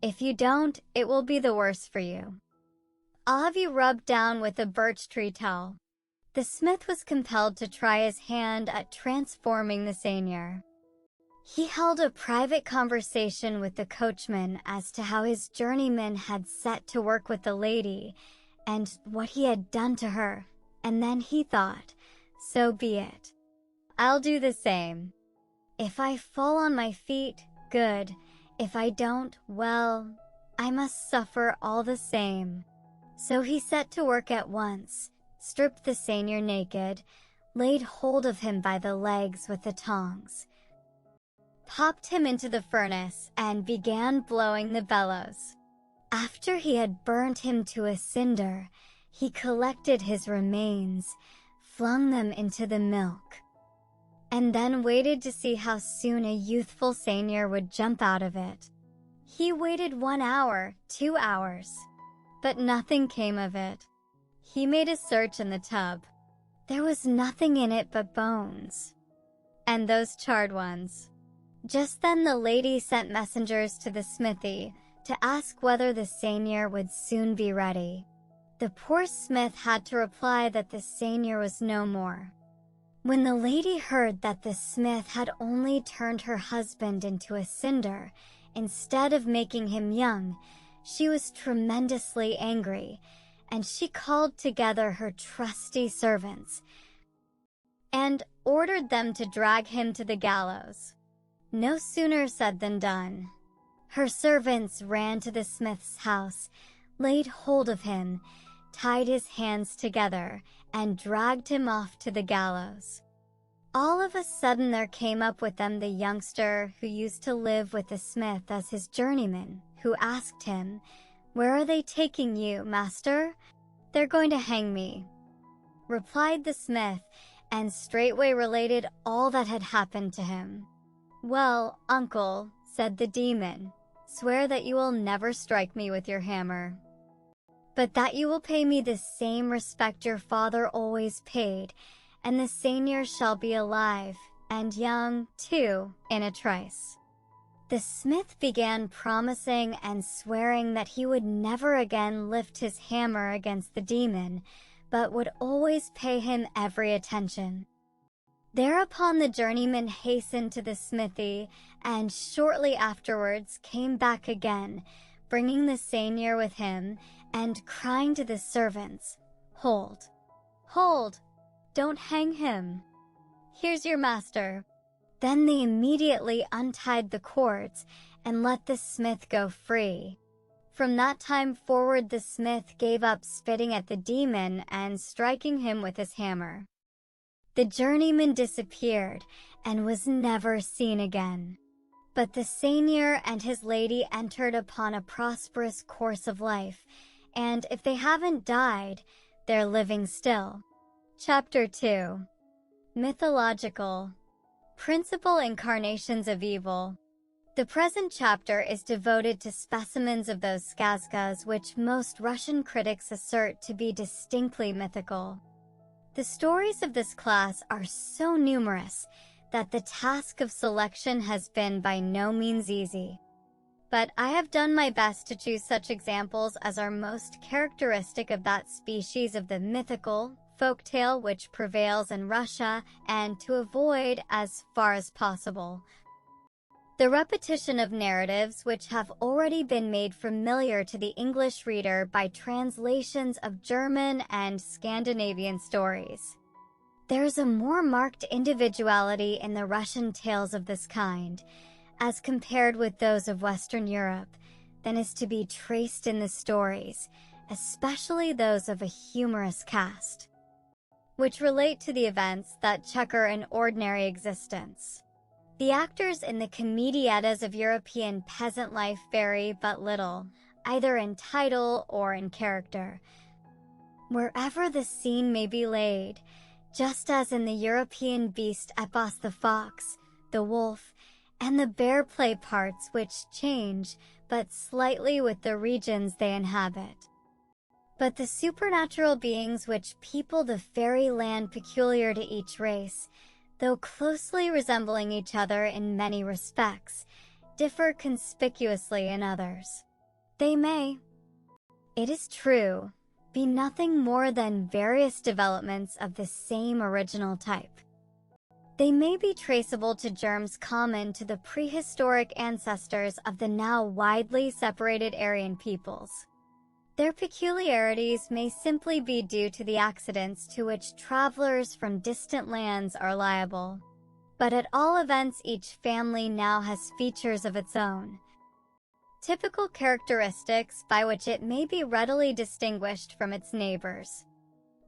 If you don't, it will be the worse for you. I'll have you rubbed down with a birch tree towel." The smith was compelled to try his hand at transforming the seigneur. He held a private conversation with the coachman as to how his journeyman had set to work with the lady, and what he had done to her, and then he thought, so be it. I'll do the same. If I fall on my feet, good. If I don't, well, I must suffer all the same." So he set to work at once, stripped the seigneur naked, laid hold of him by the legs with the tongs, popped him into the furnace, and began blowing the bellows. After he had burned him to a cinder, he collected his remains, flung them into the milk, and then waited to see how soon a youthful seigneur would jump out of it. He waited 1 hour, 2 hours, but nothing came of it. He made a search in the tub. There was nothing in it but bones, and those charred ones. Just then the lady sent messengers to the smithy to ask whether the seigneur would soon be ready. The poor smith had to reply that the seigneur was no more. When the lady heard that the smith had only turned her husband into a cinder instead of making him young, she was tremendously angry, and she called together her trusty servants and ordered them to drag him to the gallows. No sooner said than done. Her servants ran to the smith's house, laid hold of him, tied his hands together, and dragged him off to the gallows. All of a sudden there came up with them the youngster who used to live with the smith as his journeyman, who asked him, "Where are they taking you, master?" "They're going to hang me," replied the smith, and straightway related all that had happened to him. "Well, uncle," said the demon, "swear that you will never strike me with your hammer, but that you will pay me the same respect your father always paid, and the seigneur shall be alive, and young, too, in a trice." The smith began promising and swearing that he would never again lift his hammer against the demon, but would always pay him every attention. Thereupon the journeyman hastened to the smithy, and shortly afterwards came back again, bringing the seigneur with him, and crying to the servants, "Hold, hold, don't hang him. Here's your master." Then they immediately untied the cords and let the smith go free. From that time forward the smith gave up spitting at the demon and striking him with his hammer. The journeyman disappeared and was never seen again. But the seigneur and his lady entered upon a prosperous course of life, and if they haven't died, they're living still. Chapter 2. Mythological. Principal incarnations of evil. The present chapter is devoted to specimens of those skazkas which most Russian critics assert to be distinctly mythical. The stories of this class are so numerous that the task of selection has been by no means easy. But I have done my best to choose such examples as are most characteristic of that species of the mythical folktale which prevails in Russia, and to avoid, as far as possible, the repetition of narratives which have already been made familiar to the English reader by translations of German and Scandinavian stories. There is a more marked individuality in the Russian tales of this kind, as compared with those of Western Europe, than is to be traced in the stories, especially those of a humorous cast, which relate to the events that checker an ordinary existence. The actors in the comediettas of European peasant life vary but little, either in title or in character, wherever the scene may be laid, just as in the European beast epos the fox, the wolf, and the bear play parts which change but slightly with the regions they inhabit. But the supernatural beings which people the fairy land peculiar to each race, though closely resembling each other in many respects, differ conspicuously in others. They may, it is true, be nothing more than various developments of the same original type. They may be traceable to germs common to the prehistoric ancestors of the now widely separated Aryan peoples. Their peculiarities may simply be due to the accidents to which travelers from distant lands are liable. But at all events each family now has features of its own. typical characteristics by which it may be readily distinguished from its neighbors.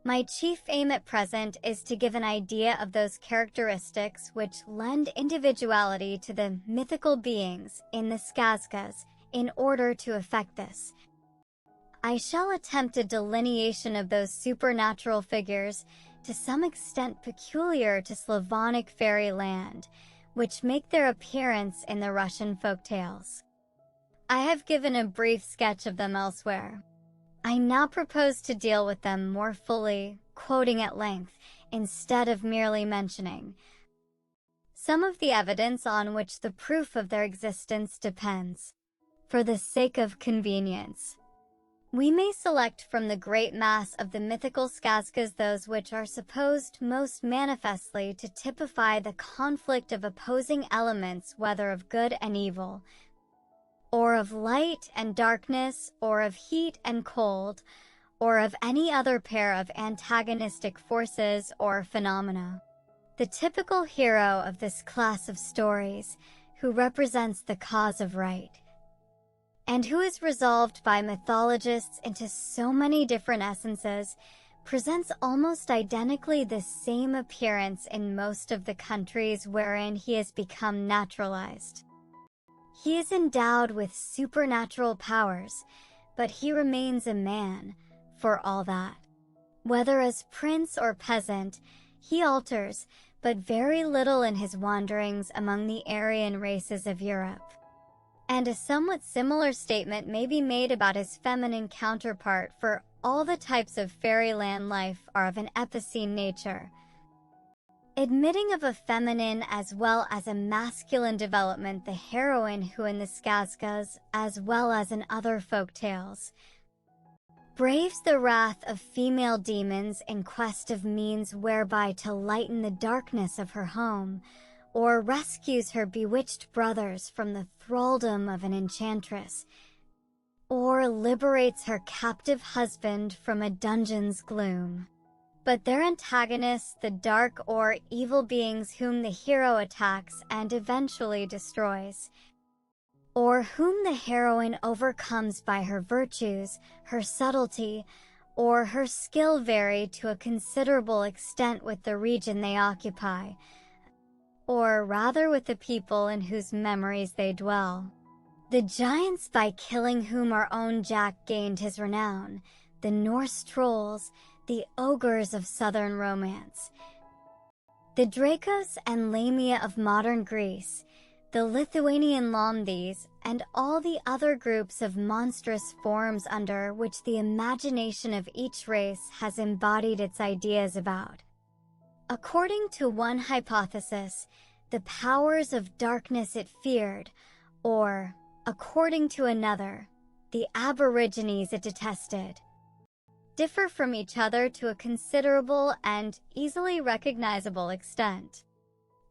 My chief aim at present is to give an idea of those characteristics which lend individuality to the mythical beings in the skazkas in order to effect this. I shall attempt a delineation of those supernatural figures to some extent peculiar to Slavonic fairyland, which make their appearance in the Russian folktales. I have given a brief sketch of them elsewhere. I now propose to deal with them more fully, quoting at length, instead of merely mentioning some of the evidence on which the proof of their existence depends. For the sake of convenience, we may select from the great mass of the mythical skazkas those which are supposed most manifestly to typify the conflict of opposing elements, whether of good and evil, or of light and darkness, or of heat and cold, or of any other pair of antagonistic forces or phenomena. The typical hero of this class of stories, who represents the cause of right, and who is resolved by mythologists into so many different essences, presents almost identically the same appearance in most of the countries wherein he has become naturalized. He is endowed with supernatural powers, but he remains a man, for all that. Whether as prince or peasant, he alters but very little in his wanderings among the Aryan races of Europe. And a somewhat similar statement may be made about his feminine counterpart, for all the types of fairyland life are of an epicene nature, admitting of a feminine as well as a masculine development. The heroine who in the skazkas, as well as in other folk tales, braves the wrath of female demons in quest of means whereby to lighten the darkness of her home, or rescues her bewitched brothers from the thraldom of an enchantress, or liberates her captive husband from a dungeon's gloom. But their antagonists, the dark or evil beings whom the hero attacks and eventually destroys, or whom the heroine overcomes by her virtues, her subtlety, or her skill, vary to a considerable extent with the region they occupy, or rather with the people in whose memories they dwell. The giants by killing whom our own Jack gained his renown, the Norse trolls, the ogres of southern romance, the Dracos and Lamia of modern Greece, the Lithuanian Lomdis, and all the other groups of monstrous forms under which the imagination of each race has embodied its ideas about. According to one hypothesis, the powers of darkness it feared, or, according to another, the aborigines it detested, differ from each other to a considerable and easily recognizable extent.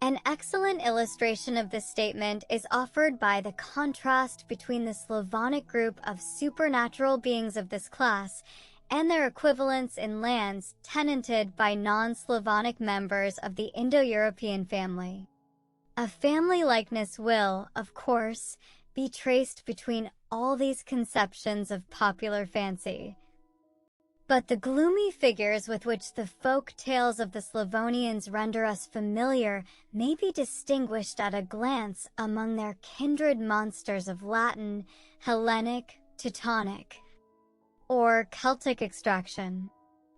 An excellent illustration of this statement is offered by the contrast between the Slavonic group of supernatural beings of this class and their equivalents in lands tenanted by non-Slavonic members of the Indo-European family. A family likeness will, of course, be traced between all these conceptions of popular fancy. But the gloomy figures with which the folk tales of the Slavonians render us familiar may be distinguished at a glance among their kindred monsters of Latin, Hellenic, Teutonic, or Celtic extraction.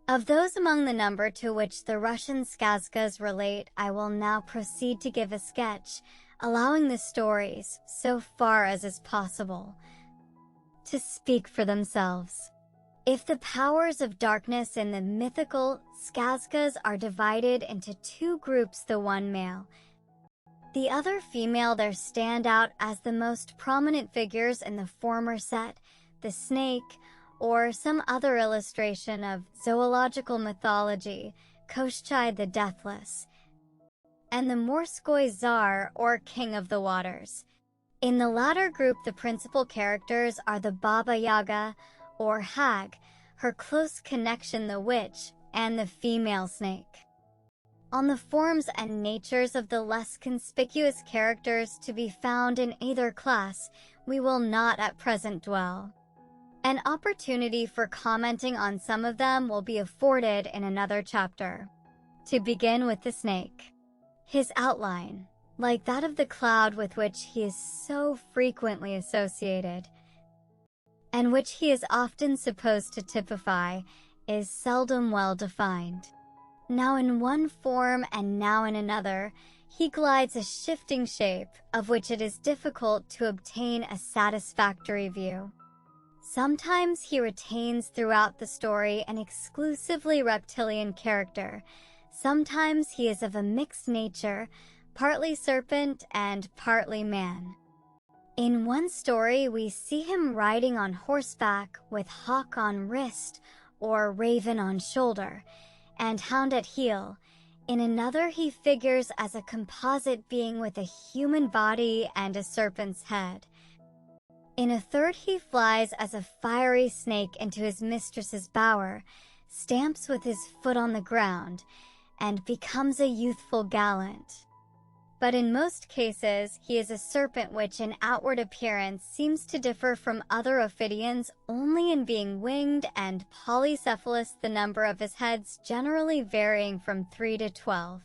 Of those among the number to which the Russian skazkas relate, I will now proceed to give a sketch, allowing the stories, so far as is possible, to speak for themselves. If the powers of darkness in the mythical skazkas are divided into two groups, the one male, the other female, there stand out as the most prominent figures in the former set the snake, or some other illustration of zoological mythology, Koshchai the Deathless, and the Morskoy Tsar, or King of the Waters. In the latter group, the principal characters are the Baba Yaga, or hag, her close connection the witch, and the female snake. On the forms and natures of the less conspicuous characters to be found in either class, we will not at present dwell. An opportunity for commenting on some of them will be afforded in another chapter. To begin with the snake. His outline, like that of the cloud with which he is so frequently associated, and which he is often supposed to typify, is seldom well defined. Now in one form and now in another, he glides a shifting shape of which it is difficult to obtain a satisfactory view. Sometimes he retains throughout the story an exclusively reptilian character. Sometimes he is of a mixed nature, partly serpent and partly man. In one story, we see him riding on horseback with hawk on wrist or raven on shoulder, and hound at heel. In another, he figures as a composite being with a human body and a serpent's head. In a third, he flies as a fiery snake into his mistress's bower, stamps with his foot on the ground, and becomes a youthful gallant. But in most cases, he is a serpent which in outward appearance seems to differ from other ophidians only in being winged and polycephalous, the number of his heads generally varying from 3 to 12.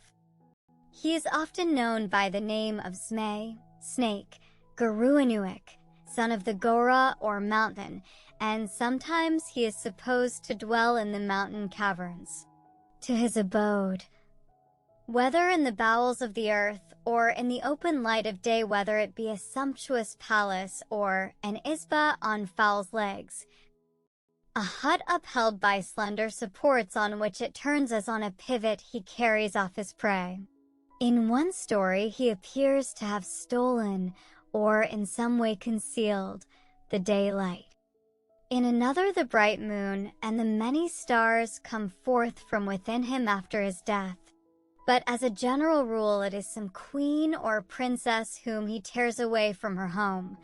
He is often known by the name of Zmei, snake, Garuanuik, son of the Gora or mountain, and sometimes he is supposed to dwell in the mountain caverns. To his abode, whether in the bowels of the earth or in the open light of day, whether it be a sumptuous palace or an isba on fowl's legs, a hut upheld by slender supports on which it turns as on a pivot, he carries off his prey. In one story, he appears to have stolen or in some way concealed the daylight. In another, the bright moon and the many stars come forth from within him after his death. But as a general rule, it is some queen or princess whom he tears away from her home,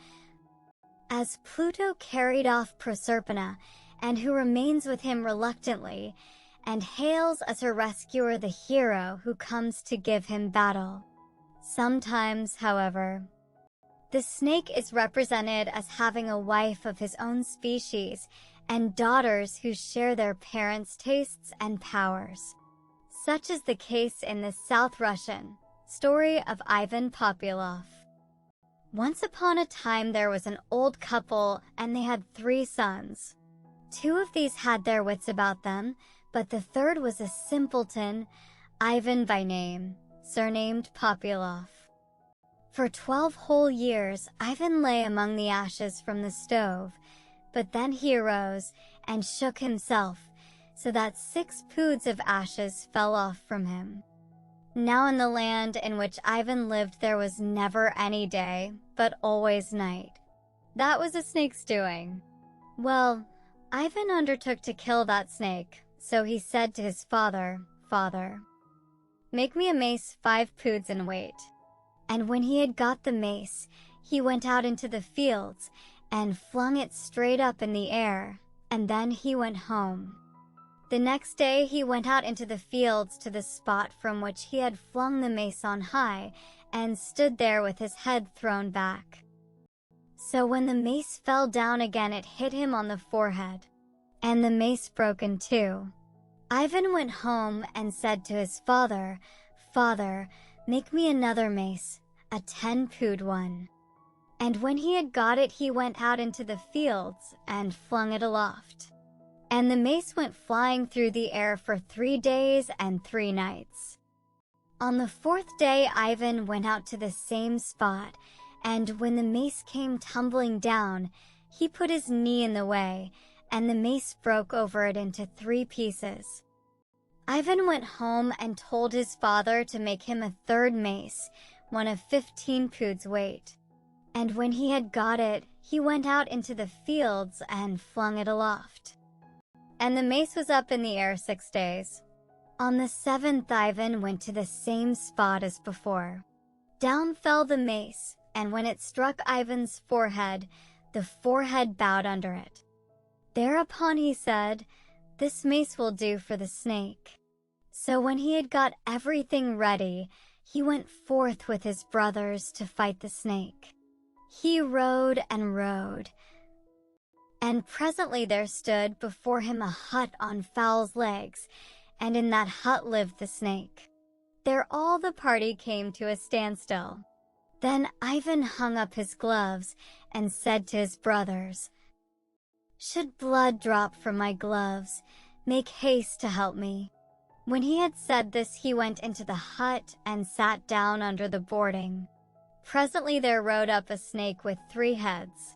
as Pluto carried off Proserpina, and who remains with him reluctantly, and hails as her rescuer the hero who comes to give him battle. Sometimes, however, the snake is represented as having a wife of his own species and daughters who share their parents' tastes and powers. Such is the case in the South Russian story of Ivan Popyalov. Once upon a time there was an old couple and they had 3 sons. 2 of these had their wits about them, but the third was a simpleton, Ivan by name, surnamed Popyalov. For 12 whole years, Ivan lay among the ashes from the stove, but then he arose and shook himself, so that 6 poods of ashes fell off from him. Now in the land in which Ivan lived there was never any day, but always night. That was a snake's doing. Well, Ivan undertook to kill that snake, so he said to his father, "Father, make me a mace 5 poods in weight." And when he had got the mace, he went out into the fields and flung it straight up in the air, and then he went home. The next day he went out into the fields to the spot from which he had flung the mace on high, and stood there with his head thrown back. So when the mace fell down again it hit him on the forehead, and the mace broke in 2. Ivan went home and said to his father, "Father, make me another mace, a 10-pood one." And when he had got it, he went out into the fields and flung it aloft. And the mace went flying through the air for 3 days and 3 nights. On the 4th day, Ivan went out to the same spot, and when the mace came tumbling down, he put his knee in the way, and the mace broke over it into 3 pieces. Ivan went home and told his father to make him a 3rd mace, one of 15 poods weight. And when he had got it, he went out into the fields and flung it aloft. And the mace was up in the air 6 days. On the 7th, Ivan went to the same spot as before. Down fell the mace, and when it struck Ivan's forehead, the forehead bowed under it. Thereupon he said, "This mace will do for the snake." So when he had got everything ready, he went forth with his brothers to fight the snake. He rode and rode, and presently there stood before him a hut on fowl's legs, and in that hut lived the snake. There all the party came to a standstill. Then Ivan hung up his gloves and said to his brothers, "Should blood drop from my gloves, make haste to help me." When he had said this, he went into the hut and sat down under the boarding. Presently there rode up a snake with 3 heads.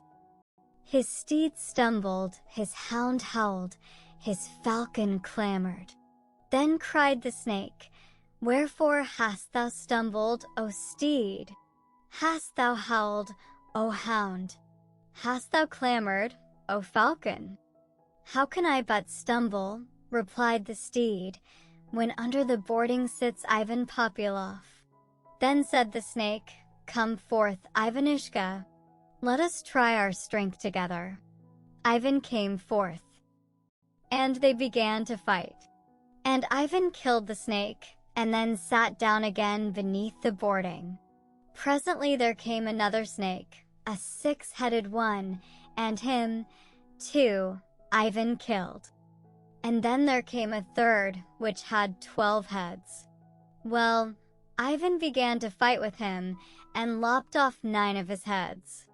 His steed stumbled, his hound howled, his falcon clamored. Then cried the snake, "Wherefore hast thou stumbled, O steed? Hast thou howled, O hound? Hast thou clamored, O falcon?" "How can I but stumble," replied the steed, "when under the boarding sits Ivan Populov?" Then said the snake, "Come forth, Ivanushka. Let us try our strength together." Ivan came forth, and they began to fight. And Ivan killed the snake, and then sat down again beneath the boarding. Presently there came another snake, a 6-headed one, and him, too, Ivan killed. And then there came a third, which had 12 heads. Well, Ivan began to fight with him, and lopped off 9 of his heads.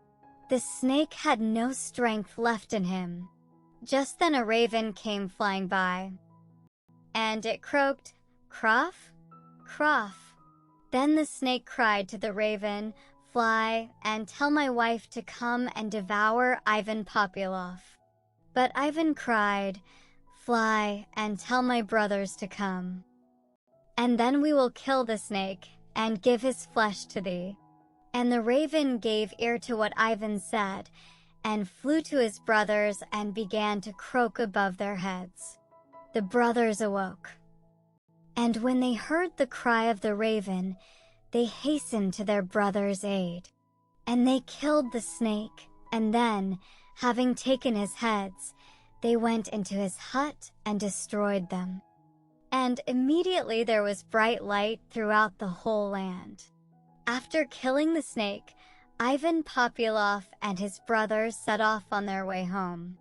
The snake had no strength left in him. Just then a raven came flying by, and it croaked, "Croff, croff." Then the snake cried to the raven, "Fly, and tell my wife to come and devour Ivan Populov." But Ivan cried, "Fly, and tell my brothers to come. And then we will kill the snake, and give his flesh to thee." And the raven gave ear to what Ivan said, and flew to his brothers and began to croak above their heads. The brothers awoke, and when they heard the cry of the raven, they hastened to their brother's aid. And they killed the snake, and then, having taken his heads, they went into his hut and destroyed them. And immediately there was bright light throughout the whole land. After killing the snake, Ivan Populov and his brothers set off on their way home.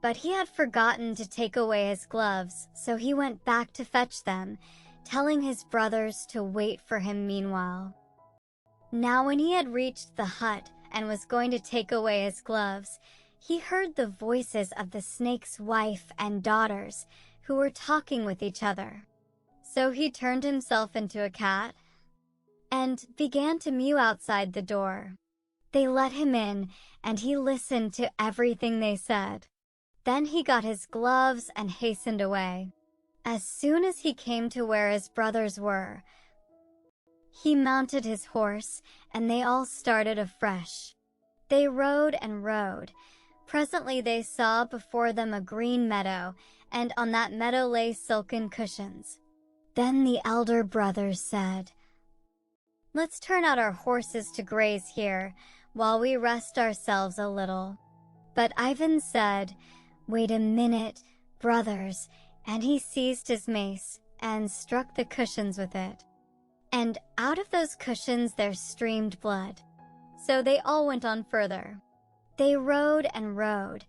But he had forgotten to take away his gloves, so he went back to fetch them, telling his brothers to wait for him meanwhile. Now when he had reached the hut and was going to take away his gloves, he heard the voices of the snake's wife and daughters, who were talking with each other. So he turned himself into a cat and began to mew outside the door. They let him in, and he listened to everything they said. Then he got his gloves and hastened away. As soon as he came to where his brothers were, he mounted his horse, and they all started afresh. They rode and rode. Presently they saw before them a green meadow, and on that meadow lay silken cushions. Then the elder brothers said, "Let's turn out our horses to graze here, while we rest ourselves a little." But Ivan said, "Wait a minute, brothers," and he seized his mace and struck the cushions with it. And out of those cushions there streamed blood. So they all went on further. They rode and rode.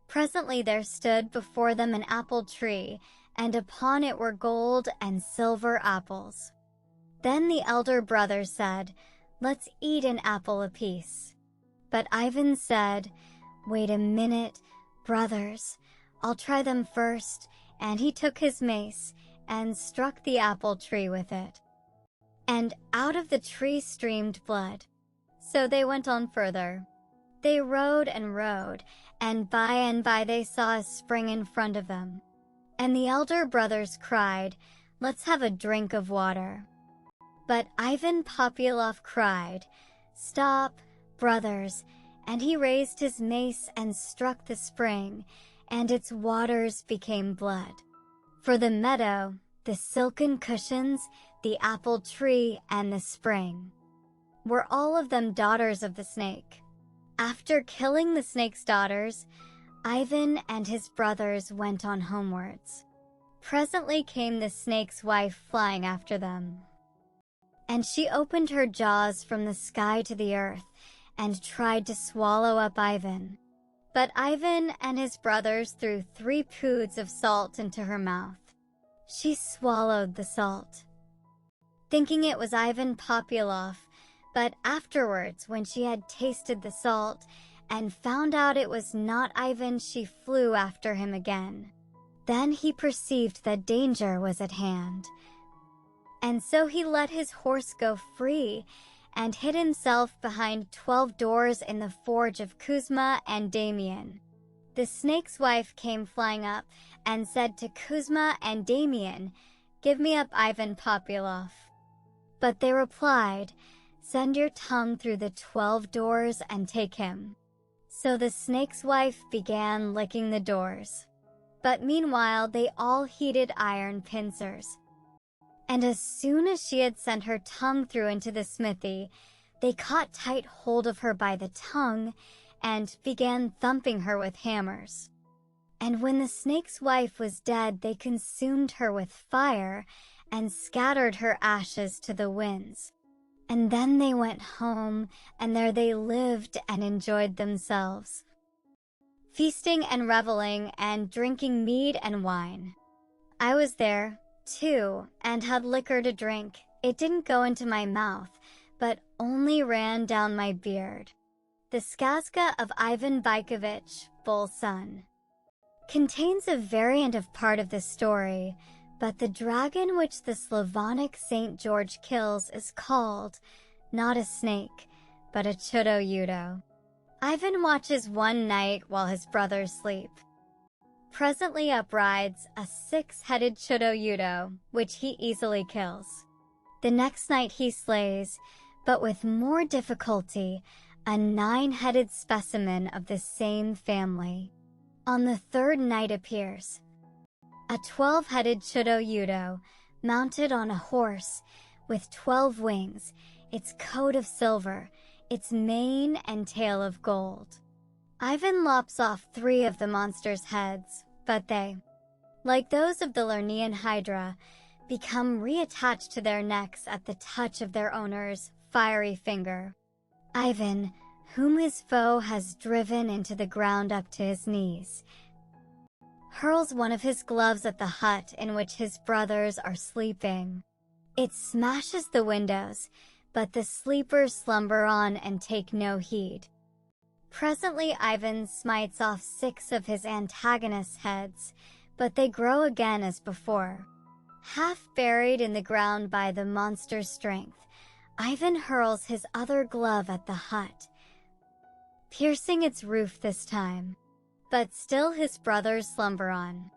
Presently there stood before them an apple tree, and upon it were gold and silver apples. Then the elder brother said, "Let's eat an apple apiece." But Ivan said, "Wait a minute, brothers, I'll try them first," and he took his mace and struck the apple tree with it. And out of the tree streamed blood. So they went on further. They rode and rode, and by they saw a spring in front of them. And the elder brothers cried, "Let's have a drink of water." But Ivan Populov cried, "Stop, brothers," and he raised his mace and struck the spring, and its waters became blood. For the meadow, the silken cushions, the apple tree, and the spring were all of them daughters of the snake. After killing the snake's daughters, Ivan and his brothers went on homewards. Presently came the snake's wife flying after them. And she opened her jaws from the sky to the earth, and tried to swallow up Ivan. But Ivan and his brothers threw 3 poods of salt into her mouth. She swallowed the salt, thinking it was Ivan Populov, but afterwards, when she had tasted the salt and found out it was not Ivan, she flew after him again. Then he perceived that danger was at hand, and so he let his horse go free and hid himself behind 12 doors in the forge of Kuzma and Damian. The snake's wife came flying up and said to Kuzma and Damian, "Give me up Ivan Populov." But they replied, "Send your tongue through the 12 doors and take him." So the snake's wife began licking the doors. But meanwhile they all heated iron pincers. And as soon as she had sent her tongue through into the smithy, they caught tight hold of her by the tongue and began thumping her with hammers. And when the snake's wife was dead, they consumed her with fire and scattered her ashes to the winds. And then they went home, and there they lived and enjoyed themselves, feasting and reveling and drinking mead and wine. I was there, too, and had liquor to drink. It didn't go into my mouth, but only ran down my beard. The Skazka of Ivan Baikovich, Bull's son, contains a variant of part of this story, but the dragon which the Slavonic Saint George kills is called not a snake, but a chudo-yudo. Ivan watches one night while his brothers sleep. Presently up rides a 6-headed chudo-yudo, which he easily kills. The next night he slays, but with more difficulty, a 9-headed specimen of the same family. On the 3rd night appears a 12-headed chudo-yudo, mounted on a horse, with 12 wings, its coat of silver, its mane and tail of gold. Ivan lops off 3 of the monster's heads, but they, like those of the Lernaean Hydra, become reattached to their necks at the touch of their owner's fiery finger. Ivan, whom his foe has driven into the ground up to his knees, hurls one of his gloves at the hut in which his brothers are sleeping. It smashes the windows, but the sleepers slumber on and take no heed. Presently Ivan smites off 6 of his antagonist's heads, but they grow again as before. Half buried in the ground by the monster's strength, Ivan hurls his other glove at the hut, piercing its roof this time. But still his brothers slumber on.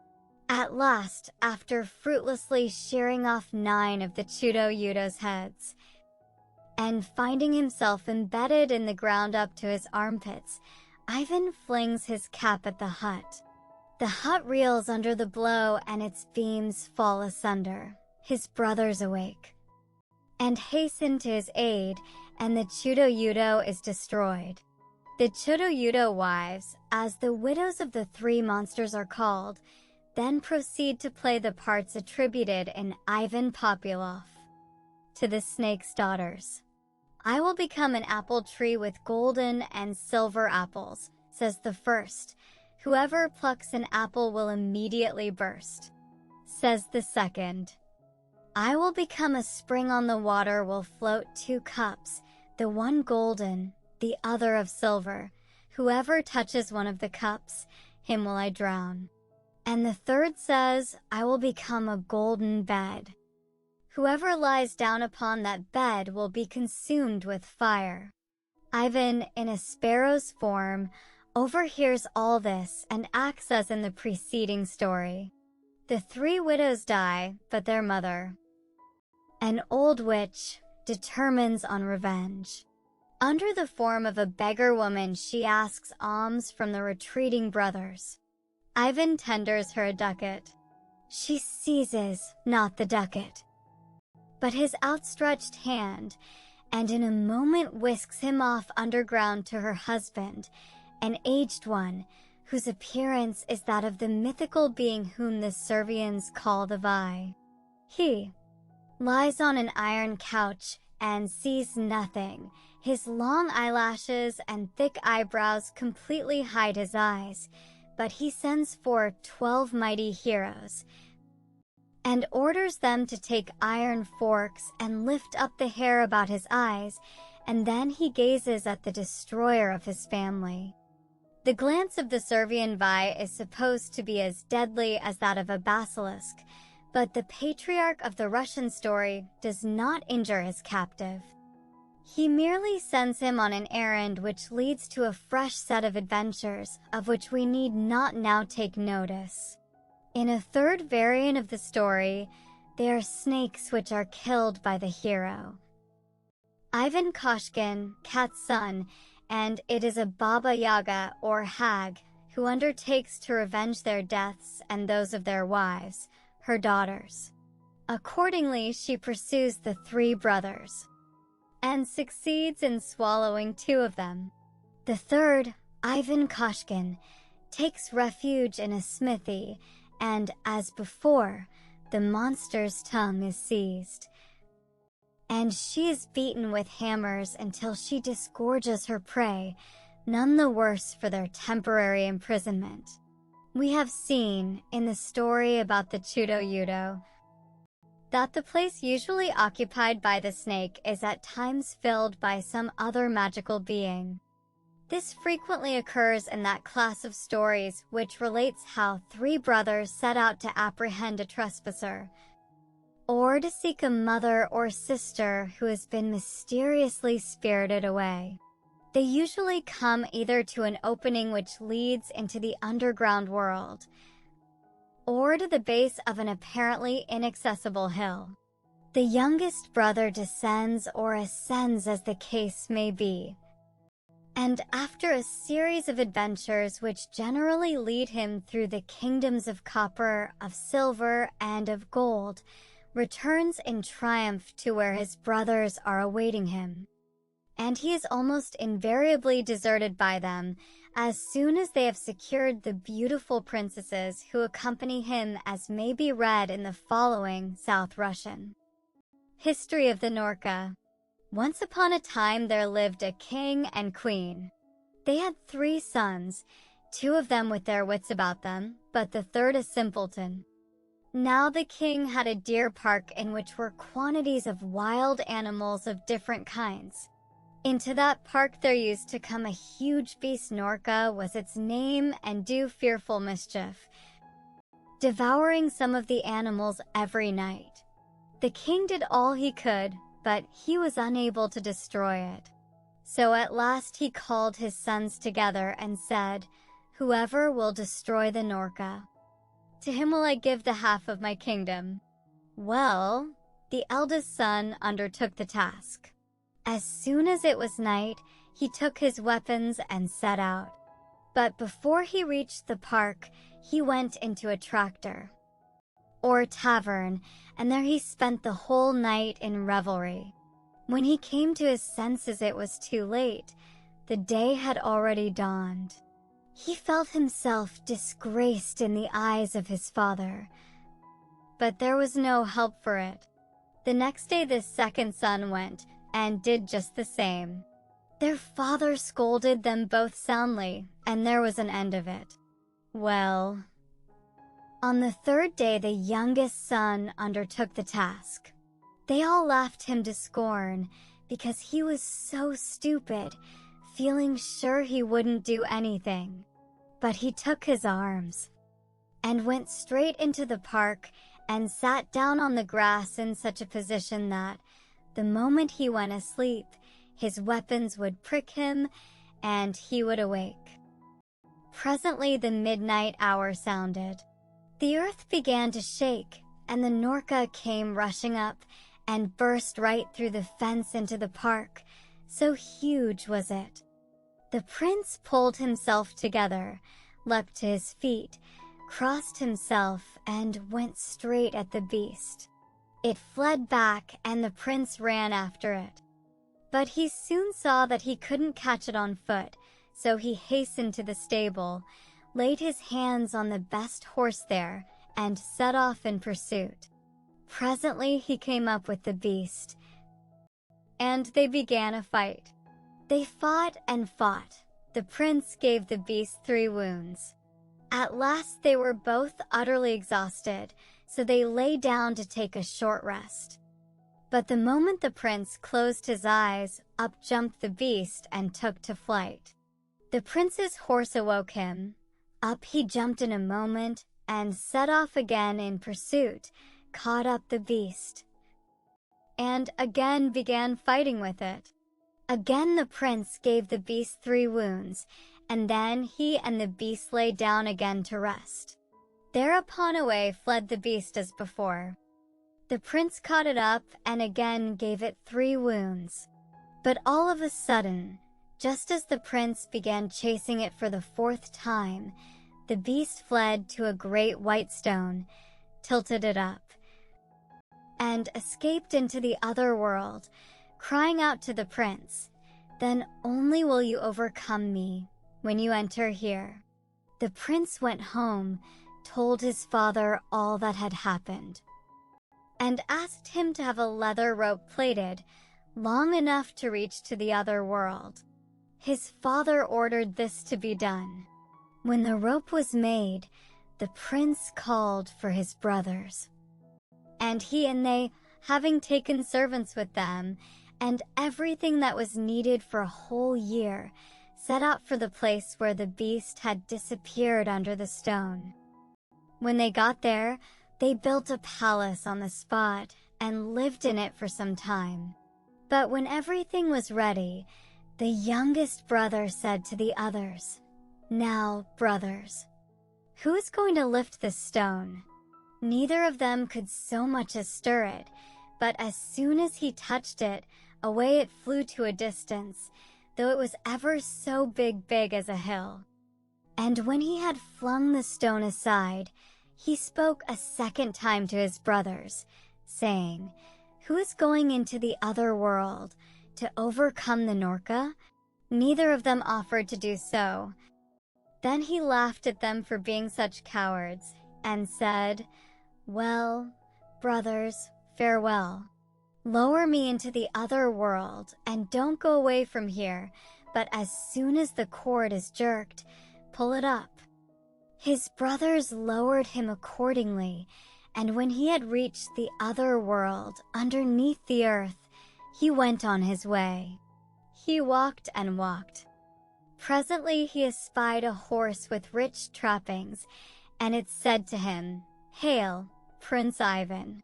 At last, after fruitlessly shearing off 9 of the chudo-yudo's heads, and finding himself embedded in the ground up to his armpits, Ivan flings his cap at the hut. The hut reels under the blow and its beams fall asunder. His brothers awake and hasten to his aid, and the chudo-yudo is destroyed. The chudo-yudo wives, as the widows of the 3 monsters are called, then proceed to play the parts attributed in Ivan Populov to the snake's daughters. "I will become an apple tree with golden and silver apples," says the first. "Whoever plucks an apple will immediately burst," says the second. "I will become a spring on the water, will float 2 cups, the one golden, the other of silver. Whoever touches one of the cups, him will I drown." And the third says, "I will become a golden bed. Whoever lies down upon that bed will be consumed with fire." Ivan, in a sparrow's form, overhears all this and acts as in the preceding story. The 3 widows die, but their mother, an old witch, determines on revenge. Under the form of a beggar woman, she asks alms from the retreating brothers. Ivan tenders her a ducat. She seizes not the ducat, but his outstretched hand, and in a moment whisks him off underground to her husband, an aged one, whose appearance is that of the mythical being whom the Servians call the Vi. He lies on an iron couch, and sees nothing. His long eyelashes and thick eyebrows completely hide his eyes, but he sends for 12 mighty heroes and orders them to take iron forks and lift up the hair about his eyes, and then he gazes at the destroyer of his family. The glance of the Servian Vi is supposed to be as deadly as that of a basilisk, but the patriarch of the Russian story does not injure his captive. He merely sends him on an errand which leads to a fresh set of adventures, of which we need not now take notice. In a third variant of the story, they are snakes which are killed by the hero. Ivan Koshkin, Cat's son, and it is a Baba Yaga or hag who undertakes to revenge their deaths and those of their wives, her daughters. Accordingly, she pursues the 3 brothers and succeeds in swallowing 2 of them. The third, Ivan Koshkin, takes refuge in a smithy, and as before, the monster's tongue is seized, and she is beaten with hammers until she disgorges her prey, none the worse for their temporary imprisonment. We have seen, in the story about the Chudo-Yudo, that the place usually occupied by the snake is at times filled by some other magical being. This frequently occurs in that class of stories which relates how 3 brothers set out to apprehend a trespasser, or to seek a mother or sister who has been mysteriously spirited away. They usually come either to an opening which leads into the underground world, or to the base of an apparently inaccessible hill. The youngest brother descends or ascends as the case may be, and after a series of adventures which generally lead him through the kingdoms of copper, of silver, and of gold, returns in triumph to where his brothers are awaiting him. And he is almost invariably deserted by them as soon as they have secured the beautiful princesses who accompany him, as may be read in the following South Russian. History of the Norka. Once upon a time there lived a king and queen. They had 3 sons, 2 of them with their wits about them, but the third a simpleton. Now the king had a deer park in which were quantities of wild animals of different kinds. Into that park there used to come a huge beast. Norka was its name, and do fearful mischief, devouring some of the animals every night. The king did all he could, but he was unable to destroy it. So at last he called his sons together and said, "Whoever will destroy the Norka, to him will I give the half of my kingdom." Well, the eldest son undertook the task. As soon as it was night, he took his weapons and set out. But before he reached the park, he went into a traktor, or tavern, and there he spent the whole night in revelry. When he came to his senses, it was too late. The day had already dawned. He felt himself disgraced in the eyes of his father, but there was no help for it. The next day the second son went and did just the same. Their father scolded them both soundly, and there was an end of it. Well, on the 3rd day the youngest son undertook the task. They all laughed him to scorn because he was so stupid, feeling sure he wouldn't do anything. But he took his arms and went straight into the park and sat down on the grass in such a position that the moment he went asleep, his weapons would prick him and he would awake. Presently the midnight hour sounded. The earth began to shake, and the Norka came rushing up and burst right through the fence into the park, so huge was it. The prince pulled himself together, leapt to his feet, crossed himself, and went straight at the beast. It fled back, and the prince ran after it. But he soon saw that he couldn't catch it on foot, so he hastened to the stable, laid his hands on the best horse there, and set off in pursuit. Presently he came up with the beast, and they began a fight. They fought and fought. The prince gave the beast 3 wounds. At last they were both utterly exhausted, so they lay down to take a short rest. But the moment the prince closed his eyes, up jumped the beast and took to flight. The prince's horse awoke him. Up he jumped in a moment and set off again in pursuit, caught up the beast, and again began fighting with it. Again the prince gave the beast 3 wounds, and then he and the beast lay down again to rest. Thereupon away fled the beast as before. The prince caught it up and again gave it 3 wounds. But all of a sudden, just as the prince began chasing it for the 4th time, the beast fled to a great white stone, tilted it up, and escaped into the other world, crying out to the prince, "Then only will you overcome me when you enter here." The prince went home, told his father all that had happened, and asked him to have a leather rope plaited, long enough to reach to the other world. His father ordered this to be done. When the rope was made, the prince called for his brothers, and he and they, having taken servants with them, and everything that was needed for a whole year, set out for the place where the beast had disappeared under the stone. When they got there, they built a palace on the spot and lived in it for some time. But when everything was ready, the youngest brother said to the others, "Now, brothers, who is going to lift this stone?" Neither of them could so much as stir it, but as soon as he touched it, away it flew to a distance, though it was ever so big as a hill. And when he had flung the stone aside, he spoke a 2nd time to his brothers, saying, "Who is going into the other world to overcome the Norka?" Neither of them offered to do so. Then he laughed at them for being such cowards, and said, "Well, brothers, farewell. Lower me into the other world, and don't go away from here, but as soon as the cord is jerked, pull it up." His brothers lowered him accordingly, and when he had reached the other world, underneath the earth, he went on his way. He walked and walked. Presently he espied a horse with rich trappings, and it said to him, "Hail, Prince Ivan!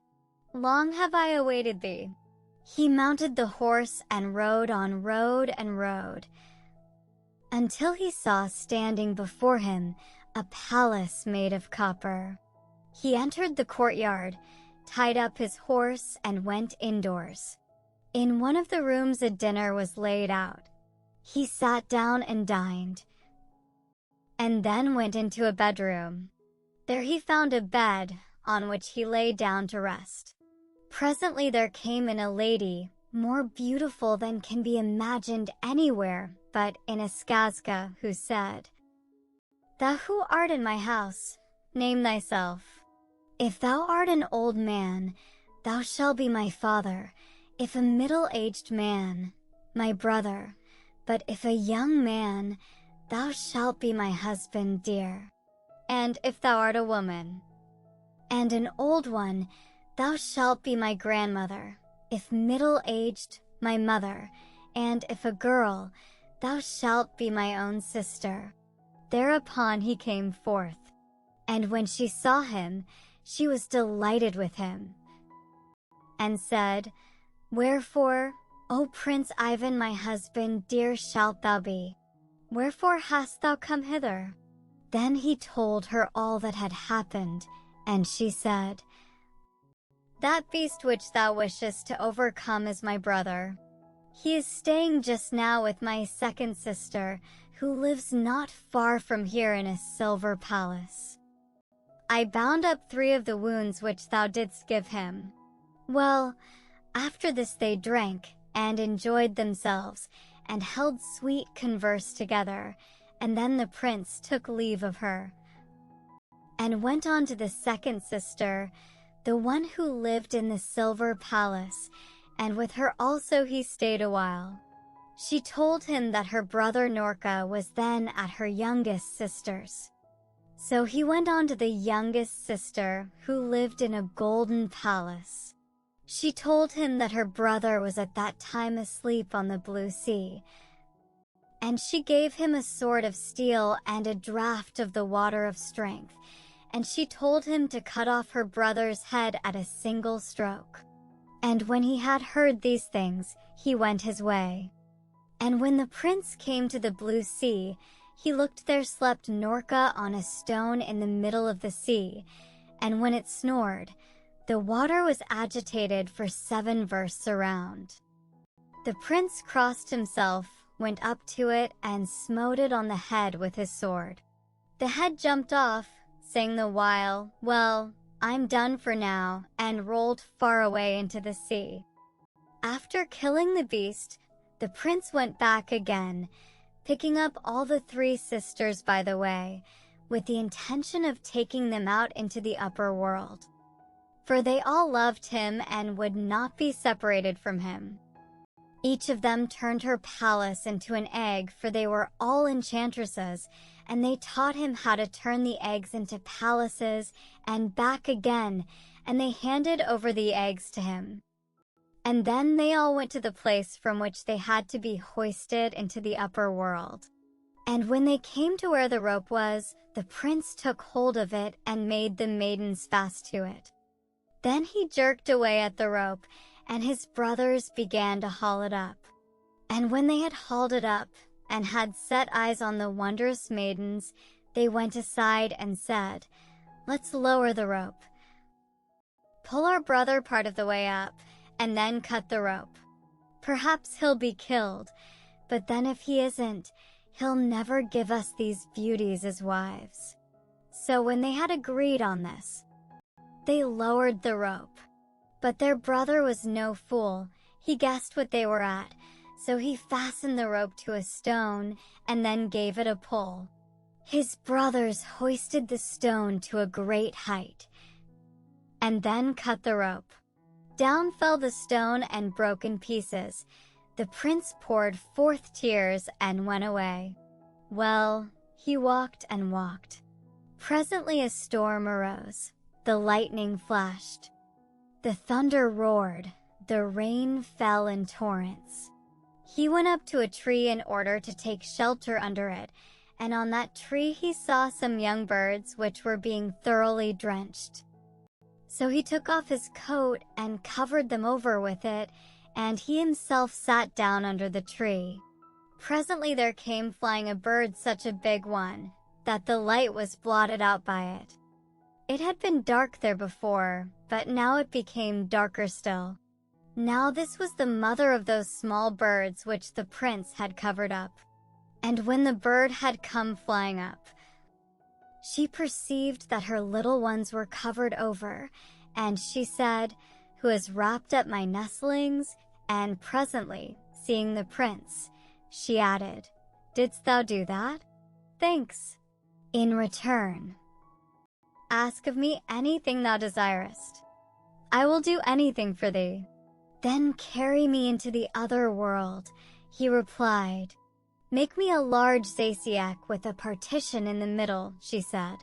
Long have I awaited thee." He mounted the horse and rode on road and road, until he saw standing before him a palace made of copper. He entered the courtyard, tied up his horse, and went indoors. In one of the rooms a dinner was laid out. He sat down and dined, and then went into a bedroom. There he found a bed, on which he lay down to rest. Presently there came in a lady, more beautiful than can be imagined anywhere but in a skazka, who said, "Thou who art in my house, name thyself. If thou art an old man, thou shalt be my father, if a middle-aged man, my brother, but if a young man, thou shalt be my husband dear. And if thou art a woman, and an old one, thou shalt be my grandmother, if middle-aged, my mother, and if a girl, thou shalt be my own sister." Thereupon he came forth, and when she saw him, she was delighted with him, and said, "Wherefore, O Prince Ivan, my husband dear, shalt thou be? Wherefore hast thou come hither?" Then he told her all that had happened, and she said, "That beast which thou wishest to overcome is my brother. He is staying just now with my 2nd sister, who lives not far from here in a silver palace. I bound up 3 of the wounds which thou didst give him." Well, after this they drank, and enjoyed themselves, and held sweet converse together, and then the prince took leave of her, and went on to the 2nd sister, the one who lived in the silver palace, and with her also he stayed a while. She told him that her brother Norka was then at her youngest sister's. So he went on to the youngest sister, who lived in a golden palace. She told him that her brother was at that time asleep on the blue sea, and she gave him a sword of steel and a draught of the water of strength, and she told him to cut off her brother's head at a single stroke. And when he had heard these things, he went his way. And when the prince came to the blue sea, he looked, there slept Norka on a stone in the middle of the sea, and when it snored, the water was agitated for 7 versts around. The prince crossed himself, went up to it, and smote it on the head with his sword. The head jumped off, saying the while, "Well, I'm done for now," and rolled far away into the sea. After killing the beast, the prince went back again, picking up all the 3 sisters by the way, with the intention of taking them out into the upper world. For they all loved him and would not be separated from him. Each of them turned her palace into an egg, for they were all enchantresses, and they taught him how to turn the eggs into palaces and back again, and they handed over the eggs to him. And then they all went to the place from which they had to be hoisted into the upper world. And when they came to where the rope was, the prince took hold of it and made the maidens fast to it. Then he jerked away at the rope, and his brothers began to haul it up. And when they had hauled it up, and had set eyes on the wondrous maidens, they went aside and said, "Let's lower the rope. Pull our brother part of the way up, and then cut the rope. Perhaps he'll be killed, but then if he isn't, he'll never give us these beauties as wives." So when they had agreed on this, they lowered the rope. But their brother was no fool. He guessed what they were at, so he fastened the rope to a stone and then gave it a pull. His brothers hoisted the stone to a great height, and then cut the rope. Down fell the stone and broke in pieces. The prince poured forth tears and went away. Well, he walked and walked. Presently a storm arose. The lightning flashed. The thunder roared. The rain fell in torrents. He went up to a tree in order to take shelter under it, and on that tree he saw some young birds which were being thoroughly drenched. So he took off his coat and covered them over with it, and he himself sat down under the tree. Presently there came flying a bird, such a big one, that the light was blotted out by it. It had been dark there before, but now it became darker still. Now this was the mother of those small birds which the prince had covered up. And when the bird had come flying up, she perceived that her little ones were covered over, and she said, "Who has wrapped up my nestlings?" And presently, seeing the prince, she added, "Didst thou do that? Thanks. In return, ask of me anything thou desirest. I will do anything for thee." "Then carry me into the other world," he replied. "Make me a large zasiak with a partition in the middle," she said.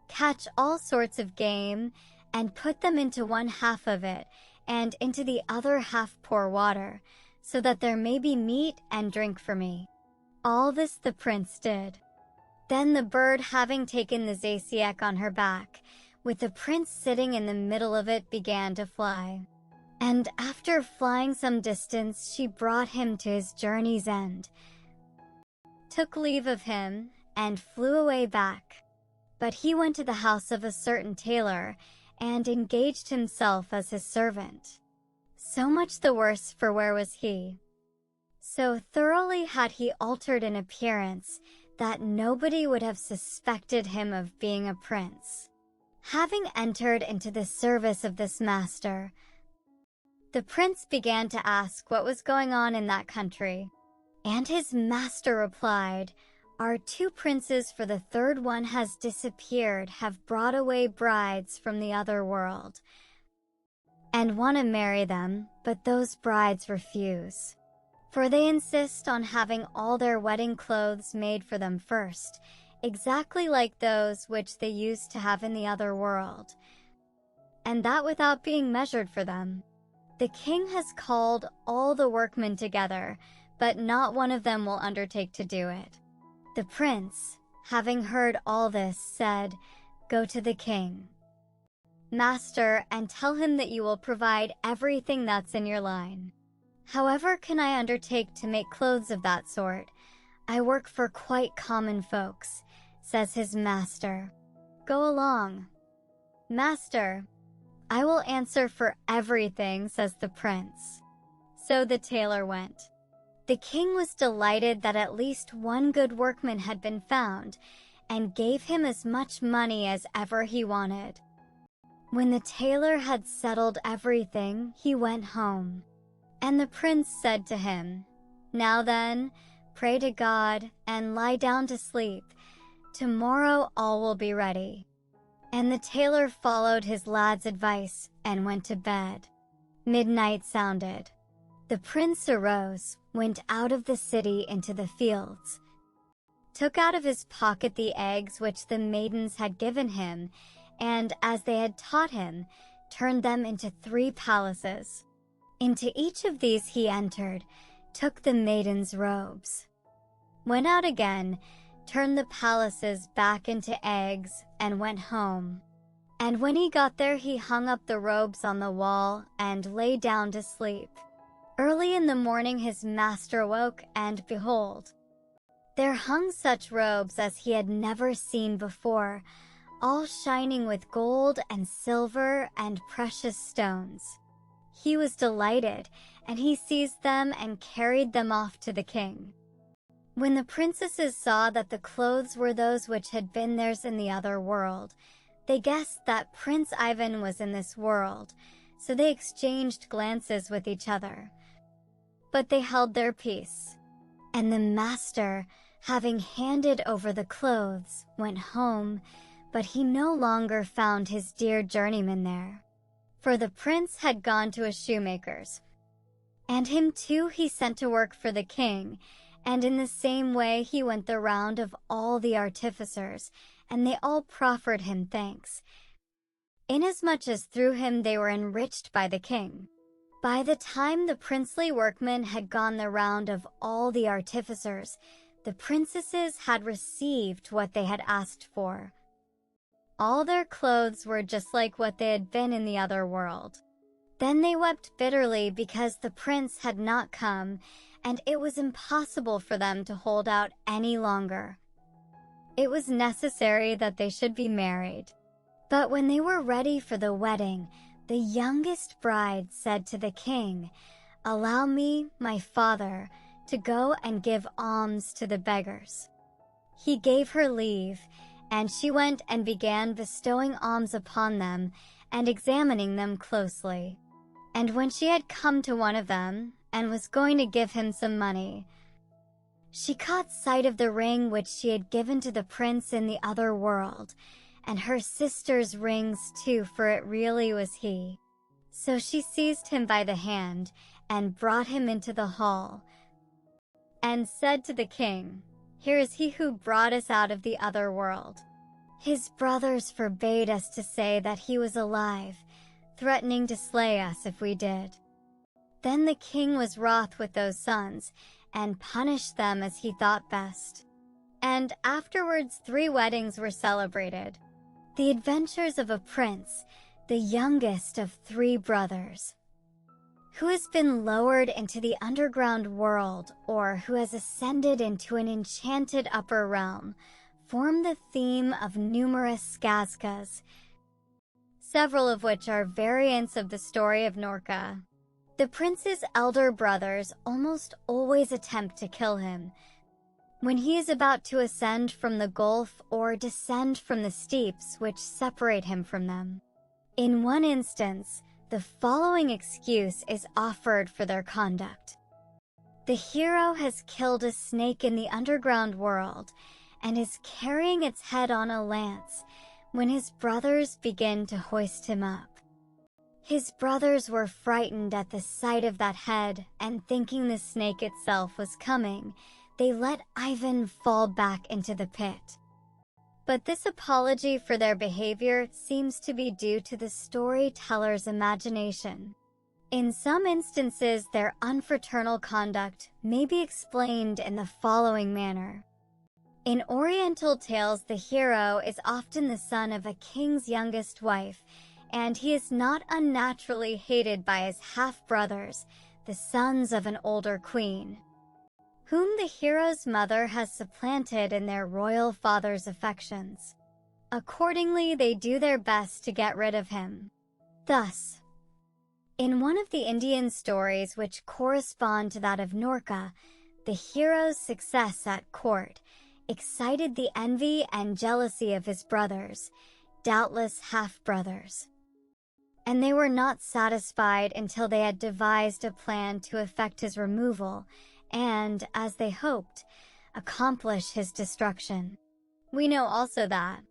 "Catch all sorts of game, and put them into one half of it, and into the other half pour water, so that there may be meat and drink for me." All this the prince did. Then the bird, having taken the zasiak on her back, with the prince sitting in the middle of it, began to fly. And after flying some distance, she brought him to his journey's end, took leave of him, and flew away back. But he went to the house of a certain tailor, and engaged himself as his servant. So much the worse, for where was he? So thoroughly had he altered in appearance, that nobody would have suspected him of being a prince. Having entered into the service of this master, the prince began to ask what was going on in that country. And his master replied, "Our 2 princes, for the 3rd one has disappeared, have brought away brides from the other world. and want to marry them, but those brides refuse. For they insist on having all their wedding clothes made for them first, exactly like those which they used to have in the other world, and that without being measured for them. The king has called all the workmen together, but not one of them will undertake to do it. The prince, having heard all this, said, "Go to the king, master, and tell him that you will provide everything that's in your line. However can I undertake to make clothes of that sort? I work for quite common folks," says his master. "Go along." "Master, I will answer for everything," says the prince. So the tailor went. The king was delighted that at least one good workman had been found, and gave him as much money as ever he wanted. When the tailor had settled everything, he went home. And the prince said to him, "Now then, pray to God and lie down to sleep. Tomorrow all will be ready." And the tailor followed his lad's advice and went to bed. Midnight sounded. The prince arose, went out of the city into the fields, took out of his pocket the eggs which the maidens had given him, and, as they had taught him, turned them into 3 palaces. Into each of these he entered, took the maidens' robes, went out again, turned the palaces back into eggs, and went home. And when he got there, he hung up the robes on the wall and lay down to sleep. Early in the morning his master woke, and behold, there hung such robes as he had never seen before, all shining with gold and silver and precious stones. He was delighted, and he seized them and carried them off to the king. When the princesses saw that the clothes were those which had been theirs in the other world, they guessed that Prince Ivan was in this world, so they exchanged glances with each other. But they held their peace, and the master, having handed over the clothes, went home, but he no longer found his dear journeyman there. For the prince had gone to a shoemaker's, and him too he sent to work for the king, and in the same way he went the round of all the artificers, and they all proffered him thanks, inasmuch as through him they were enriched by the king. By the time the princely workmen had gone the round of all the artificers, the princesses had received what they had asked for. All their clothes were just like what they had been in the other world. Then they wept bitterly because the prince had not come, and it was impossible for them to hold out any longer. It was necessary that they should be married. But when they were ready for the wedding, the youngest bride said to the king, "Allow me, my father, to go and give alms to the beggars." He gave her leave, and she went and began bestowing alms upon them and examining them closely. And when she had come to one of them, and was going to give him some money, she caught sight of the ring which she had given to the prince in the other world, and her sister's rings too, for it really was he. So she seized him by the hand, and brought him into the hall, and said to the king, "Here is he who brought us out of the other world. His brothers forbade us to say that he was alive, threatening to slay us if we did." Then the king was wroth with those sons, and punished them as he thought best. And afterwards 3 weddings were celebrated. The adventures of a prince, the youngest of 3 brothers, who has been lowered into the underground world, or who has ascended into an enchanted upper realm, form the theme of numerous skazkas, several of which are variants of the story of Norka. The prince's elder brothers almost always attempt to kill him when he is about to ascend from the gulf or descend from the steeps which separate him from them. In one instance, the following excuse is offered for their conduct. The hero has killed a snake in the underground world and is carrying its head on a lance when his brothers begin to hoist him up. His brothers were frightened at the sight of that head, and thinking the snake itself was coming, they let Ivan fall back into the pit. But this apology for their behavior seems to be due to the storyteller's imagination. In some instances, their unfraternal conduct may be explained in the following manner. In Oriental tales, the hero is often the son of a king's youngest wife, and he is not unnaturally hated by his half-brothers, the sons of an older queen, whom the hero's mother has supplanted in their royal father's affections. Accordingly, they do their best to get rid of him. Thus, in one of the Indian stories which correspond to that of Norka, the hero's success at court excited the envy and jealousy of his brothers, doubtless half-brothers. And they were not satisfied until they had devised a plan to effect his removal and, as they hoped, accomplish his destruction. We know also that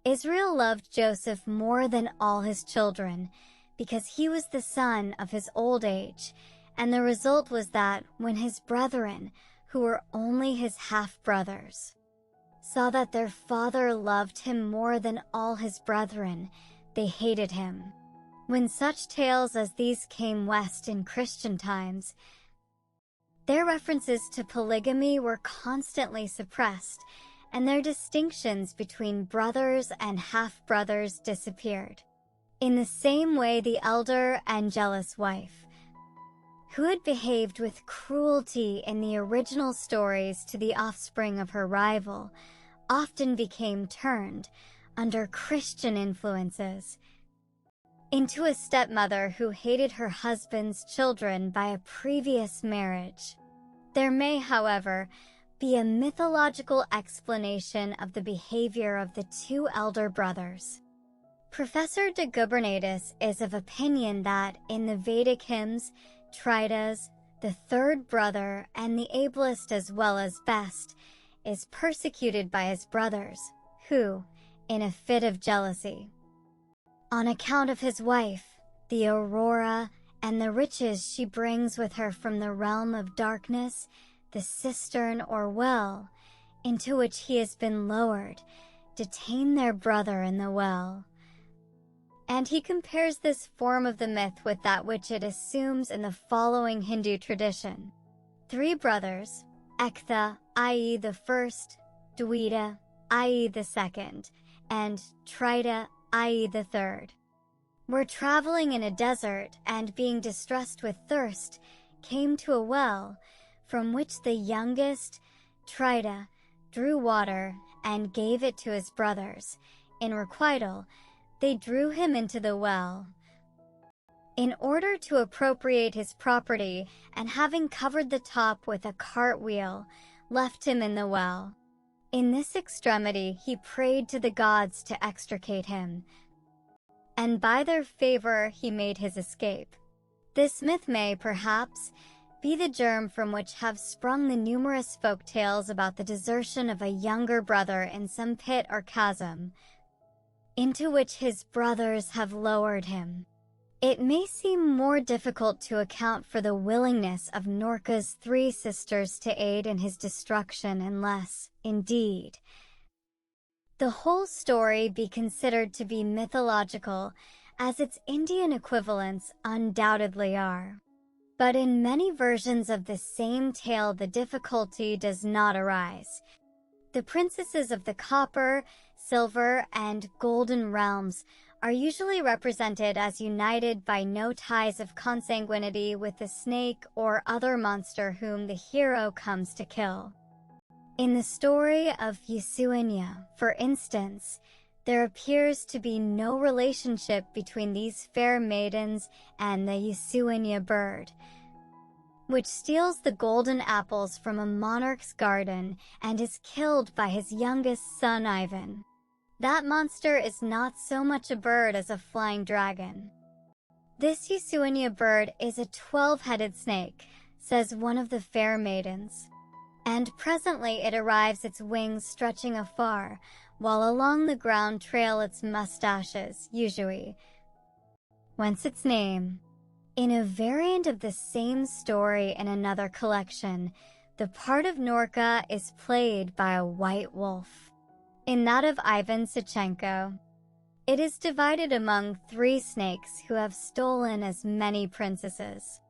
Israel loved Joseph more than all his children, because he was the son of his old age, and the result was that when his brethren, who were only his half-brothers, saw that their father loved him more than all his brethren, they hated him. When such tales as these came west in Christian times, their references to polygamy were constantly suppressed, and their distinctions between brothers and half-brothers disappeared. In the same way, the elder and jealous wife, who had behaved with cruelty in the original stories to the offspring of her rival, often became turned, under Christian influences, into a stepmother who hated her husband's children by a previous marriage. There may, however, be a mythological explanation of the behavior of the two elder brothers. Professor de Gubernatis is of opinion that in the Vedic hymns, Tridas, the third brother and the ablest as well as best, is persecuted by his brothers, who, in a fit of jealousy, on account of his wife, the Aurora, and the riches she brings with her from the realm of darkness, the cistern or well, into which he has been lowered, detain their brother in the well. And he compares this form of the myth with that which it assumes in the following Hindu tradition. 3 brothers, Ektha, i.e. the first, Dvita, i.e. the second, and Trita, i.e. the third, were traveling in a desert and being distressed with thirst, came to a well, from which the youngest, Trita, drew water and gave it to his brothers. In requital, they drew him into the well. In order to appropriate his property, and having covered the top with a cartwheel, left him in the well. In this extremity he prayed to the gods to extricate him, and by their favor he made his escape. This myth may, perhaps, be the germ from which have sprung the numerous folk tales about the desertion of a younger brother in some pit or chasm, into which his brothers have lowered him. It may seem more difficult to account for the willingness of Norka's 3 sisters to aid in his destruction unless, indeed, the whole story be considered to be mythological, as its Indian equivalents undoubtedly are. But in many versions of the same tale the difficulty does not arise. The princesses of the copper, silver, and golden realms are usually represented as united by no ties of consanguinity with the snake or other monster whom the hero comes to kill. In the story of Yasuinya, for instance, there appears to be no relationship between these fair maidens and the Yasuinya bird, which steals the golden apples from a monarch's garden and is killed by his youngest son Ivan. That monster is not so much a bird as a flying dragon. This Yasuinya bird is a 12-headed snake, says one of the fair maidens, and presently it arrives, its wings stretching afar, while along the ground trail its mustaches, Yushui, whence its name. In a variant of the same story in another collection, the part of Norka is played by a white wolf. In that of Ivan Sachenko, it is divided among 3 snakes who have stolen as many princesses.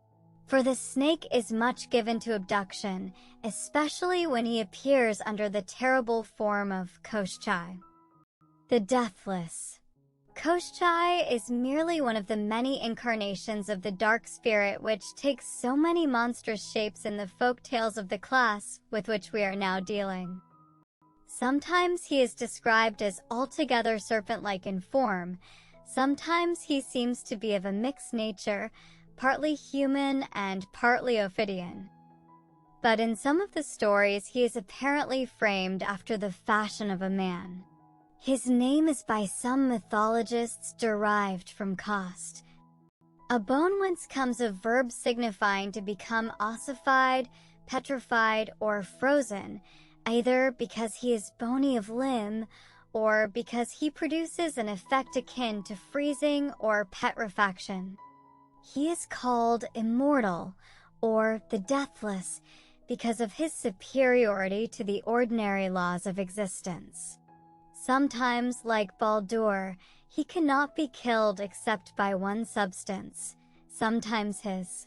For the snake is much given to abduction, especially when he appears under the terrible form of Koshchai, the Deathless. Koshchai is merely one of the many incarnations of the dark spirit which takes so many monstrous shapes in the folk tales of the class with which we are now dealing. Sometimes he is described as altogether serpent-like in form, sometimes he seems to be of a mixed nature, partly human and partly Ophidian. But in some of the stories he is apparently framed after the fashion of a man. His name is by some mythologists derived from Kost, a bone whence comes a verb signifying to become ossified, petrified, or frozen, either because he is bony of limb or because he produces an effect akin to freezing or petrifaction. He is called immortal, or the deathless, because of his superiority to the ordinary laws of existence. Sometimes, like Baldur, he cannot be killed except by one substance, sometimes his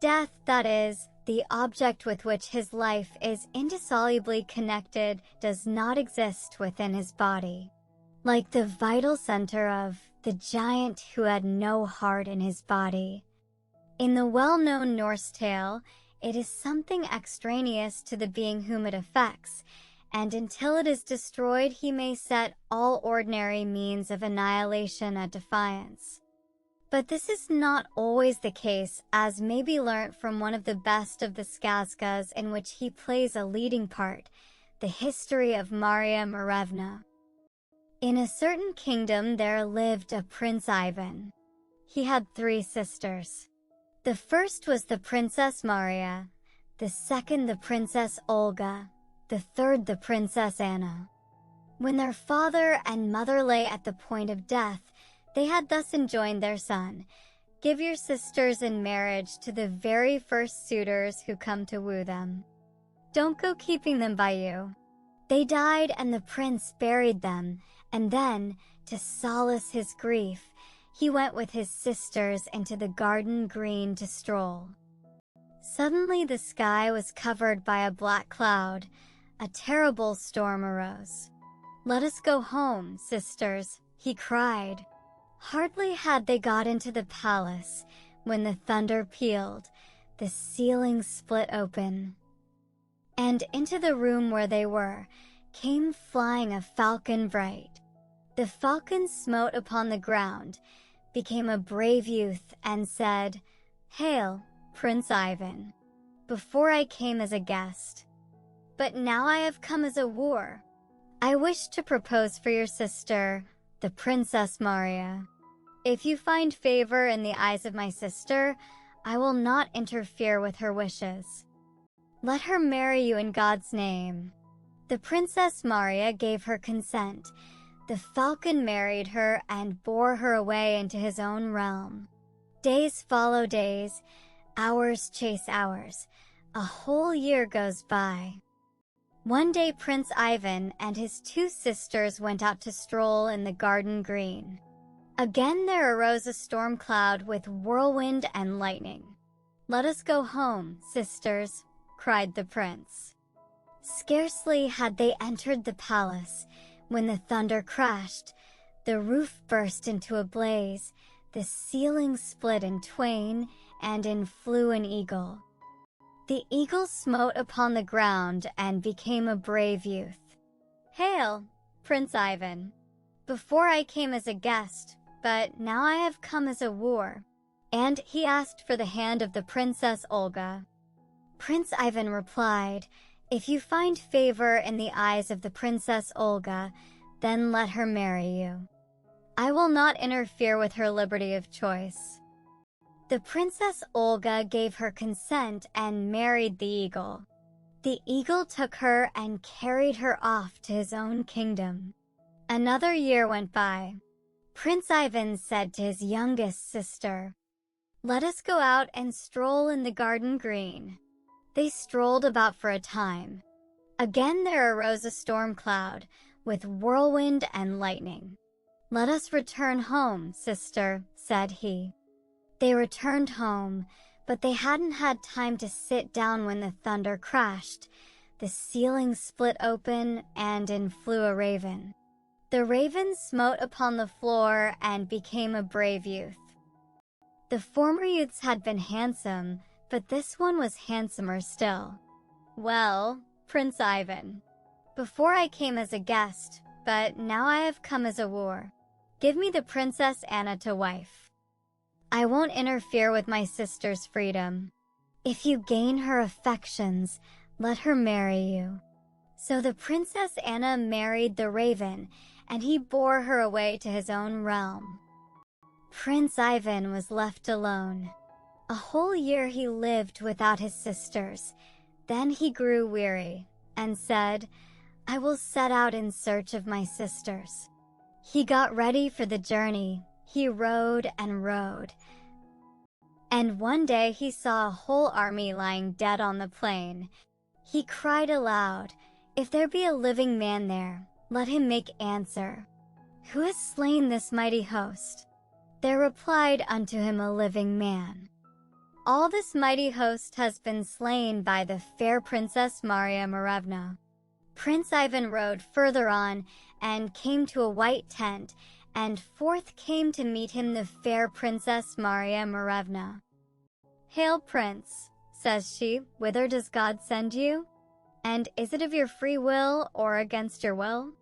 death, that is, the object with which his life is indissolubly connected, does not exist within his body. Like the vital center of the giant who had no heart in his body. In the well-known Norse tale, it is something extraneous to the being whom it affects, and until it is destroyed he may set all ordinary means of annihilation at defiance. But this is not always the case, as may be learnt from one of the best of the skazkas in which he plays a leading part, the history of Maria Marevna. In a certain kingdom there lived a Prince Ivan. He had 3 sisters. The first was the Princess Maria, the second the Princess Olga, the third the Princess Anna. When their father and mother lay at the point of death, they had thus enjoined their son, "Give your sisters in marriage to the very first suitors who come to woo them. Don't go keeping them by you." They died and the prince buried them, and then, to solace his grief, he went with his sisters into the garden green to stroll. Suddenly the sky was covered by a black cloud. A terrible storm arose. "Let us go home, sisters," he cried. Hardly had they got into the palace when the thunder pealed, the ceiling split open, and into the room where they were came flying a falcon bright. The falcon smote upon the ground, became a brave youth, and said, "Hail, Prince Ivan. Before I came as a guest, but now I have come as a wooer. I wish to propose for your sister, the Princess Maria. If you find favor in the eyes of my sister, I will not interfere with her wishes. Let her marry you in God's name." The Princess Maria gave her consent. The falcon married her and bore her away into his own realm. Days follow days, hours chase hours. A whole year goes by. One day Prince Ivan and his 2 sisters went out to stroll in the garden green. Again there arose a storm cloud with whirlwind and lightning. "Let us go home, sisters," cried the prince. Scarcely had they entered the palace when the thunder crashed, the roof burst into a blaze, the ceiling split in twain, and in flew an eagle. The eagle smote upon the ground and became a brave youth. "Hail, Prince Ivan. Before I came as a guest, but now I have come as a wooer." And he asked for the hand of the Princess Olga. Prince Ivan replied, "If you find favor in the eyes of the Princess Olga, then let her marry you. I will not interfere with her liberty of choice." The Princess Olga gave her consent and married the eagle. The eagle took her and carried her off to his own kingdom. Another year went by. Prince Ivan said to his youngest sister, "Let us go out and stroll in the garden green." They strolled about for a time. Again there arose a storm cloud, with whirlwind and lightning. "Let us return home, sister," said he. They returned home, but they hadn't had time to sit down when the thunder crashed. The ceiling split open, and in flew a raven. The raven smote upon the floor and became a brave youth. The former youths had been handsome, but this one was handsomer still. "Well, Prince Ivan, before I came as a guest, but now I have come as a wooer. Give me the Princess Anna to wife. I won't interfere with my sister's freedom. If you gain her affections, let her marry you." So the Princess Anna married the raven, and he bore her away to his own realm. Prince Ivan was left alone. A whole year he lived without his sisters. Then he grew weary, and said, "I will set out in search of my sisters." He got ready for the journey. He rode and rode. And one day he saw a whole army lying dead on the plain. He cried aloud, "If there be a living man there, let him make answer. Who has slain this mighty host?" There replied unto him a living man, "All this mighty host has been slain by the fair Princess Maria Morevna." Prince Ivan rode further on and came to a white tent, and forth came to meet him the fair Princess Maria Morevna. "Hail, Prince," says she, "whither does God send you? And is it of your free will or against your will?"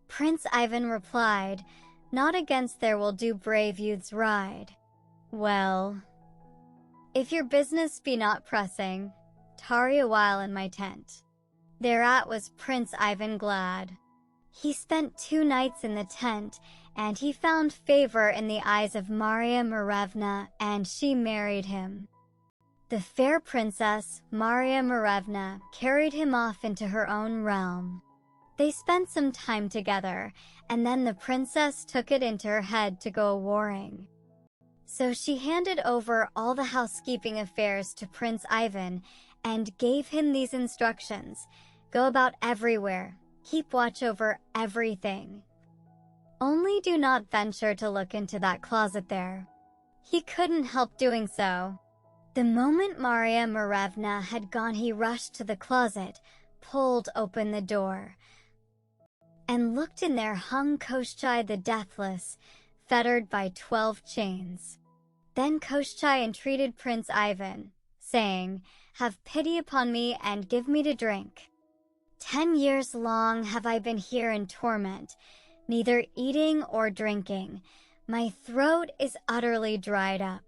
Prince Ivan replied, "Not against their will do brave youths ride." "Well, if your business be not pressing, tarry a while in my tent." Thereat was Prince Ivan glad. He spent 2 nights in the tent, and he found favor in the eyes of Maria Morevna, and she married him. The fair princess, Maria Morevna, carried him off into her own realm. They spent some time together, and then the princess took it into her head to go a-warring. So she handed over all the housekeeping affairs to Prince Ivan and gave him these instructions: "Go about everywhere, keep watch over everything. Only do not venture to look into that closet there." He couldn't help doing so. The moment Maria Morevna had gone, he rushed to the closet, pulled open the door, and looked in there hung Koshchei the Deathless, fettered by 12 chains. Then Koshchei entreated Prince Ivan, saying, "Have pity upon me and give me to drink. 10 years long have I been here in torment, neither eating or drinking. My throat is utterly dried up."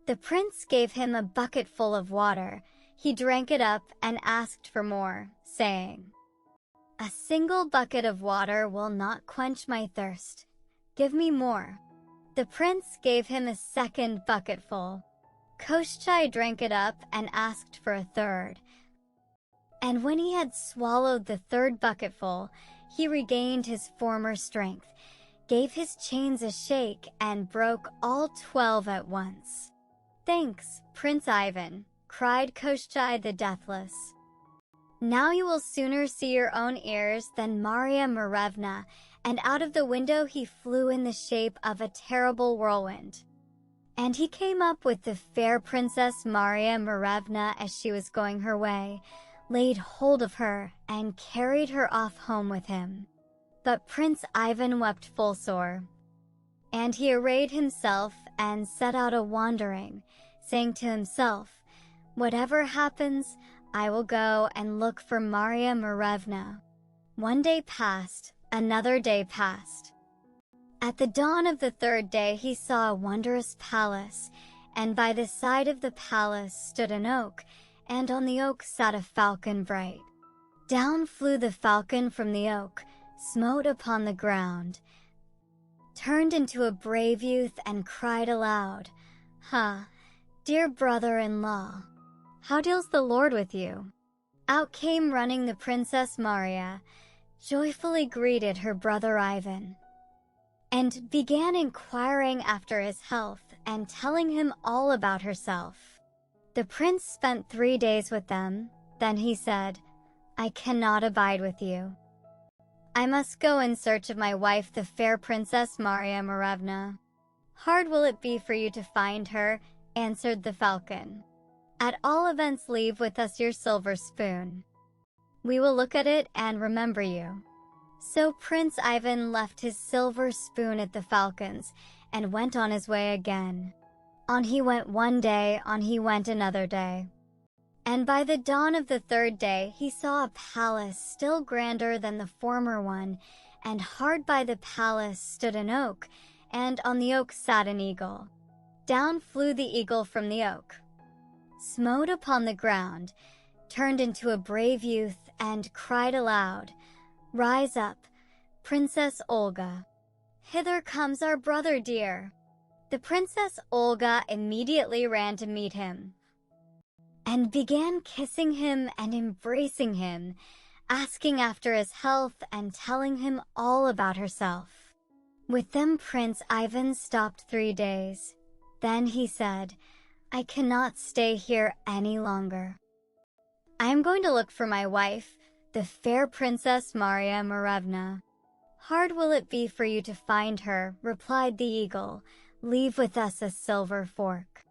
The prince gave him a bucketful of water. He drank it up and asked for more, saying, "A single bucket of water will not quench my thirst. Give me more." The prince gave him a second bucketful. Koshchei drank it up and asked for a third. And when he had swallowed the third bucketful, he regained his former strength, gave his chains a shake, and broke all 12 at once. "Thanks, Prince Ivan," cried Koshchei the Deathless. "Now you will sooner see your own ears than Maria Morevna," and out of the window he flew in the shape of a terrible whirlwind. And he came up with the fair Princess Maria Morevna as she was going her way, laid hold of her, and carried her off home with him. But Prince Ivan wept full sore. And he arrayed himself and set out a-wandering, saying to himself, "Whatever happens, I will go and look for Maria Morevna." One day passed, another day passed. At the dawn of the 3rd day he saw a wondrous palace, and by the side of the palace stood an oak, and on the oak sat a falcon bright. Down flew the falcon from the oak, smote upon the ground, turned into a brave youth, and cried aloud, "Ha, dear brother-in-law, how deals the Lord with you?" Out came running the Princess Maria, joyfully greeted her brother Ivan. and began inquiring after his health and telling him all about herself. The prince spent 3 days with them. Then he said, "I cannot abide with you. I must go in search of my wife, the fair Princess Maria Morevna." "Hard will it be for you to find her," answered the falcon. "At all events, leave with us your silver spoon. We will look at it and remember you." So Prince Ivan left his silver spoon at the falcons and went on his way again. On he went one day, on he went another day. And by the dawn of the 3rd day, he saw a palace still grander than the former one, and hard by the palace stood an oak, and on the oak sat an eagle. Down flew the eagle from the oak, smote upon the ground, turned into a brave youth, and cried aloud, "Rise up, Princess Olga. Hither comes our brother dear." The Princess Olga immediately ran to meet him, and began kissing him and embracing him, asking after his health and telling him all about herself. With them Prince Ivan stopped 3 days. Then he said, "I cannot stay here any longer. I am going to look for my wife, the fair Princess Maria Morevna." "Hard will it be for you to find her," replied the eagle. "Leave with us a silver fork.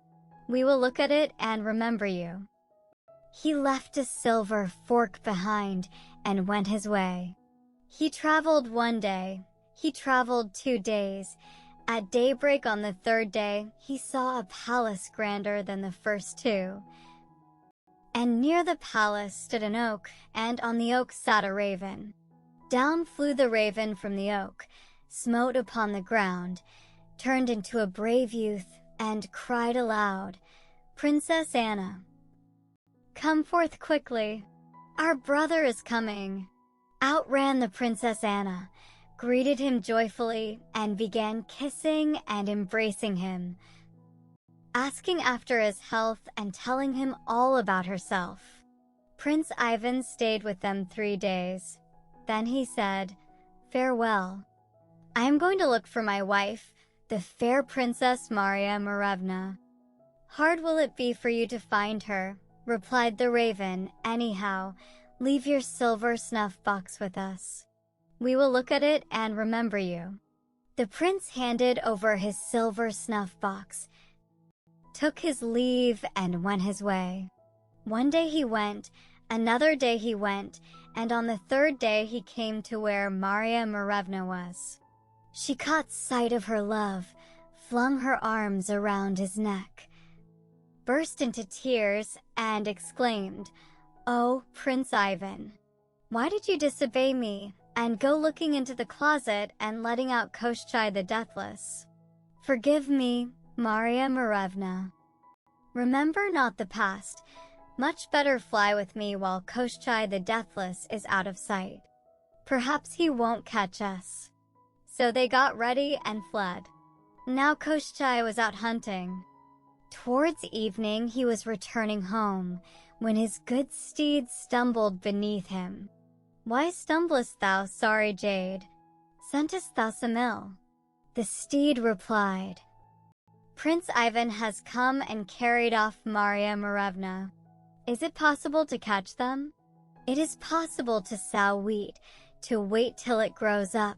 We will look at it and remember you." He left a silver fork behind and went his way. He traveled 1 day. He traveled 2 days. At daybreak on the 3rd day, he saw a palace grander than the first 2. And near the palace stood an oak, and on the oak sat a raven. Down flew the raven from the oak, smote upon the ground, turned into a brave youth, and cried aloud, "Princess Anna, come forth quickly. Our brother is coming." Out ran the Princess Anna, greeted him joyfully, and began kissing and embracing him, asking after his health and telling him all about herself. Prince Ivan stayed with them 3 days. Then he said, "Farewell. I am going to look for my wife, the fair Princess Maria Morevna." "Hard will it be for you to find her," replied the raven. "Anyhow, leave your silver snuff box with us. We will look at it and remember you." The prince handed over his silver snuff box, took his leave, and went his way. 1 day he went, another day he went, and on the 3rd day he came to where Maria Morevna was. She caught sight of her love, flung her arms around his neck, burst into tears, and exclaimed, "Oh, Prince Ivan, why did you disobey me and go looking into the closet and letting out Koshchei the Deathless? Forgive me, Maria Morevna. Remember not the past. Much better fly with me while Koshchei the Deathless is out of sight. Perhaps he won't catch us." So they got ready and fled. Now Koshchei was out hunting. Towards evening he was returning home, when his good steed stumbled beneath him. "Why stumblest thou, sorry jade? Scentest thou some ill?" The steed replied, "Prince Ivan has come and carried off Maria Morevna. Is it possible to catch them? It is possible to sow wheat, to wait till it grows up,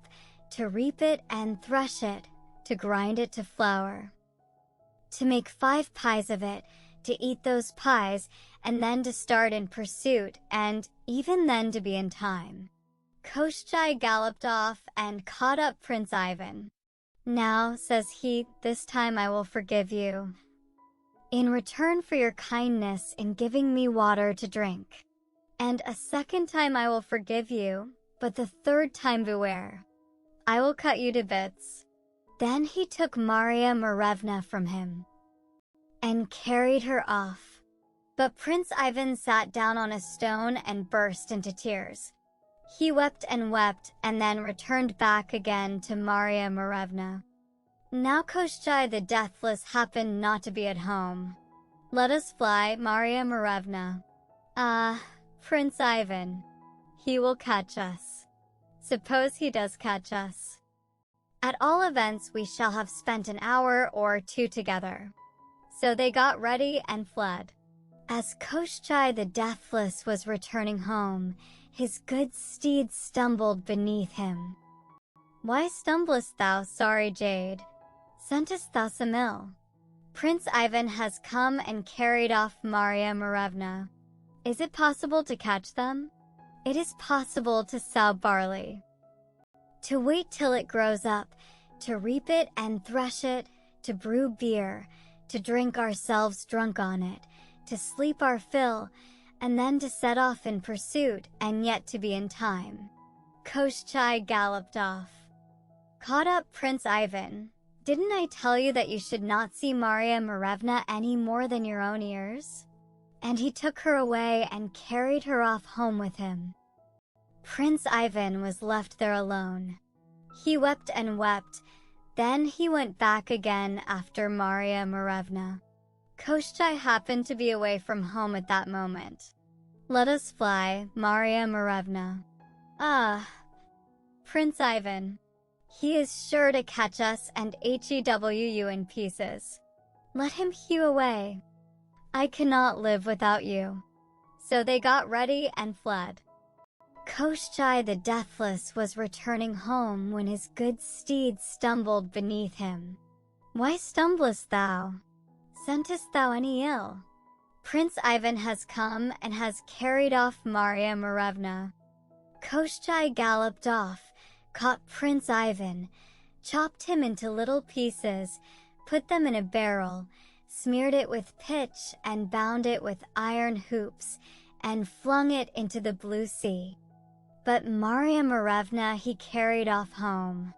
to reap it and thresh it, to grind it to flour, to make 5 pies of it, to eat those pies, and then to start in pursuit, and even then to be in time." Koshchei galloped off and caught up Prince Ivan. "Now," says he, "this time I will forgive you, in return for your kindness in giving me water to drink. And a 2nd time I will forgive you, but the 3rd time beware. I will cut you to bits." Then he took Maria Morevna from him and carried her off. But Prince Ivan sat down on a stone and burst into tears. He wept and wept, and then returned back again to Maria Morevna. Now Koshchei the Deathless happened not to be at home. "Let us fly, Maria Morevna." "Ah, Prince Ivan, he will catch us. Suppose he does catch us." At all events, we shall have spent an hour or two together." So they got ready and fled. As Koshchei the Deathless was returning home, his good steed stumbled beneath him. "Why stumblest thou, sorry jade? Scentest thou some ill? Prince Ivan has come and carried off Marya Morevna. Is it possible to catch them? It is possible to sow barley, to wait till it grows up, to reap it and thresh it, to brew beer, to drink ourselves drunk on it, to sleep our fill, and then to set off in pursuit, and yet to be in time." Koshchei galloped off. Caught up Prince Ivan. "Didn't I tell you that you should not see Marya Morevna any more than your own ears?" And he took her away and carried her off home with him. Prince Ivan was left there alone. He wept and wept. Then he went back again after Marya Morevna. Koshchei happened to be away from home at that moment. "Let us fly, Marya Morevna." "Ah, Prince Ivan. He is sure to catch us and hew you in pieces. Let him hew away. I cannot live without you." So they got ready and fled. Koshchei the Deathless was returning home when his good steed stumbled beneath him. "Why stumblest thou? Scentest thou any ill? Prince Ivan has come and has carried off Marya Morevna." Koshchei galloped off, caught Prince Ivan, chopped him into little pieces, put them in a barrel, smeared it with pitch and bound it with iron hoops, and flung it into the blue sea. But Marya Morevna he carried off home.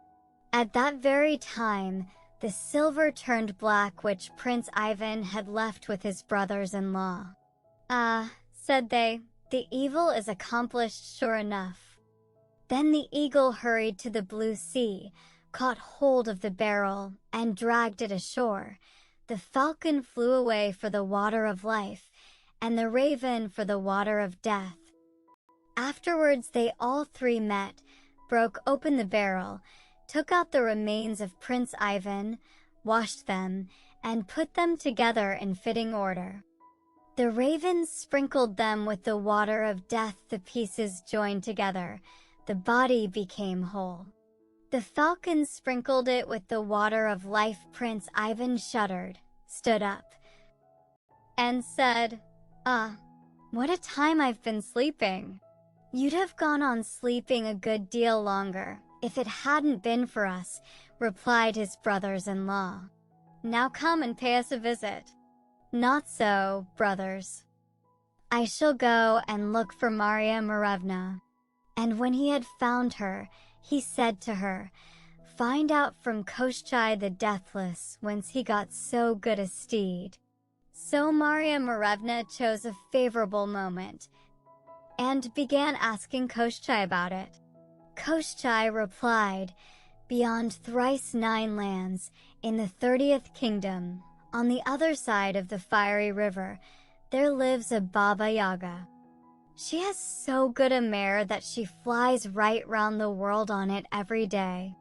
At that very time, the silver turned black which Prince Ivan had left with his brothers-in-law. "Ah," said they, "the evil is accomplished sure enough." Then the eagle hurried to the blue sea, caught hold of the barrel, and dragged it ashore. The falcon flew away for the water of life, and the raven for the water of death. Afterwards they all three met, broke open the barrel, took out the remains of Prince Ivan, washed them, and put them together in fitting order. The ravens sprinkled them with the water of death, the pieces joined together, the body became whole. The falcon sprinkled it with the water of life. Prince Ivan shuddered, stood up, and said, "Ah, what a time I've been sleeping." "You'd have gone on sleeping a good deal longer, if it hadn't been for us," replied his brothers-in-law. "Now come and pay us a visit." "Not so, brothers. I shall go and look for Marya Morevna." And when he had found her, he said to her, "Find out from Koshchei the Deathless whence he got so good a steed." So Marya Morevna chose a favorable moment, and began asking Koshchei about it. Koshchei replied, "Beyond thrice 9 lands, in the 30th kingdom, on the other side of the fiery river, there lives a Baba Yaga. She has so good a mare that she flies right round the world on it every day.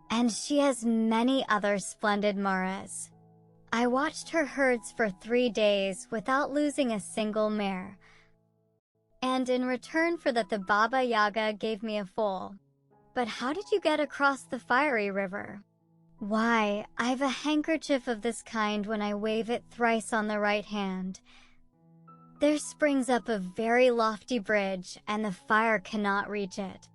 And she has many other splendid mares. I watched her herds for 3 days without losing a single mare. And in return for that the Baba Yaga gave me a foal. But how did you get across the fiery river?" "Why, I've a handkerchief of this kind. When I wave it thrice on the right hand, there springs up a very lofty bridge, and the fire cannot reach it."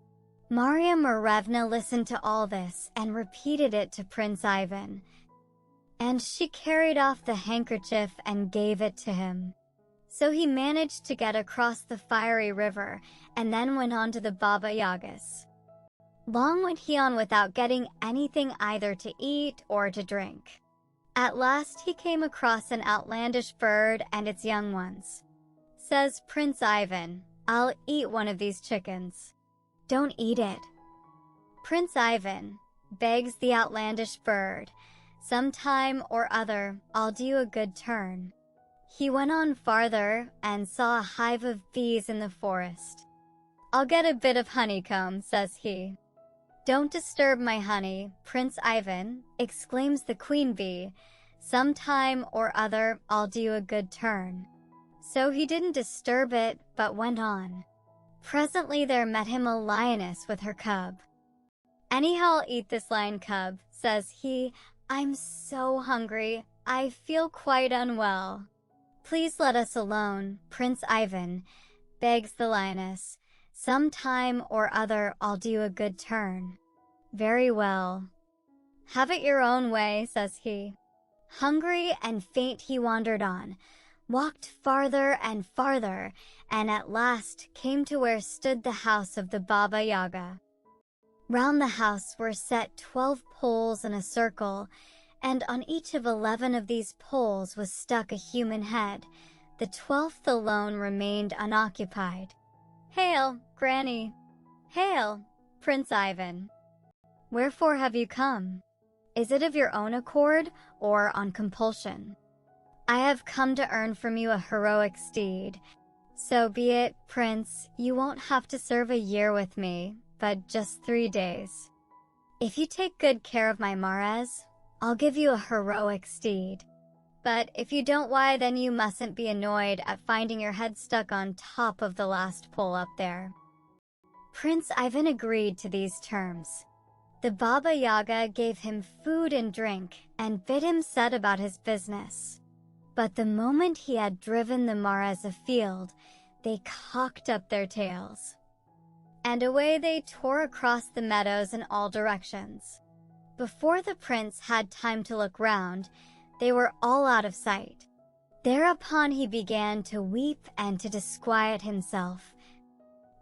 Marya Morevna listened to all this and repeated it to Prince Ivan. And she carried off the handkerchief and gave it to him. So he managed to get across the fiery river, and then went on to the Baba Yagas. Long went he on without getting anything either to eat or to drink. At last he came across an outlandish bird and its young ones. Says Prince Ivan, "I'll eat one of these chickens." "Don't eat it." Prince Ivan begs the outlandish bird, "Some time or other I'll do you a good turn." He went on farther and saw a hive of bees in the forest. "I'll get a bit of honeycomb," says he. "Don't disturb my honey, Prince Ivan," exclaims the queen bee. "Sometime or other I'll do you a good turn." So he didn't disturb it, but went on. Presently there met him a lioness with her cub. "Anyhow, I'll eat this lion cub," says he. "I'm so hungry, I feel quite unwell." "Please let us alone, Prince Ivan," begs the lioness. "Sometime or other I'll do you a good turn." "Very well. Have it your own way," says he. Hungry and faint he wandered on, walked farther and farther, and at last came to where stood the house of the Baba Yaga. Round the house were set 12 poles in a circle, and on each of 11 of these poles was stuck a human head. The 12th alone remained unoccupied. "Hail, Granny! Hail, Prince Ivan! Wherefore have you come? Is it of your own accord, or on compulsion?" "I have come to earn from you a heroic steed." "So be it, Prince, you won't have to serve a year with me, but just 3 days. If you take good care of my Mares, I'll give you a heroic steed. But if you don't, why then you mustn't be annoyed at finding your head stuck on top of the last pole up there." Prince Ivan agreed to these terms. The Baba Yaga gave him food and drink and bid him set about his business. But the moment he had driven the Mares afield, they cocked up their tails, and away they tore across the meadows in all directions. Before the prince had time to look round, they were all out of sight. Thereupon he began to weep and to disquiet himself,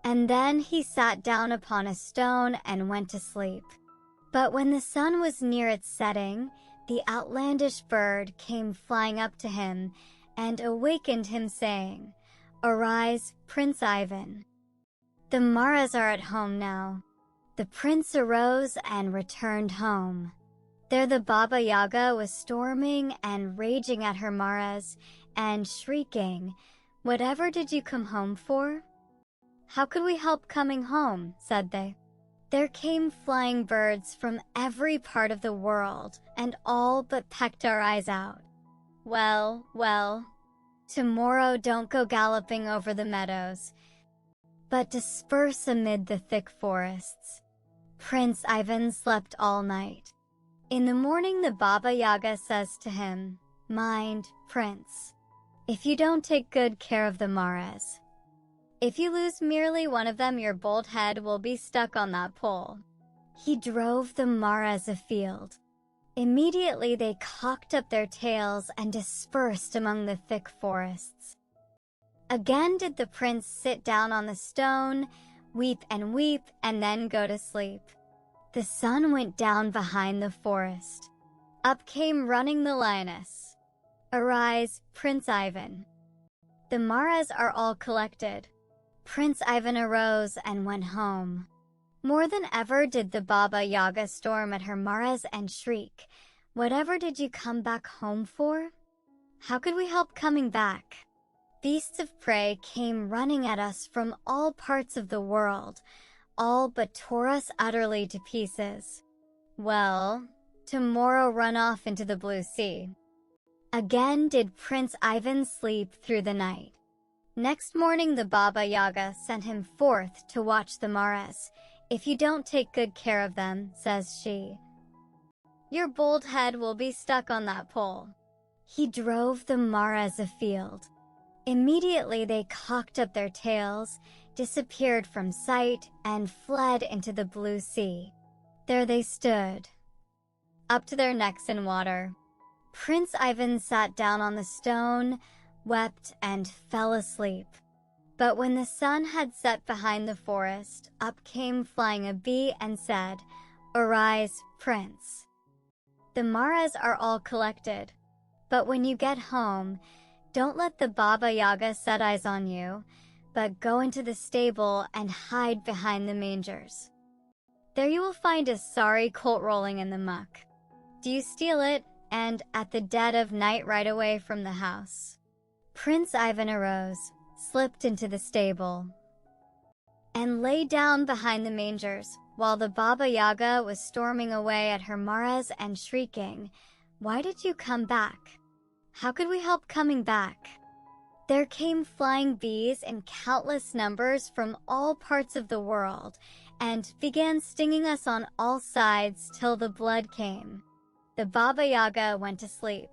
and then he sat down upon a stone and went to sleep. But when the sun was near its setting, the outlandish bird came flying up to him and awakened him, saying, "Arise, Prince Ivan. The Mares are at home now." The prince arose and returned home. There the Baba Yaga was storming and raging at her Mares and shrieking, "Whatever did you come home for?" "How could we help coming home?" said they. There came flying birds from every part of the world, and all but pecked our eyes out. "Well, well, tomorrow don't go galloping over the meadows, but disperse amid the thick forests." Prince Ivan slept all night. In the morning the Baba Yaga says to him, "Mind, Prince, if you don't take good care of the Mares, if you lose merely one of them, your bold head will be stuck on that pole." He drove the Mares afield. Immediately they cocked up their tails and dispersed among the thick forests. Again did the prince sit down on the stone, weep, and then go to sleep. The sun went down behind the forest. Up came running the lioness. "Arise, Prince Ivan. The Mares are all collected." Prince Ivan arose and went home. More than ever did the Baba Yaga storm at her Mares and shriek, "Whatever did you come back home for? How could we help coming back?" Beasts of prey came running at us from all parts of the world, all but tore us utterly to pieces. Well, tomorrow run off into the blue sea. Again did Prince Ivan sleep through the night. Next morning the Baba Yaga sent him forth to watch the Mares. "If you don't take good care of them," says she, "your bold head will be stuck on that pole." He drove the Mares afield. Immediately they cocked up their tails, disappeared from sight, and fled into the blue sea. There they stood, up to their necks in water. Prince Ivan sat down on the stone, wept, and fell asleep. But when the sun had set behind the forest, up came flying a bee and said, "Arise, Prince. The Mares are all collected. But when you get home, don't let the Baba Yaga set eyes on you, but go into the stable and hide behind the mangers. There you will find a sorry colt rolling in the muck. Do you steal it, and at the dead of night ride away from the house." Prince Ivan arose, slipped into the stable, and lay down behind the mangers, while the Baba Yaga was storming away at her maras and shrieking, "Why did you come back? How could we help coming back?" There came flying bees in countless numbers from all parts of the world, and began stinging us on all sides till the blood came. The Baba Yaga went to sleep.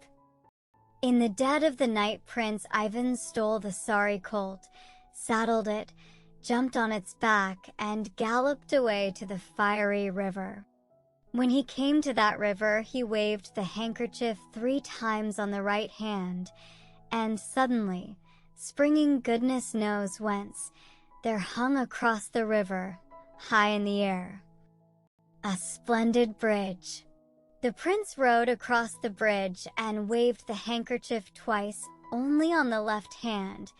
In the dead of the night, Prince Ivan stole the sorry colt, saddled it, jumped on its back, and galloped away to the fiery river. When he came to that river, he waved the handkerchief 3 times on the right hand, and suddenly, springing goodness knows whence, there hung across the river, high in the air, a splendid bridge. The prince rode across the bridge and waved the handkerchief twice, only on the left hand.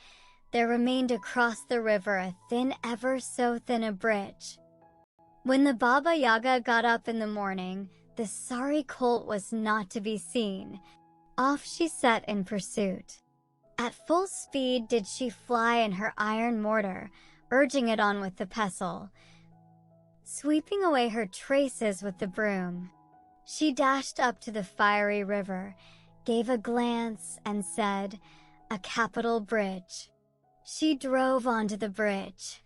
There remained across the river a thin, ever so thin a bridge. When the Baba Yaga got up in the morning, the sorry colt was not to be seen. Off she set in pursuit. At full speed did she fly in her iron mortar, urging it on with the pestle, sweeping away her traces with the broom. She dashed up to the fiery river, gave a glance, and said, "A capital bridge." She drove onto the bridge,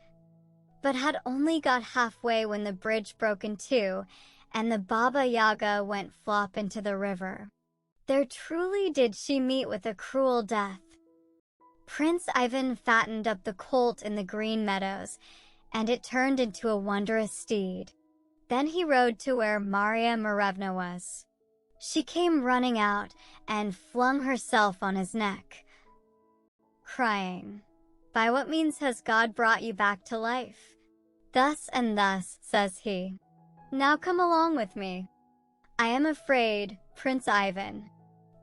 but had only got halfway when the bridge broke in two, and the Baba Yaga went flop into the river. There truly did she meet with a cruel death. Prince Ivan fattened up the colt in the green meadows, and it turned into a wondrous steed. Then he rode to where Marya Morevna was. She came running out and flung herself on his neck, crying, "By what means has God brought you back to life?" "Thus and thus," says he. "Now come along with me." "I am afraid, Prince Ivan.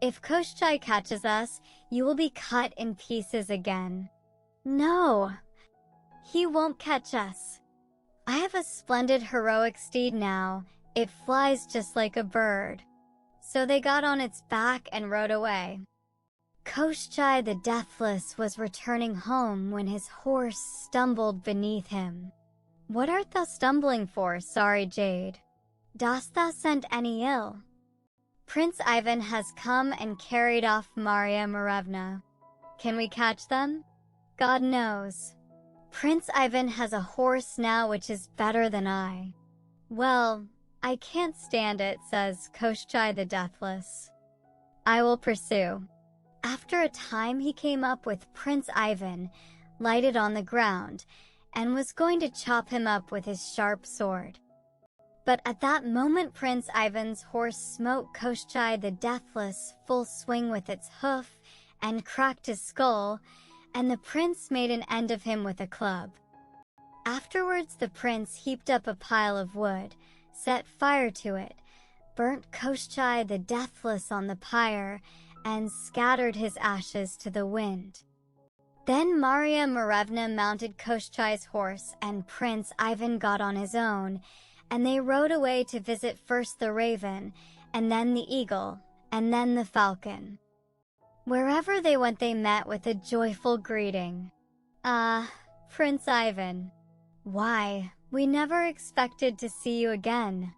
If Koshchei catches us, you will be cut in pieces again." "No, he won't catch us. I have a splendid heroic steed now. It flies just like a bird." So they got on its back and rode away. Koshchei the Deathless was returning home when his horse stumbled beneath him. "What art thou stumbling for, sorry jade? Dost thou scent any ill?" "Prince Ivan has come and carried off Marya Morevna. Can we catch them?" "God knows. Prince Ivan has a horse now which is better than I." "Well, I can't stand it," says Koshchei the Deathless. "I will pursue." After a time he came up with Prince Ivan, lighted on the ground, and was going to chop him up with his sharp sword. But at that moment Prince Ivan's horse smote Koshchei the Deathless full swing with its hoof, and cracked his skull, and the prince made an end of him with a club. Afterwards the prince heaped up a pile of wood, set fire to it, burnt Koshchei the Deathless on the pyre, and scattered his ashes to the wind. Then Marya Morevna mounted Koshchei's horse, and Prince Ivan got on his own, and they rode away to visit first the raven, and then the eagle, and then the falcon. Wherever they went they met with a joyful greeting. "Ah, Prince Ivan. Why, we never expected to see you again.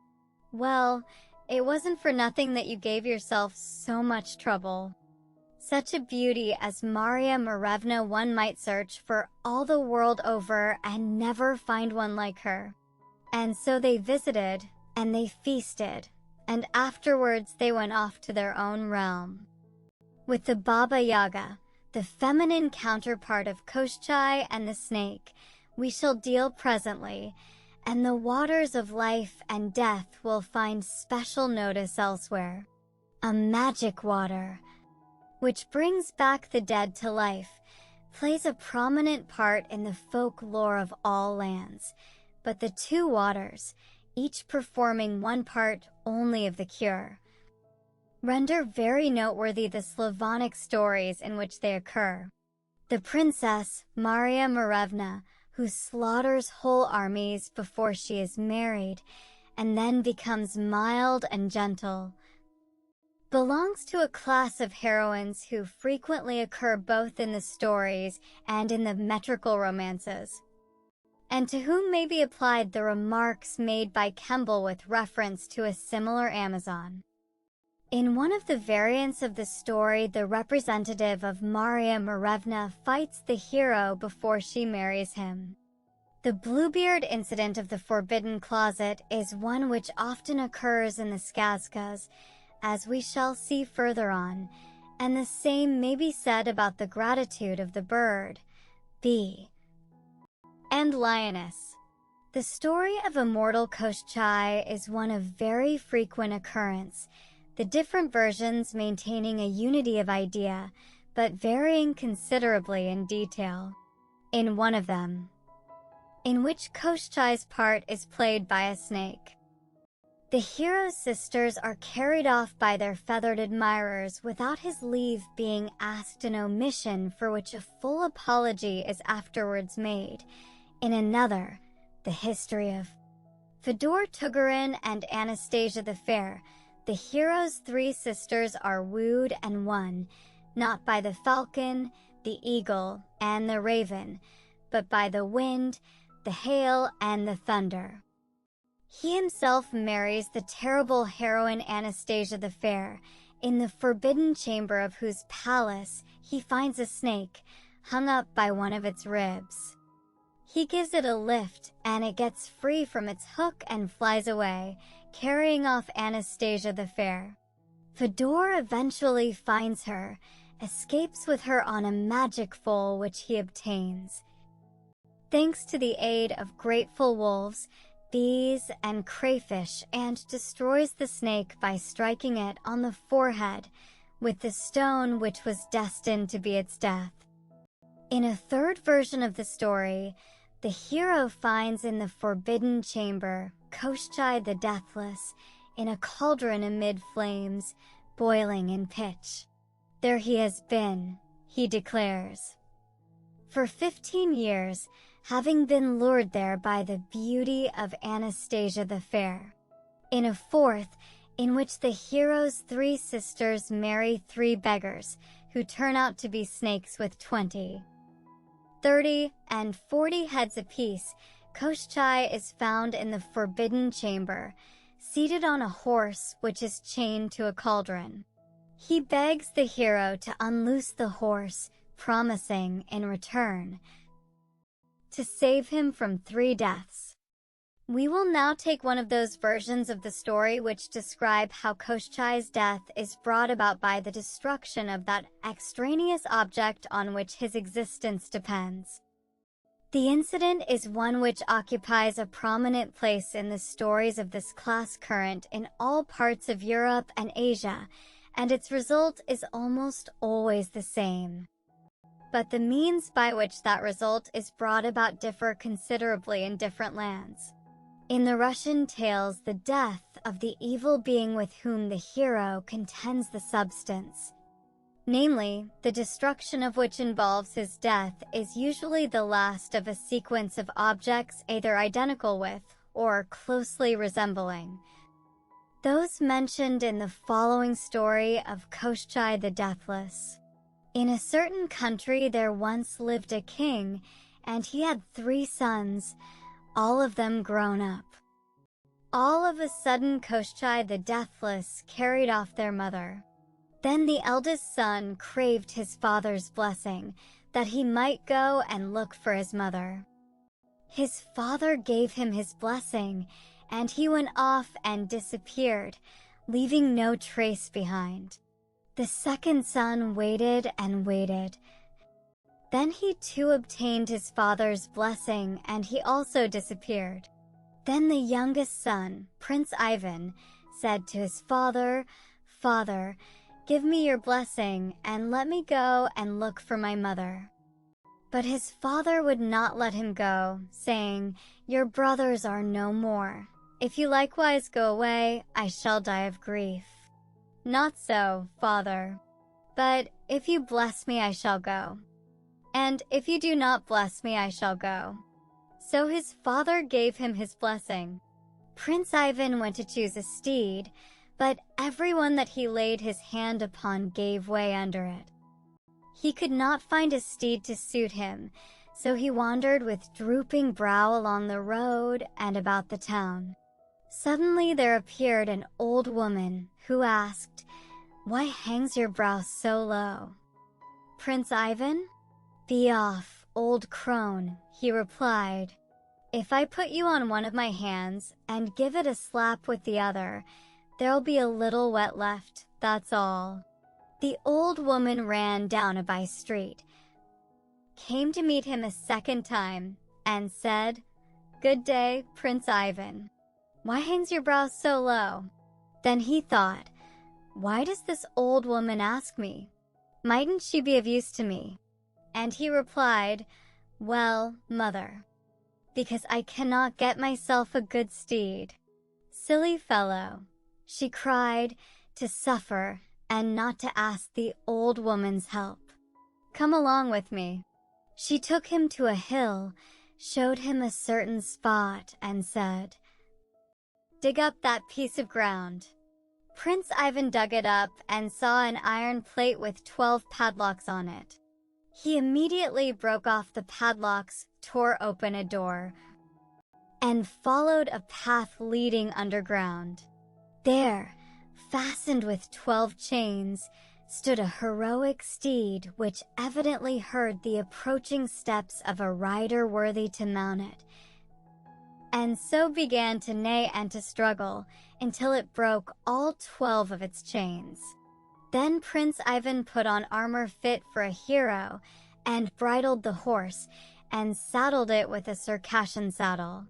Well, it wasn't for nothing that you gave yourself so much trouble. Such a beauty as Marya Morevna one might search for all the world over and never find one like her." And so they visited, and they feasted, and afterwards they went off to their own realm. With the Baba Yaga, the feminine counterpart of Koshchei and the snake, we shall deal presently, and the waters of life and death will find special notice elsewhere. A magic water, which brings back the dead to life, plays a prominent part in the folklore of all lands, but the two waters, each performing one part only of the cure, render very noteworthy the Slavonic stories in which they occur. The princess, Marya Morevna, who slaughters whole armies before she is married, and then becomes mild and gentle, belongs to a class of heroines who frequently occur both in the stories and in the metrical romances. and to whom may be applied the remarks made by Kemble with reference to a similar Amazon. In one of the variants of the story, the representative of Maria Marevna fights the hero before she marries him. The Bluebeard incident of the Forbidden Closet is one which often occurs in the Skazkas, as we shall see further on, and the same may be said about the gratitude of the bird, bee, and lioness. The story of immortal Koshchei is one of very frequent occurrence, the different versions maintaining a unity of idea, but varying considerably in detail. In one of them, in which Koshchei's part is played by a snake, the hero's sisters are carried off by their feathered admirers without his leave being asked, an omission for which a full apology is afterwards made. In another, the history of Fedor Tugarin and Anastasia the Fair, the hero's three sisters are wooed and won, not by the falcon, the eagle, and the raven, but by the wind, the hail, and the thunder. He himself marries the terrible heroine Anastasia the Fair, in the forbidden chamber of whose palace he finds a snake, hung up by one of its ribs. He gives it a lift, and it gets free from its hook and flies away, carrying off Anastasia the Fair. Fedor eventually finds her, escapes with her on a magic foal which he obtains, thanks to the aid of grateful wolves, bees, and crayfish, and destroys the snake by striking it on the forehead with the stone which was destined to be its death. In a third version of the story, the hero finds in the forbidden chamber Koshchei the Deathless in a cauldron amid flames, boiling in pitch. There he has been, he declares, for 15 years, having been lured there by the beauty of Anastasia the Fair. In a fourth, in which the hero's three sisters marry three beggars, who turn out to be snakes with 20, 30, and 40 heads apiece, Koshchei is found in the forbidden chamber, seated on a horse which is chained to a cauldron. He begs the hero to unloose the horse, promising, in return, to save him from 3 deaths. We will now take one of those versions of the story which describe how Koshchei's death is brought about by the destruction of that extraneous object on which his existence depends. The incident is one which occupies a prominent place in the stories of this class current in all parts of Europe and Asia, and its result is almost always the same. But the means by which that result is brought about differ considerably in different lands. In the Russian tales, the death of the evil being with whom the hero contends the substance, namely, the destruction of which involves his death, is usually the last of a sequence of objects either identical with, or closely resembling those mentioned in the following story of Koshchei the Deathless. In a certain country there once lived a king, and he had 3 sons, all of them grown up. All of a sudden Koshchei the Deathless carried off their mother. Then the eldest son craved his father's blessing, that he might go and look for his mother. His father gave him his blessing, and he went off and disappeared, leaving no trace behind. The second son waited and waited. Then he too obtained his father's blessing, and he also disappeared. Then the youngest son, Prince Ivan, said to his father, "Father, give me your blessing, and let me go and look for my mother." But his father would not let him go, saying, "Your brothers are no more. If you likewise go away, I shall die of grief." "Not so, father. But if you bless me, I shall go. And if you do not bless me, I shall go." So his father gave him his blessing. Prince Ivan went to choose a steed, but everyone that he laid his hand upon gave way under it. He could not find a steed to suit him, So he wandered with drooping brow along the road and about the town. Suddenly there appeared an old woman who asked, "Why hangs your brow so low?" "Prince Ivan?" "Be off, old crone," he replied. "If I put you on one of my hands and give it a slap with the other, there'll be a little wet left, that's all." The old woman ran down a by street, came to meet him a second time, and said, "Good day, Prince Ivan. Why hangs your brow so low?" Then he thought, "Why does this old woman ask me? Mightn't she be of use to me?" And he replied, "Well, mother, because I cannot get myself a good steed." "Silly fellow," she cried, to suffer and not to ask the old woman's help. "Come along with me." She took him to a hill, showed him a certain spot, and said, "Dig up that piece of ground." Prince Ivan dug it up and saw an iron plate with 12 padlocks on it. He immediately broke off the padlocks, tore open a door, and followed a path leading underground. There, fastened with 12 chains, stood a heroic steed which evidently heard the approaching steps of a rider worthy to mount it, and so began to neigh and to struggle until it broke all 12 of its chains. Then Prince Ivan put on armor fit for a hero and bridled the horse and saddled it with a Circassian saddle.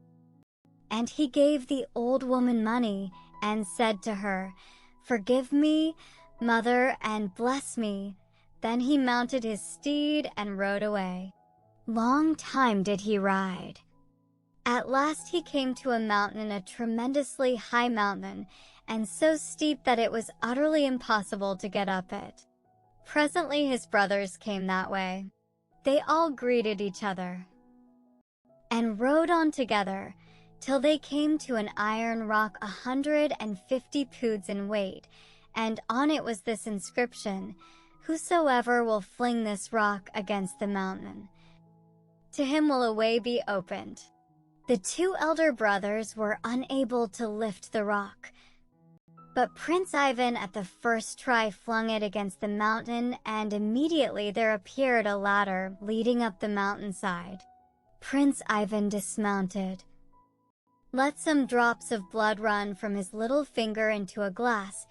And he gave the old woman money and said to her, "Forgive me, mother, and bless me." Then he mounted his steed and rode away. Long time did he ride. At last he came to a mountain, a tremendously high mountain, and so steep that it was utterly impossible to get up it. Presently his brothers came that way. They all greeted each other and rode on together till they came to an iron rock 150 poods in weight, and on it was this inscription, "Whosoever will fling this rock against the mountain, to him will a way be opened." The two elder brothers were unable to lift the rock, but Prince Ivan at the first try flung it against the mountain, and immediately there appeared a ladder leading up the mountainside. Prince Ivan dismounted, let some drops of blood run from his little finger into a glass,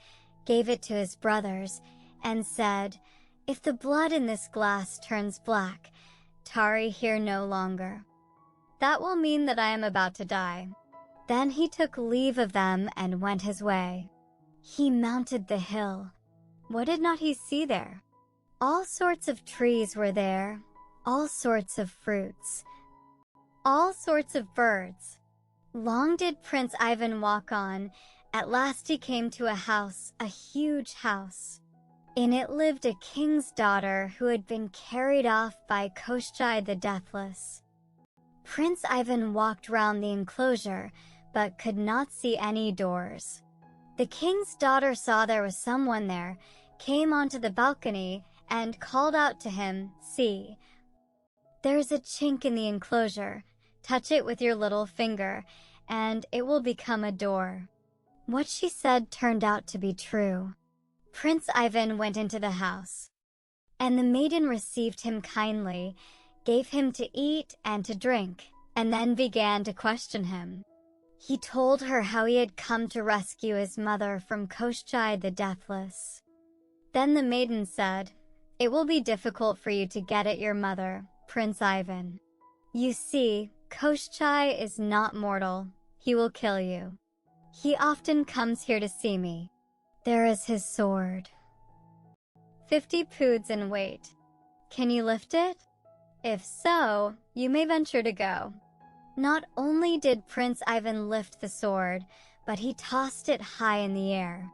gave it to his brothers, and said, "If the blood in this glass turns black, tarry here no longer. That will mean that I am about to die." Then he took leave of them and went his way. He mounted the hill. What did not he see there? All sorts of trees were there, all sorts of fruits, all sorts of birds. Long did Prince Ivan walk on. At last he came to a house, a huge house. In it lived a king's daughter who had been carried off by Koschei the Deathless. Prince Ivan walked round the enclosure, but could not see any doors. The king's daughter saw there was someone there, came onto the balcony, and called out to him, "See, there is a chink in the enclosure. Touch it with your little finger, and it will become a door." What she said turned out to be true. Prince Ivan went into the house, and the maiden received him kindly, gave him to eat and to drink, and then began to question him. He told her how he had come to rescue his mother from Koschei the Deathless. Then the maiden said, "It will be difficult for you to get at your mother, Prince Ivan. You see, Koschei is not mortal. He will kill you. He often comes here to see me. There is his sword, 50 poods in weight. Can you lift it? If so, you may venture to go." Not only did Prince Ivan lift the sword, but he tossed it high in the air.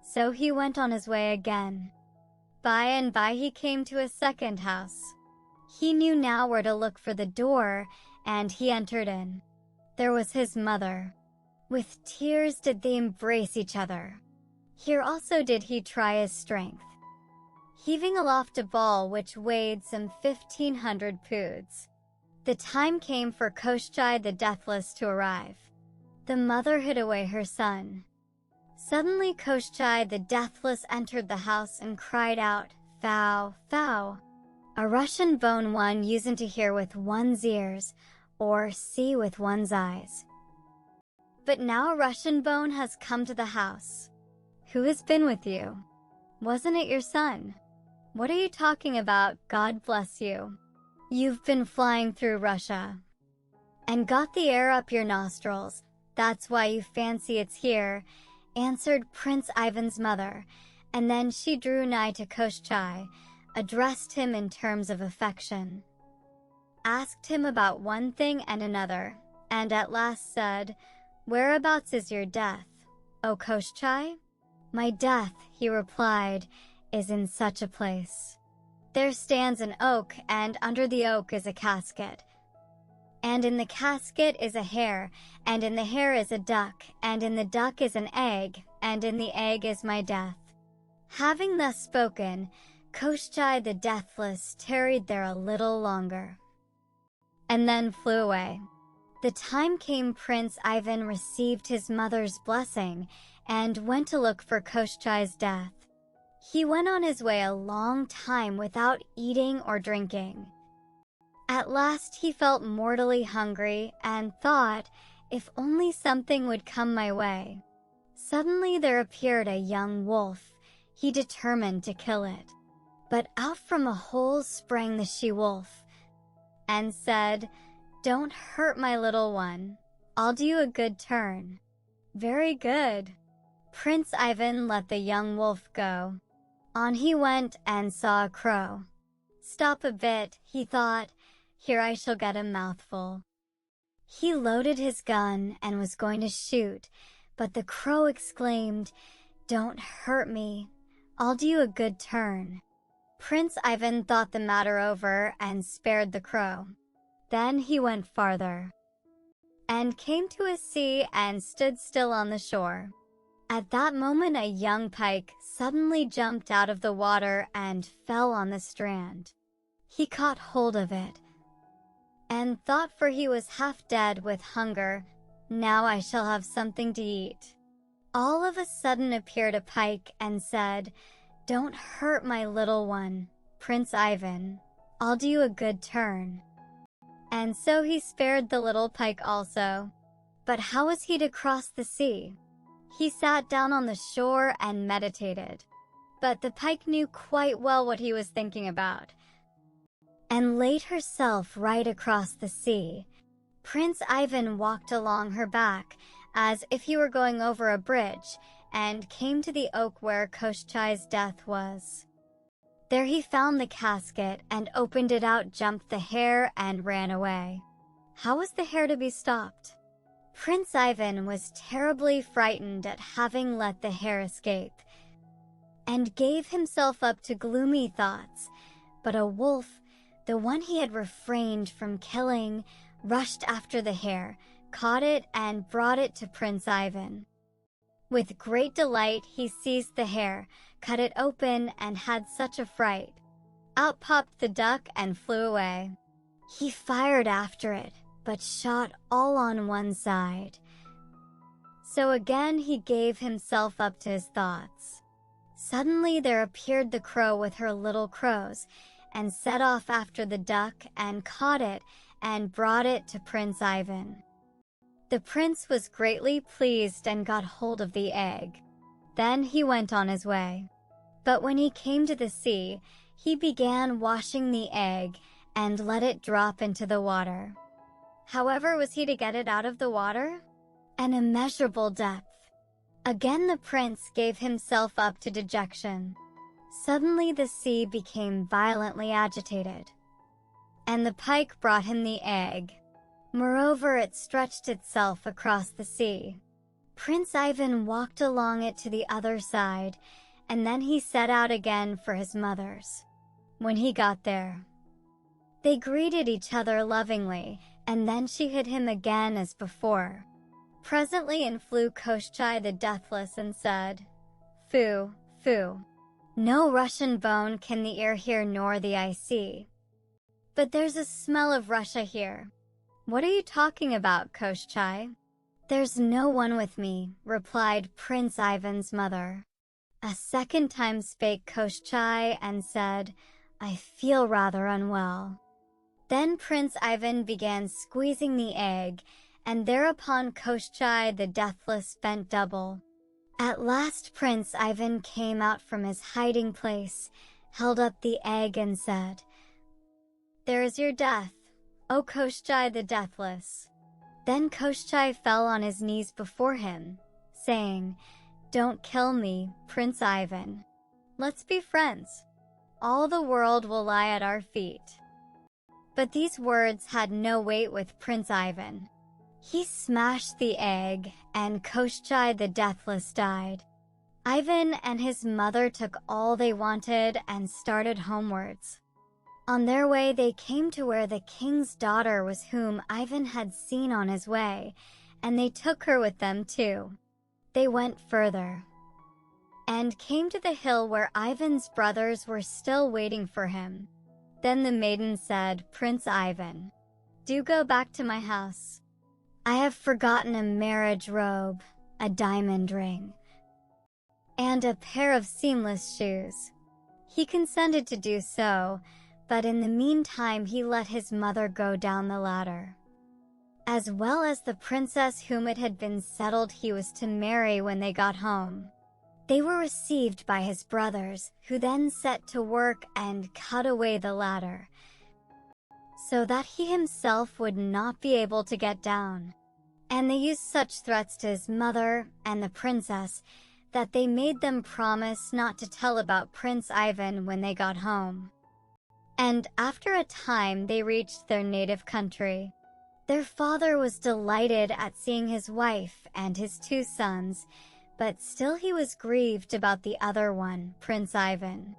So he went on his way again. By and by he came to a second house. He knew now where to look for the door, and he entered in. There was his mother. With tears did they embrace each other. Here also did he try his strength, heaving aloft a ball which weighed some 1,500 poods. The time came for Koshchei the Deathless to arrive. The mother hid away her son. Suddenly Koshchei the Deathless entered the house and cried out, "Fow, fow!" A Russian bone one using to hear with one's ears, or see with one's eyes. But now a Russian bone has come to the house. Who has been with you? Wasn't it your son? What are you talking about, God bless you? You've been flying through Russia and got the air up your nostrils. That's why you fancy it's here, answered Prince Ivan's mother, and then she drew nigh to Koshchei, addressed him in terms of affection, asked him about one thing and another, and at last said, "Whereabouts is your death, O Koshchei?" "My death," he replied, "is in such a place. There stands an oak, and under the oak is a casket. And in the casket is a hare, and in the hare is a duck, and in the duck is an egg, and in the egg is my death." Having thus spoken, Koshchei the Deathless tarried there a little longer, and then flew away. The time came Prince Ivan received his mother's blessing, and went to look for Koshchei's death. He went on his way a long time without eating or drinking. At last he felt mortally hungry, and thought, if only something would come my way. Suddenly there appeared a young wolf. He determined to kill it. But out from a hole sprang the she-wolf, and said, "Don't hurt my little one. I'll do you a good turn." "Very good." Prince Ivan let the young wolf go. On he went and saw a crow. "Stop a bit," he thought, "here I shall get a mouthful." He loaded his gun and was going to shoot, but the crow exclaimed, "Don't hurt me. I'll do you a good turn." Prince Ivan thought the matter over and spared the crow. Then he went farther, and came to a sea and stood still on the shore. At that moment a young pike suddenly jumped out of the water and fell on the strand. He caught hold of it, and thought, for he was half dead with hunger, "Now I shall have something to eat." All of a sudden appeared a pike and said, "Don't hurt my little one, Prince Ivan. I'll do you a good turn." And so he spared the little pike also. But how was he to cross the sea? He sat down on the shore and meditated. But the pike knew quite well what he was thinking about, and laid herself right across the sea. Prince Ivan walked along her back, as if he were going over a bridge, and came to the oak where Koshchei's death was. There he found the casket, and opened it out jumped the hare and ran away. How was the hare to be stopped? Prince Ivan was terribly frightened at having let the hare escape, and gave himself up to gloomy thoughts. But a wolf, the one he had refrained from killing, rushed after the hare, caught it, and brought it to Prince Ivan. With great delight he seized the hare, cut it open, and had such a fright. Out popped the duck and flew away. He fired after it, but shot all on one side. So again he gave himself up to his thoughts. Suddenly there appeared the crow with her little crows, and set off after the duck, and caught it, and brought it to Prince Ivan. The prince was greatly pleased and got hold of the egg. Then he went on his way. But when he came to the sea, he began washing the egg, and let it drop into the water. However was he to get it out of the water? An immeasurable depth. Again the prince gave himself up to dejection. Suddenly the sea became violently agitated, and the pike brought him the egg. Moreover, it stretched itself across the sea. Prince Ivan walked along it to the other side, and then he set out again for his mother's. When he got there, they greeted each other lovingly, and then she hid him again as before. Presently in flew Koshchei the Deathless and said, "Foo, foo. No Russian bone can the ear hear nor the eye see." But there's a smell of Russia here. What are you talking about, Koshchai? There's no one with me, replied Prince Ivan's mother. A second time spake Koshchai and said, I feel rather unwell. Then Prince Ivan began squeezing the egg, and thereupon Koshchai the deathless bent double. At last Prince Ivan came out from his hiding place, held up the egg and said, There is your death, O Koshchai the deathless. Then Koshchai fell on his knees before him, saying, Don't kill me, Prince Ivan. Let's be friends. All the world will lie at our feet. But these words had no weight with Prince Ivan. He smashed the egg, and Koshchai the deathless died. Ivan and his mother took all they wanted and started homewards. On their way they came to where the king's daughter was, whom Ivan had seen on his way, and they took her with them too. They went further, and came to the hill where Ivan's brothers were still waiting for him. Then the maiden said, Prince Ivan, do go back to my house. I have forgotten a marriage robe, a diamond ring, and a pair of seamless shoes. He consented to do so, but in the meantime he let his mother go down the ladder, as well as the princess whom it had been settled he was to marry when they got home. They were received by his brothers, who then set to work and cut away the ladder, so that he himself would not be able to get down. And they used such threats to his mother and the princess that they made them promise not to tell about Prince Ivan when they got home. And after a time they reached their native country. Their father was delighted at seeing his wife and his 2 sons, but still he was grieved about the other one, Prince Ivan.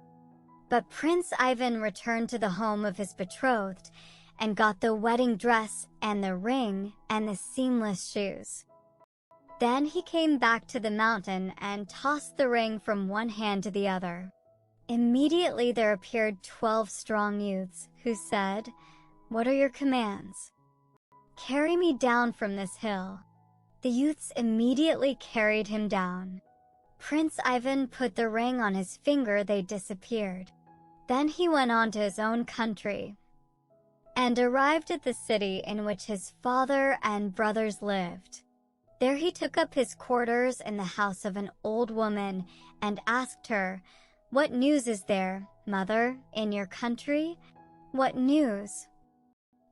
But Prince Ivan returned to the home of his betrothed and got the wedding dress and the ring and the seamless shoes. Then he came back to the mountain and tossed the ring from one hand to the other. Immediately there appeared 12 strong youths, who said, What are your commands? Carry me down from this hill. The youths immediately carried him down. Prince Ivan put the ring on his finger, they disappeared. Then he went on to his own country, and arrived at the city in which his father and brothers lived. There he took up his quarters in the house of an old woman and asked her, What news is there, mother, in your country? What news?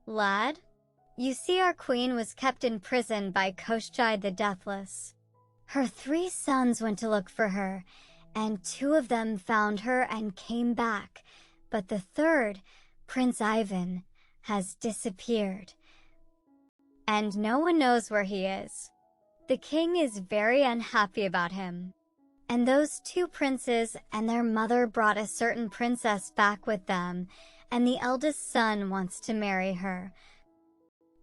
Lad, you see our queen was kept in prison by Koshchai the Deathless. Her 3 sons went to look for her, and 2 of them found her and came back, but the third, Prince Ivan, has disappeared, and no one knows where he is. The king is very unhappy about him. And those 2 princes and their mother brought a certain princess back with them, and the eldest son wants to marry her.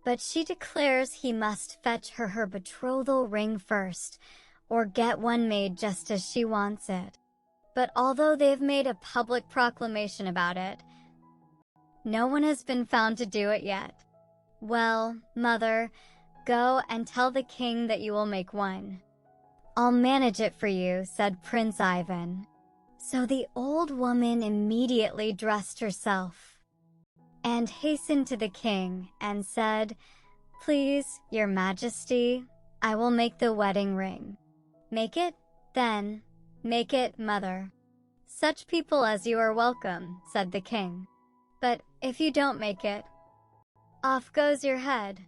But she declares he must fetch her her betrothal ring first, or get one made just as she wants it. But although they've made a public proclamation about it, no one has been found to do it yet. Well, mother, go and tell the king that you will make one. I'll manage it for you, said Prince Ivan. So the old woman immediately dressed herself and hastened to the king and said, Please, your majesty, I will make the wedding ring. Make it, then, make it, mother. Such people as you are welcome, said the king. But if you don't make it, off goes your head.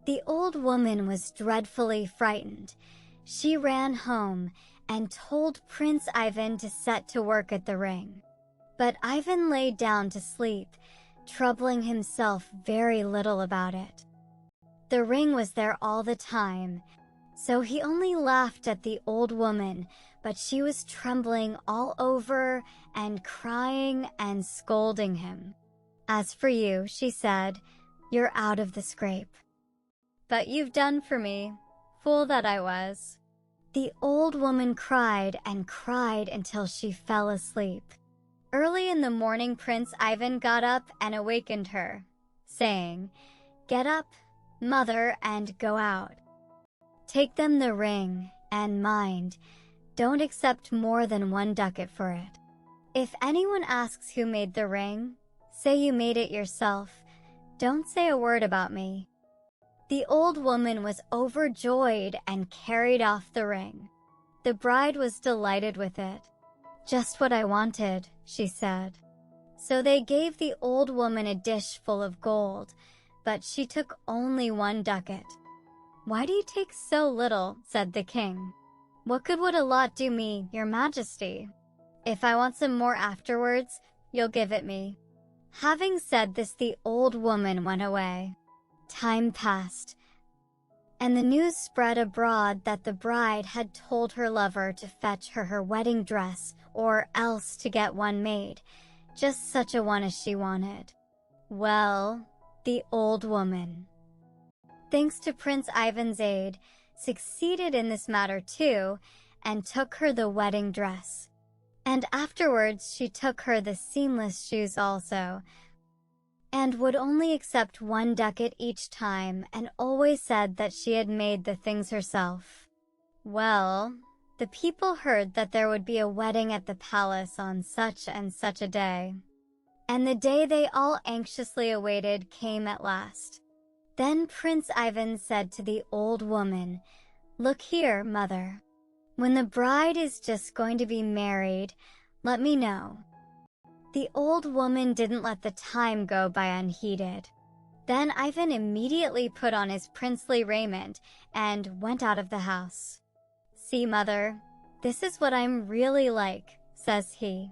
The old woman was dreadfully frightened. She ran home and told Prince Ivan to set to work at the ring. But Ivan lay down to sleep, troubling himself very little about it. The ring was there all the time, so he only laughed at the old woman, but she was trembling all over and crying and scolding him. As for you, she said, you're out of the scrape. But you've done for me, fool that I was. The old woman cried and cried until she fell asleep. Early in the morning, Prince Ivan got up and awakened her, saying, "Get up, mother, and go out. Take them the ring, and mind, don't accept more than 1 ducat for it. If anyone asks who made the ring, say you made it yourself. Don't say a word about me." The old woman was overjoyed and carried off the ring. The bride was delighted with it. "Just what I wanted," she said. So they gave the old woman a dish full of gold, but she took only 1 ducat. "Why do you take so little?" said the king. "What good would a lot do me, your majesty? If I want some more afterwards, you'll give it me." Having said this, the old woman went away. Time passed, and the news spread abroad that the bride had told her lover to fetch her wedding dress or else to get one made, just such a one as she wanted. Well, the old woman, thanks to Prince Ivan's aid, succeeded in this matter too, and took her the wedding dress. And afterwards she took her the seamless shoes also, and would only accept 1 ducat each time, and always said that she had made the things herself. Well, the people heard that there would be a wedding at the palace on such and such a day, and the day they all anxiously awaited came at last. Then Prince Ivan said to the old woman, "Look here, mother. When the bride is just going to be married, let me know." The old woman didn't let the time go by unheeded. Then Ivan immediately put on his princely raiment and went out of the house. "See, mother, this is what I'm really like," says he.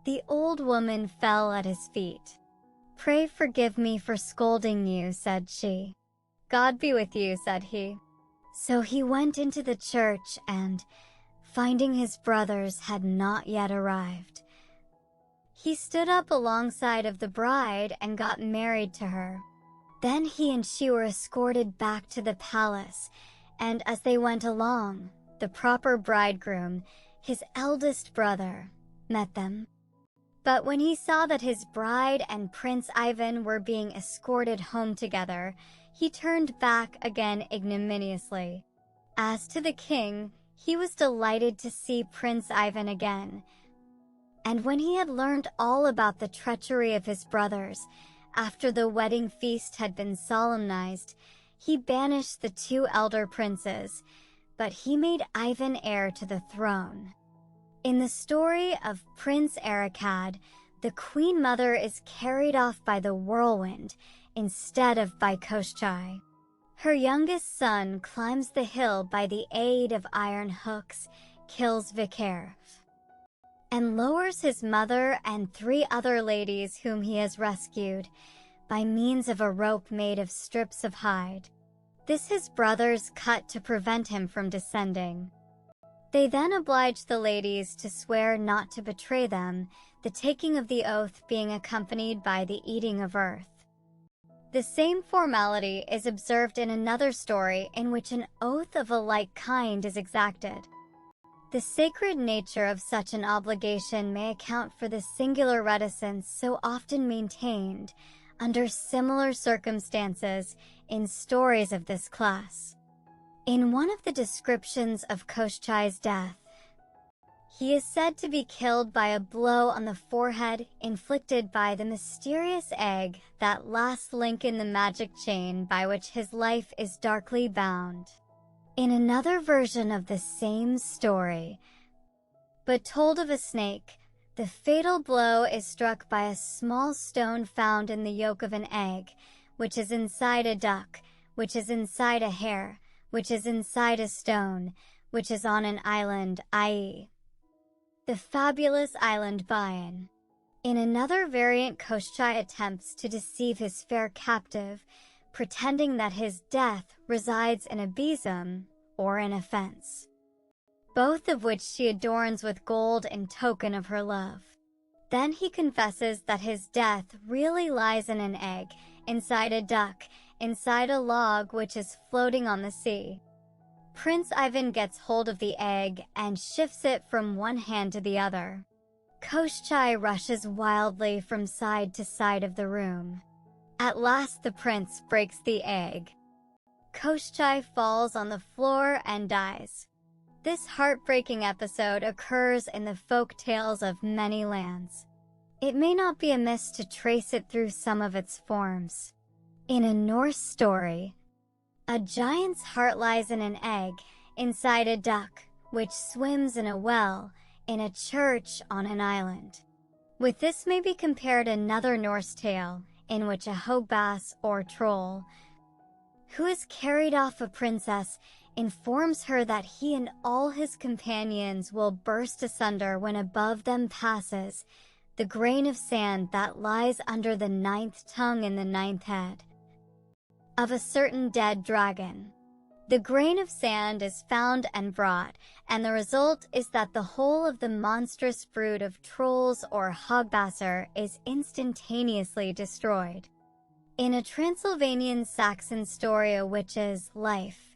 The old woman fell at his feet. "Pray forgive me for scolding you," said she. "God be with you," said he. So he went into the church and, finding his brothers had not yet arrived, he stood up alongside of the bride and got married to her. Then he and she were escorted back to the palace, and as they went along, the proper bridegroom, his eldest brother, met them. But when he saw that his bride and Prince Ivan were being escorted home together, he turned back again ignominiously. As to the king, he was delighted to see Prince Ivan again. And when he had learned all about the treachery of his brothers, after the wedding feast had been solemnized, he banished the 2 elder princes, but he made Ivan heir to the throne. In the story of Prince Erikad, the queen mother is carried off by the whirlwind instead of by Koschei. Her youngest son climbs the hill by the aid of iron hooks, kills Vikerf, and lowers his mother and 3 other ladies whom he has rescued by means of a rope made of strips of hide. This his brothers cut to prevent him from descending. They then obliged the ladies to swear not to betray them, the taking of the oath being accompanied by the eating of earth. The same formality is observed in another story in which an oath of a like kind is exacted. The sacred nature of such an obligation may account for the singular reticence so often maintained under similar circumstances in stories of this class. In one of the descriptions of Koschei's death, he is said to be killed by a blow on the forehead inflicted by the mysterious egg, that last link in the magic chain by which his life is darkly bound. In another version of the same story, but told of a snake, the fatal blow is struck by a small stone found in the yolk of an egg, which is inside a duck, which is inside a hare, which is inside a stone, which is on an island, i.e., the fabulous island Bayan. In another variant, Koschei attempts to deceive his fair captive, pretending that his death resides in a besom or in a fence, both of which she adorns with gold in token of her love. Then he confesses that his death really lies in an egg, inside a duck, inside a log which is floating on the sea. Prince Ivan gets hold of the egg and shifts it from one hand to the other. Koschei rushes wildly from side to side of the room. At last the prince breaks the egg. Koschei falls on the floor and dies. This heartbreaking episode occurs in the folk tales of many lands. It may not be amiss to trace it through some of its forms. In a Norse story, a giant's heart lies in an egg inside a duck, which swims in a well in a church on an island. With this may be compared another Norse tale in which a hogbas or troll, who has carried off a princess, informs her that he and all his companions will burst asunder when above them passes the grain of sand that lies under the 9th tongue in the 9th head of a certain dead dragon. The grain of sand is found and brought, and the result is that the whole of the monstrous brood of trolls or hogbasser is instantaneously destroyed. In a Transylvanian Saxon story, a witch's life